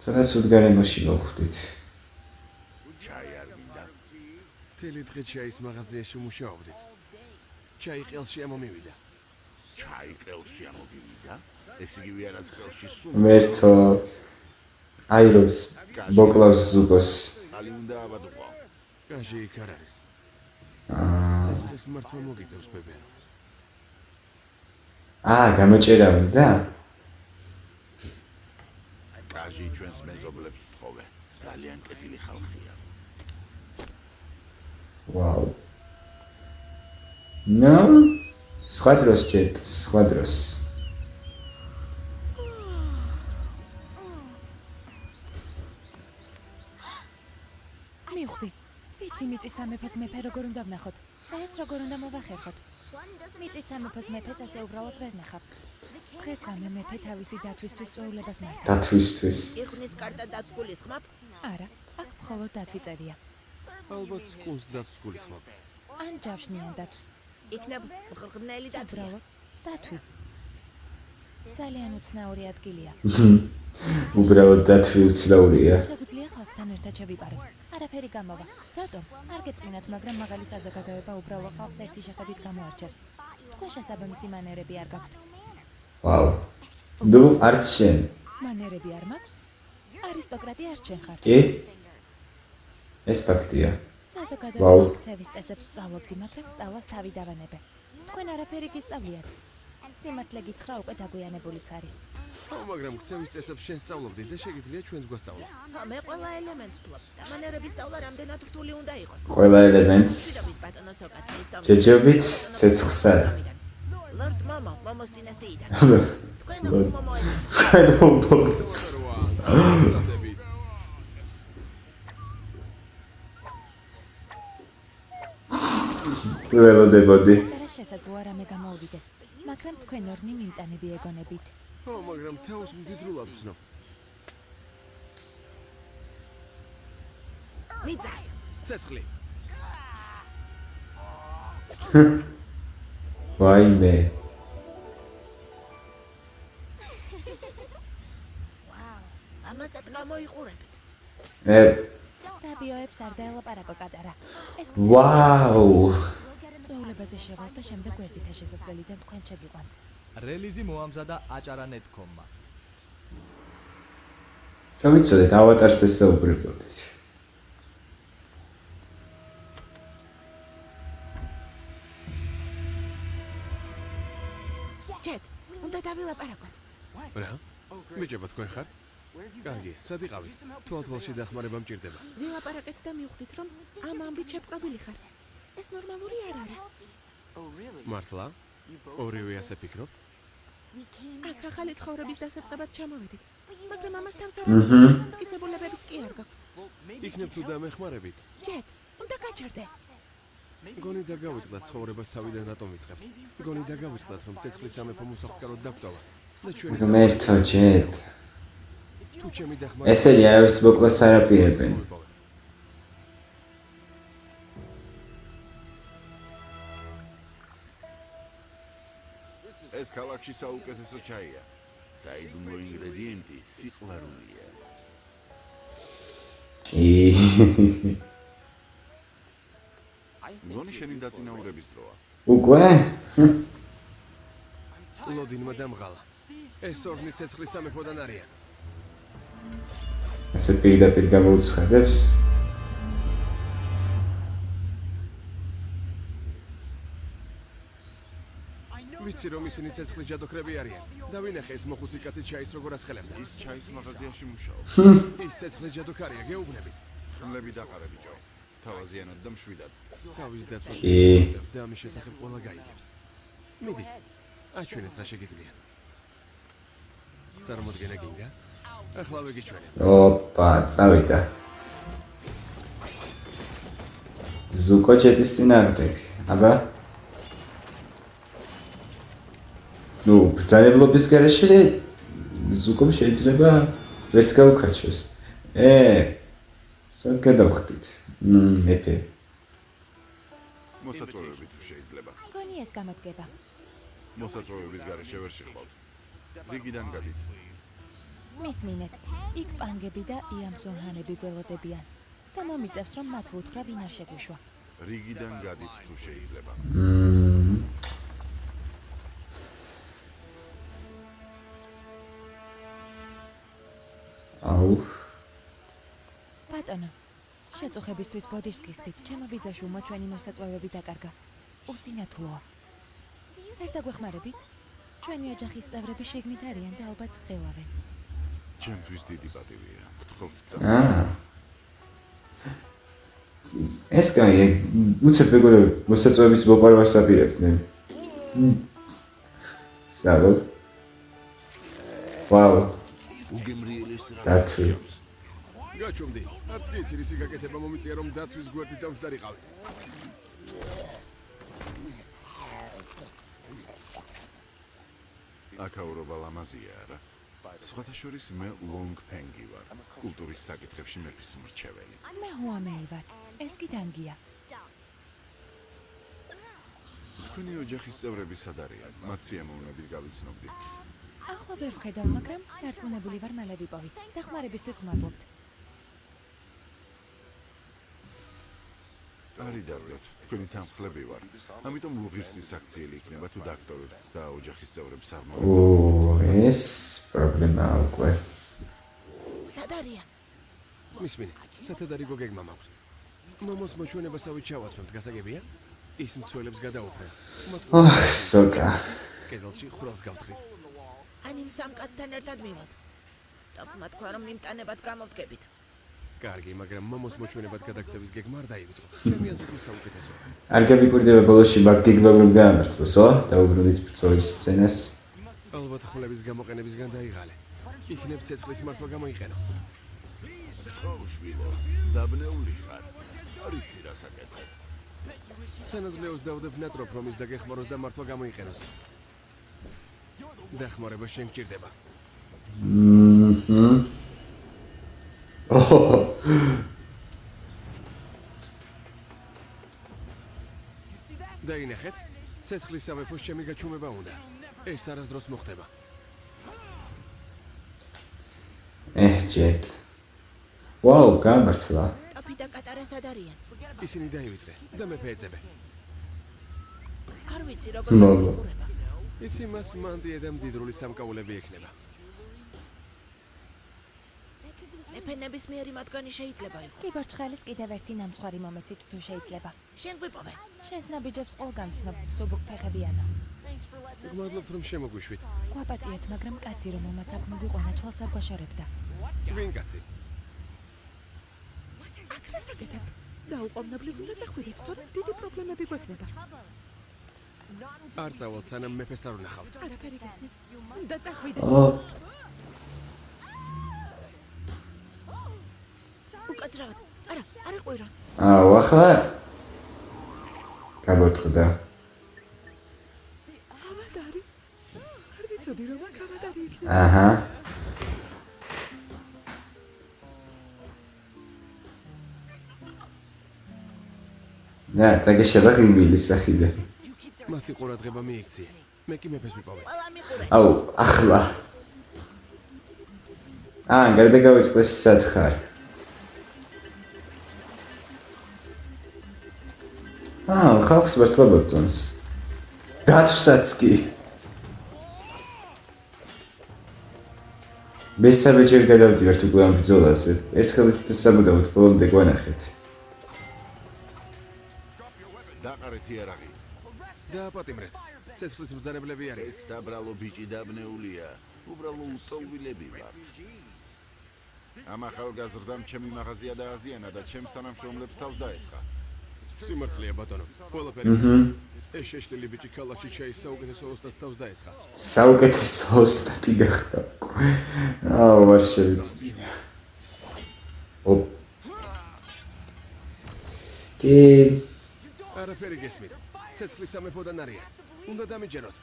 ცოტა სუდგარემოში მოვხვდით. ჩაი არ მინდა. მთელი დღე ჩაის მაღაზიაში მუშაობდით. ჩაი ყელში ამომივიდა. ჩაი ყელში ამოვიდა. ეს იგივე არაც ყელში სულ. მერთო აირობს მოკლავს ზუგოს. წყალი უნდა ავადუყო. კაჟი იქ არ არის. ცეცხლის მართვა მოგიწევს ბებერო. გამოჭერა უნდა? კაჟი ჩვენს მეზობლებს თხოვე. ძალიან კეთილი ხალხია. ვაუ. ნო, სხვა დროს ჯეთ, სხვა დროს. მივხვდი. ვიცი მიწის სამეფოს მეფე როგორ უნდა ვნახოთ და ეს როგორ უნდა მოვახერხოთ. მიწის სამეფოს მეფეს ასე უბრალოდ ვერ ნახავთ. დღეს ღამე მეფე თავისი დათვისთვის წვეულებას მართავს. დათვისთვის. იხნის კარტა დაცგულის ხმապ? არა, აქ მხოლოდ დათვი წერია. ალბათ სკუნს დაცვლის ხმობ. ან ჯავშნიან დათვს. იქნებ მღრღნელი დათვი. უბრალოდ დათვი. ძალიან უცნაური ადგილია. უბრალოდ დათვი უცნაურია. შეგვიძლია ხალხთან ერთად შევიპაროთ. არაფერი გამოვა. რატომ? არ გეწმინათ, მაგრამ მაღალი საზოგადოება უბრალო ხალხს ერთი შეხედვით გამოარჩევს. თქვენ შესაბამისი მანერები არ გაქვთ. ვაუ. ნუ არც შენ. მანერები არ მაქვს? არისტოკრატი არ შენ ხარ. კი? ეს ფაქტია. საზოგადოებაში ქცევის წესებს ვსწავლობდი, მაგრამ სწავლას თავი დავანებე. თქვენ არაფერი გისწავლიათ. სიმართლე გითხრა, უკვე დაგვიანებულიც არის. მაგრამ ქცევის წესებს შენ სწავლობდი და შეგიძლია ჩვენს გვასწავლო. მე ყველა ელემენტს ვფლობ. და მანერების სწავლა რამდენად რთული უნდა იყოს. ყველა ელემენტს ჯეჯობით ცეცხლს არა. ლორდ მამა, მამოს დინასტიიდან. თქვენ ლორდ. მომოეცეთ. წადებით. ველოდებოდი. და შესაძლოა რამე გამოუვიდეს, მაგრამ თქვენ ორნი მიმტანები ეგონებით. მაგრამ თავს მდიდრულად ვზნობ. მიწა. ცეცხლი. ვაიმე. ამასაც გამოიყურებით. რაბიოებს არ დაელაპარაკო კატარა. ეს ვაუ. წვეულებაზე შევალთ და შემდეგ გვერდითა შესასვლელიდან თქვენ შეგიყვანთ. რელიზი მოამზადა აჭარა.net.com-მა. რა ვიცოდეთ, ავატარს ესაუბრებოდით. ჯეთ, უნდა დავილაპარაკოთ. რა? მიჭება თქვენ ხართ? კარგი, სად იყავით? თვალთვალში დახმარება მჭირდება. ვილაპარაკეთ და მივხვდით, რომ ამ ამბით შეპყრობილი ხარ. ეს ნორმალური არ არის. მართლა? ორივე ასე ფიქრობთ? აქ ახალი ცხოვრების დასაწყებად ჩამოვედით. მაგრამ ამას თავს არ აჰა. არის. მტკიცებულებებიც კი არ გაქვს. იქნებ თუ დამეხმარებით. ჯეთ, უნდა გაჩერდე. გონი დაგავიწყდათ ცხოვრებას თავიდან რატომ ვიწყებთ? გონი დაგავიწყდათ, რომ ცეცხლის სამეფო მოსახლეოდ დაგვტოვა. და ჩვენი ღმერთო ჯეთ. თუ ჩემი დახმარება ესენი არავის მოკლას არ აპირებენ. ეს ქალაქში საუკეთესო ჩაია. საიდუმლო ინგრედიენტი სიყვარულია. კი. გონი შენი დაწინაურების დროა. უკვე? ლოდინმა დამღალა. ეს ორნი ცეცხლის სამეფოდან არიან. ასე პირდაპირ გამოუცხადებს. ვიცი რომ ისინი ცეცხლის ჯადოქრები არიან. დავინახე ეს მოხუცი კაცი ჩაის როგორ ასხელებდა. ის ჩაის მაღაზიაში მუშაობს. ის ცეცხლის ჯადოქარია, გეუბნებით. ხმლები დაყარე ბიჭო. თავაზიანად და მშვიდად. თავის დაცვა კი. და ამის შესახებ ყველა გაიგებს. მიდით. აჩვენეთ რა შეგიძლიათ. წარმოდგენა გინდა? ახლა ვეგიჩვენებ. ოპა, წავიდა. ზუკო ჩეთის წინააღმდეგ. აბა. ნუ, ბრძანებლობის გარეშე ზუკომ შეიძლება ვერც გაუკაჩოს. სად გადავხდით? მეფე. მოსაწვევები თუ შეიძლება. მგონი ეს გამოდგება. მოსაწვევების გარეშე ვერ შეხვავთ. რიგიდან გადით. მისმინეთ, იქ პანგები და იამსონჰანები გველოდებიან და მომიწევს, რომ მათ ვუთხრა ვინ არ შეგვიშვა. რიგიდან გადით თუ შეიძლება. აუ. ბატონო, შეწუხებისთვის ბოდიშს გიხდით, ჩემო ბიძაშვილმა ჩვენი მოსაწვევები დაკარგა. უსინათლოა. ვერ დაგვეხმარებით? ჩვენი ოჯახის წევრები შიგნით არიან და ალბათ ღელავენ. ჩემთვის დიდი პატივია. გთხოვთ აა. ეს კაი, უცებ მეგობრებო, მოსაწვევის მოპარვას აპირებდნენ. საბოლ. ვაუ. დათვი. გაჩვენდი. არც კი იცი რისი გაკეთება მომიწია რომ დათვის გვერდით დავშდარიყავი. აკაურობა ლამაზია არა? სხვათა შორის მე ლონგ ფენგი ვარ. კულტურის საკითხებში მეფის მრჩეველი. მე ჰუამეი ვარ. ეს კი დანგია. თქვენი ოჯახის წევრები სად არიან? მათ სიამოვნებით გავიცნობდი. ახლა ვერ ვხედავ, მაგრამ დარწმუნებული ვარ მალე ვიპოვით. დახმარებისთვის გმადლობთ. არი დავდოთ, თქვენი თანხლები ვარ. ამიტომ უღირსის აქციელი იქნება თუ დაქტორებთ და ოჯახის წევრებს არ მოვეწონებთ. ეს პრობლემაა უკვე. სად არიან? მისმინე, სათადარიგო გეგმა მაქვს. მომოს მოჩვენებასავით ჩავაცვევთ, გასაგებია? ის მცველებს გადაუფრეს. სოკა. კედელში ხვრელს გავთხრით. ან იმ სამ კაცთან ერთად მივალთ. თქმა თქვა რომ მიმტანებად გამოვდგებით. კარგი, მაგრამ მომოს მოჩვენებად გადაგწევის გეგმა არ დაივიწყო. ჩემი აზრით ის საუკეთესოა. არ გაბიკვირდება ბოლოში მაგ გეგმამ რომ გაამართლოსო? დაუბრუნდით ბრძოლის სცენას. ალბათ ხმლების გამოყენებისგან დაიღალე. იქნებ ცეცხლის მართვა გამოიყენო. უშვილო, დაბნეული ხარ. არ იცი რა საკეთებ. სანაზლეოს დავდებ ნატროფ რომ ის დაგეხმაროს და მართვა გამოიყენოს. დახმარება შენ გჭირდება. დაინახეთ, ცეცხლის სამეფოს ჩემი გაჩუმება უნდა. ეს არასდროს მოხდება. ჯეთ. ვაუ, გამართლა. ტაფი და კატარა სად არიან? ისინი დაივიწყე და მეფე ეძებე. არ ვიცი როგორ მოიყურება. იცი მას მანდია და მდიდრული სამკაულები ექნება. მეფე ნებისმიერი მათგანი შეიძლება იყოს. კიბორჩხალის კიდევ ერთი ნამცხვარი მომეცით თუ შეიძლება. შენ გვიპოვე. შენს ნაბიჯებს ყველგან ვცნობ, სუბუქ ფეხებიანო. გმადლობთ რომ შემოგვიშვით. გვაპატიოთ, მაგრამ კაცი რომელმაც აქ მოგიყვანა თვალს არ გვაშორებდა. ვინ კაცი? აქ რა საკეთებთ? დაუყოვნებლივ უნდა წახვიდეთ, თორემ დიდი პრობლემები გვექნება. არ წავალთ სანამ მეფეს არ ვნახავთ. არაფერი გესმით. უნდა წახვიდეთ. უკაცრავად. არა, არ იყვიროთ. ახლა გაბოწყდა. ავადარი. არ ვიცოდი რომ აქ ავადარი იქნება. აჰა. რა, წაგეშალა ღიმილის სახიდან. მათი ყურადღება მიიქცია. მე კი მეფეს ვიპოვე. ყველა მიყურე. აუ, ახლა. გარდა გავიწყდეს სად ხარ? ხალხს მართლა მოწონს. დათვსაც კი. მესამე ჯერ გადავდივართ უკვე ამ ბრძოლაზე. ერთხელ და სამუდამოდ ბოლომდე გვანახეთ. დაყარეთ იარაღი. დააპატიმრეთ. ცეცხლის მბრძანებლები არის. ეს საბრალო ბიჭი დაბნეულია. უბრალო უტოვილები ვართ. ამ ახალგაზრდამ ჩემი მაღაზია დააზიანა და ჩემს თანამშრომლებს თავს დაესხა. სიმართლეა ბატონო. ყველაფერი. ეს შეშლილი ბიჭი ქალაქში ჩაის საუკეთესო ოსტატს თავს დაესხა. საუკეთესო ოსტატი გახდა. არ შეიძლება. კი არაფერი გესმით. ცეცხლის სამეფოდან არიან. უნდა დამიჯეროთ.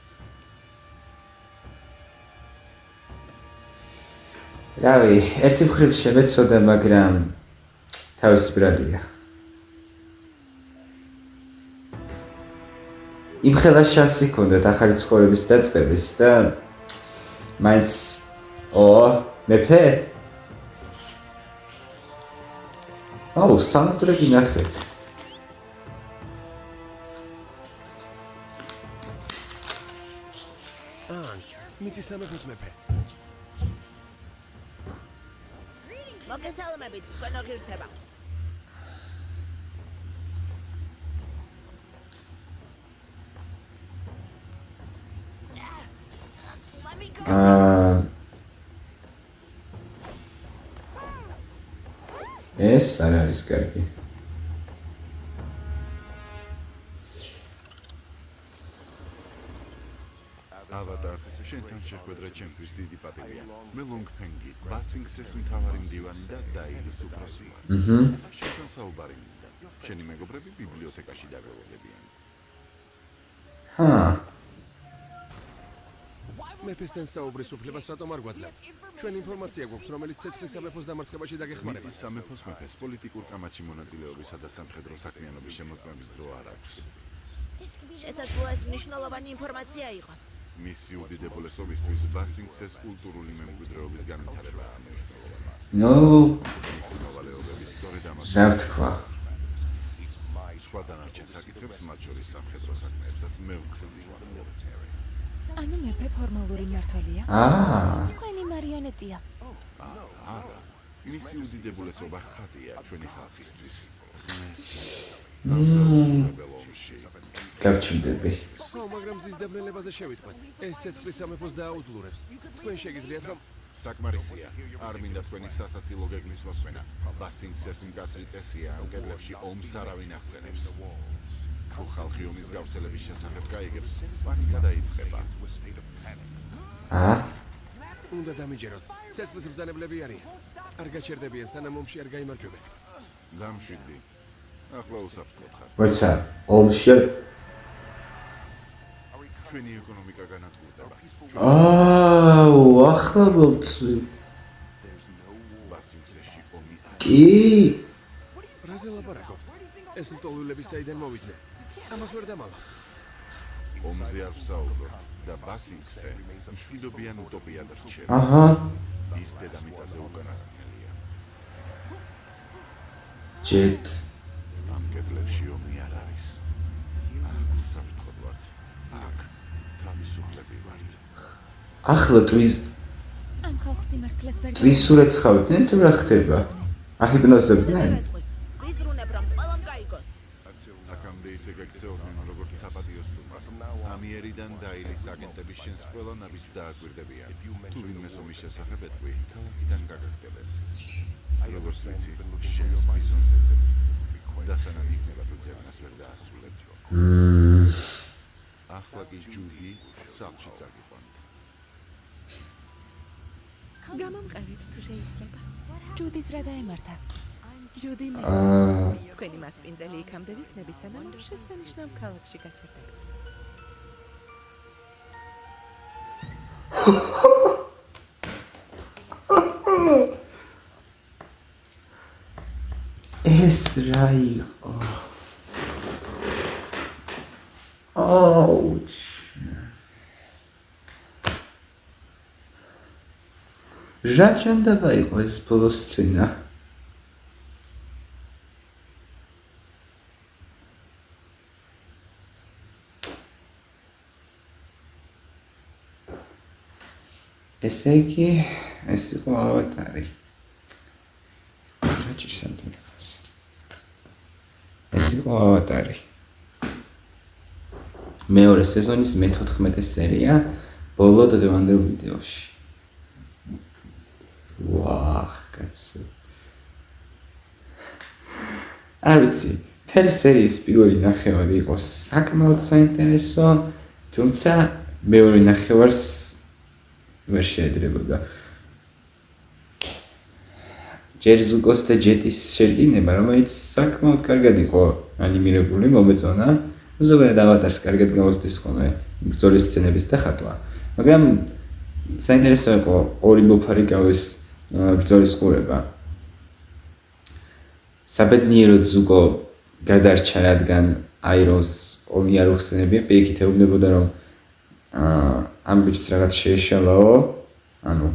რავი, ერთი მხრივ შემეცოდა, მაგრამ თავისი ბრალია. იმხელა შანსი ჰქონდათ ახალი ცხოვრების დაწყების და მაინც მეფე? სამუდროები ნახეთ. მიწის სამეფოს მეფე. მოგესალმებით, თქვენო ღირსება. ეს არ არის კარგი. ავატარ, შენთან შეხვედრა ჩემთვის დიდი პატივია. მე ლონგფენგი, ბასინგსეს მთავარი მდივანი და დაილის უფროსი ვარ. შენთან საუბარი მინდა. შენი მეგობრები ბიბლიოთეკაში დაგროვებიან. მეფესთან საუბრის უფლებას რატომ არ გვაძლევთ? ჩვენ ინფორმაცია გვაქვს, რომელიც ცეცხლის სამეფოს დამარცხებაში დაგეხმარება. მიწის სამეფოს მეფეს პოლიტიკურ კამათში მონაწილეობისა და სამხედრო საქმიანობის შემოქმედის დრო არ აქვს. შესაძლოა ეს მნიშვნელოვანი ინფორმაცია იყოს. მისი უდიდებულესობისთვის ბასინგსეს კულტურული მემკვიდრეობის განვითარებაა მნიშვნელოვანი. ნო, მისი მოვალეობების სწორედ ამას რა ვთქვა? სხვა დანარჩენ საკითხებს, მათ შორის სამხედრო საქმეებსაც მე ვმწვანე. ანუ მეფე ფორმალური მმართველია? თქვენი მარიონეტია. არა, მისი უდიდებულესობა ხატია ჩვენი ხალხისთვის. გავჩნდები. მაგრამ ზის დაბნელებაზე შევიტყვეთ. ეს ცეცხლის სამეფოს დააუძლურებს. თქვენ შეგიძლიათ რომ საკმარისია. არ მინდა თქვენი სასაცილო გეგმის მოსვენა. ბასინგსეს მკაცრი წესია, ამ კედლებში ომს არავინ ახსენებს. თუ ხალხი ომის გავრცელების შესახებ გაიგებს, პანიკა დაიწყება. უნდა დამიჯეროთ. ცეცხლის ბრძანებლები არიან. არ გაჩერდებიან, სანამ ომში არ გაიმარჯვებენ. დამშვიდი. ახლა უსაფრთხოდ ხარ. როცა ომში ჩვენი ეკონომიკა განადგურდება. ახლა მოვწვი. ბასინგსეში ომი კი, რაზე ლაპარაკობთ? ეს ლტოლვილები საიდან მოვიდნენ? ამას ვერ დამალავ. ომზე არ ვსაუბრობთ და ბასინგსე მშვიდობიან უტოპიად რჩება. ის დედამიწაზე უკანასკნელია. ჯეთ. ამ კედლებში ომი არ არის. აქ უსაფრთხოდ ვართ. აქ თავისუფლები ვართ. ახლა ტვის ამ ხალხს სიმართლეს ვერ სურათს ხავდნენ თუ რა ხდება? აჰიპნოზებდნენ? ვიზრუნებ რომ ყველამ გაიგოს. აქამდე ისე გეკცეოდნენ როგორც საპატიო სტუმარს. ამიერიდან დაილის აგენტების შენს ყველა ნაბიჯს დააკვირდებიან. თუ ვინმე ომის შესახებ ეტყვი, ქალაქიდან გაგაგდებენ. როგორც ვიცი, შენს ბიზონს ეძებ. და სანამ იქნება თუ ძებნას ვერ დაასრულებ. ახლა კი ჯუდი სახლში წაგიყვანთ. გამომყევით თუ შეიძლება. ჯუდის რა დაემართა? ჯუდი მე. თქვენი მასპინძელი იქამდე ვიქნები, სანამ შესანიშნავ ქალაქში გაჩერდებით. ეს რა იყო? აუჩ. რა ჩანდება იყო ეს ბოლო სცენა? ესე იგი, ეს იყო ავატარი. რა ჭირსამდე? ეს იყო ავატარი. მეორე სეზონის მე-14 სერია ბოლო დღევანდელ ვიდეოში. ვაჰ, კაცო. არ ვიცი, მთელი სერიის პირველი ნახევარი იყო საკმაოდ საინტერესო, თუმცა მეორე ნახევარს ვერ შეედრებოდა. ჯერ ზუკოს და ჯეტის შერკინება, რომელიც საკმაოდ კარგად იყო ანიმირებული, მომეწონა. ზოგადად ავატარს კარგად გავუსწრის ხოლმე ბრძოლის სცენების დახატვა. მაგრამ საინტერესო იყო ორი ბოფარი გავის ბრძოლის ყურება. საბედნიეროდ ზუკო გადარჩა, რადგან აირონს ომი არ უხსენებია, პირიქით ეუბნებოდა, რომ ამ ბიჭს რაღაც შეეშალაო, ანუ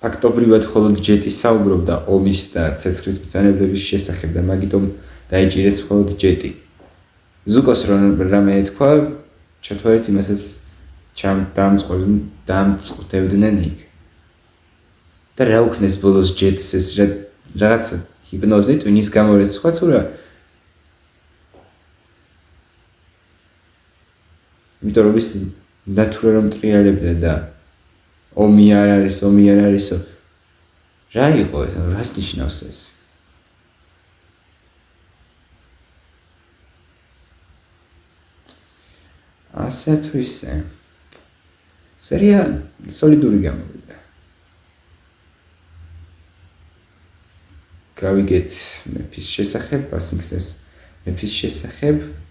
ფაქტობრივად მხოლოდ ჯეტი საუბრობდა ომის და ცეცხლის ბრძანებლების შესახებ და მაგიტომ დაიჭირეს მხოლოდ ჯეტი. ზუკოს რამე ეთქვა, ჩათვალეთ იმასაც დამწყდებდნენ იქ. და რა უქნეს ბოლოს ჯეტს ეს რაღაც ჰიპნოზი ტვინის გამორეცხვა თუ რა? იმიტომ რომ ის ნატურალ რომ ტრიალებდა და ომი არ არისო. რა იყო ეს? რას ნიშნავს ეს? ასე თუ ისე. სერია სოლიდური გამოვიდა. გავიგეთ მეფის შესახებ, ბასინგსეს მეფის შესახებ.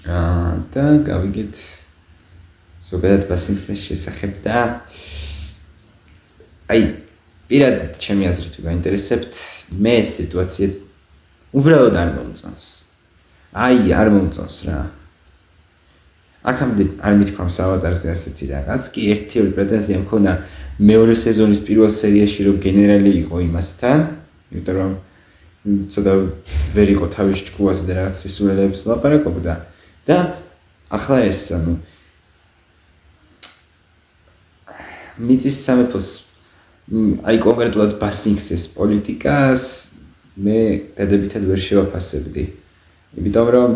და გავიგეთ ზოგადად ბასინგსეს შესახებ და აი პირადად ჩემი აზრით თუ გაინტერესებთ, მე ეს სიტუაცია უბრალოდ არ მომწონს. აი არ მომწონს რა. აქამდე არ მithქვამს ავატარზე ასეთი რაღაც, კი ერთი-ორი პრეტენზია მქონდა მეორე სეზონის პირველ სერიაში რომ გენერალი იყო იმასთან, იმიტომ რომ ცოტა ვერ იყო თავის ჭკუაზე და რაღაც სისულელეებს ლაპარაკობდა და ახლა ეს მიწის სამეფოს აი კონკრეტულად ბასინგსის პოლიტიკას მე დადებითად ვერ შევაფასებდი. იმიტომ რომ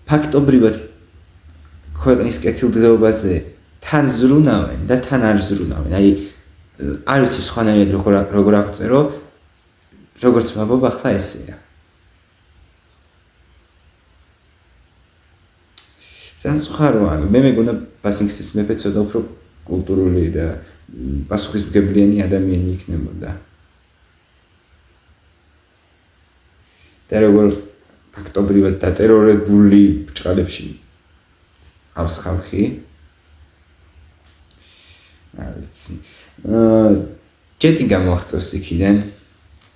ფაქტობრივად ქვეყნის კეთილდღეობაზე თან ზრუნავენ და თან არ ზრუნავენ. აი არ ვიცი სხვანაირად როგორ აღწერო, როგორც მაბობ ახლა ესეა. სამწუხაროა, მე მეგონა ბასინგსის მეფე ცოტა უფრო კულტურული და პასუხისმგებლიანი ადამიანი იქნებოდა. და როგორ ფაქტობრივად დატერორებული ბჭყალებში ავს ხალხი. არ ვიცი. ჯეტი გამოახწევს იქიდან.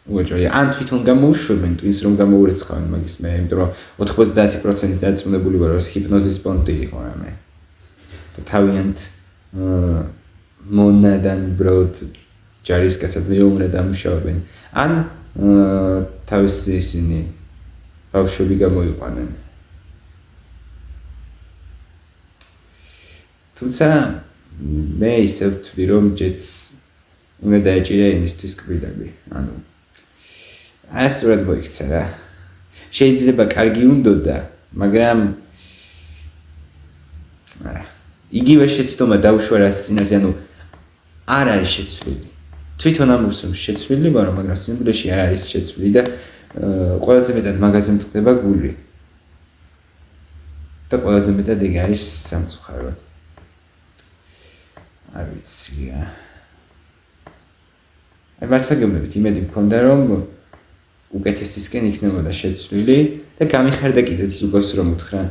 უეჭვია, ან თვითონ გამოუშვებენ twins რომ გამოურეცხავენ მაგის მე, იმიტომ რომ 90% დარწმუნებული ვარ, რომ ეს ჰიპნოზის პონტი იყო რამე. და თავიანთ მონადან ბროდ ჯარისკაცად მეომრად ამუშავებენ. ან თავისი ისინი ბავშვები გამოიყვანენ. თუმცა მე ისევ ვთვლი, რომ ჯეტს უნდა დაეჭირა ინისთვის კბილები. ანუ ასწორად მოიქცა რა. შეიძლება კარგი უნდოდა, მაგრამ იგივე შეცდომა დაუშვა რაც წინაზე, ანუ არ არის შეცვლილი. თვითონ ამბობს რომ შეცვლილი ვარო, მაგრამ სიმბლეში არ არის შეცვლილი და ყველაზე მეტად მაგაზე მწყდება გული. და ყველაზე მეტად ეგ არის სამწუხარო. არ ვიცი. აი მართლა გეუბნებით, იმედი მქონდა რომ უკეთესისკენ იქნებოდა შეცვლილი და გამიხარდა კიდეც ზუგოს რომ უთხრა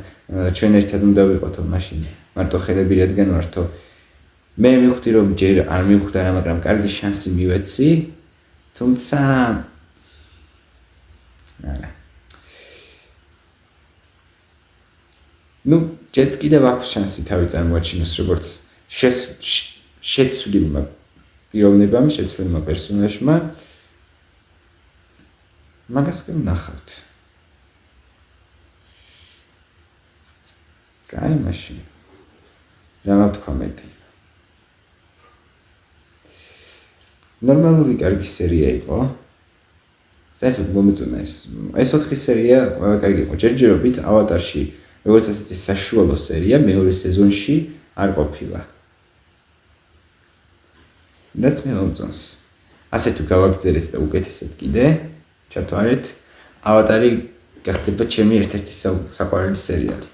ჩვენ ერთად უნდა ვიყოთო მაშინ მარტო ხელები რადგან ვართო მე მივხვდი რომ ჯერ არ მივხვდა რა მაგრამ კარგი შანსი მივეცი თუმცა არა ნუ ჯეც კიდევ აქვს შანსი თავი წარმოაჩინოს როგორც შეცვლილმა პიროვნებამ შეცვლილმა პერსონაჟმა მაგას კი ვნახავთ. კაი მაშინ. რა ვთქვა მეტი. ნორმალური კარგი სერია იყო. საერთოდ მომეწონა ეს 4 სერია ყველა კარგი იყო. ჯერჯერობით ავატარში როგორც ასეთი საშუალო სერია მეორე სეზონში არ ყოფილა. რაც მე მომწონს. ასე თუ გავაგზავნეთ და უკეთესად კიდე ჩათვალეთ ავატარი გახდება ჩემი ერთ-ერთი საყვარელი სერიალი.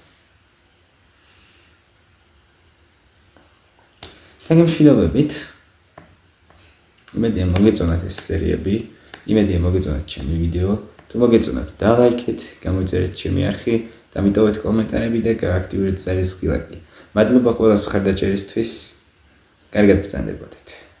თამაშობებით იმედია მოგეწონათ ეს სერიები, იმედია მოგეწონათ ჩემი ვიდეო. თუ მოგეწონათ, დალაიქეთ, გამოიწერეთ ჩემი არხი, დამიტოვეთ კომენტარები და გააქტიურეთ ზარის ღილაკი. მადლობა ყველას მხარდაჭერისთვის. კარგად ბრძანდებოდეთ.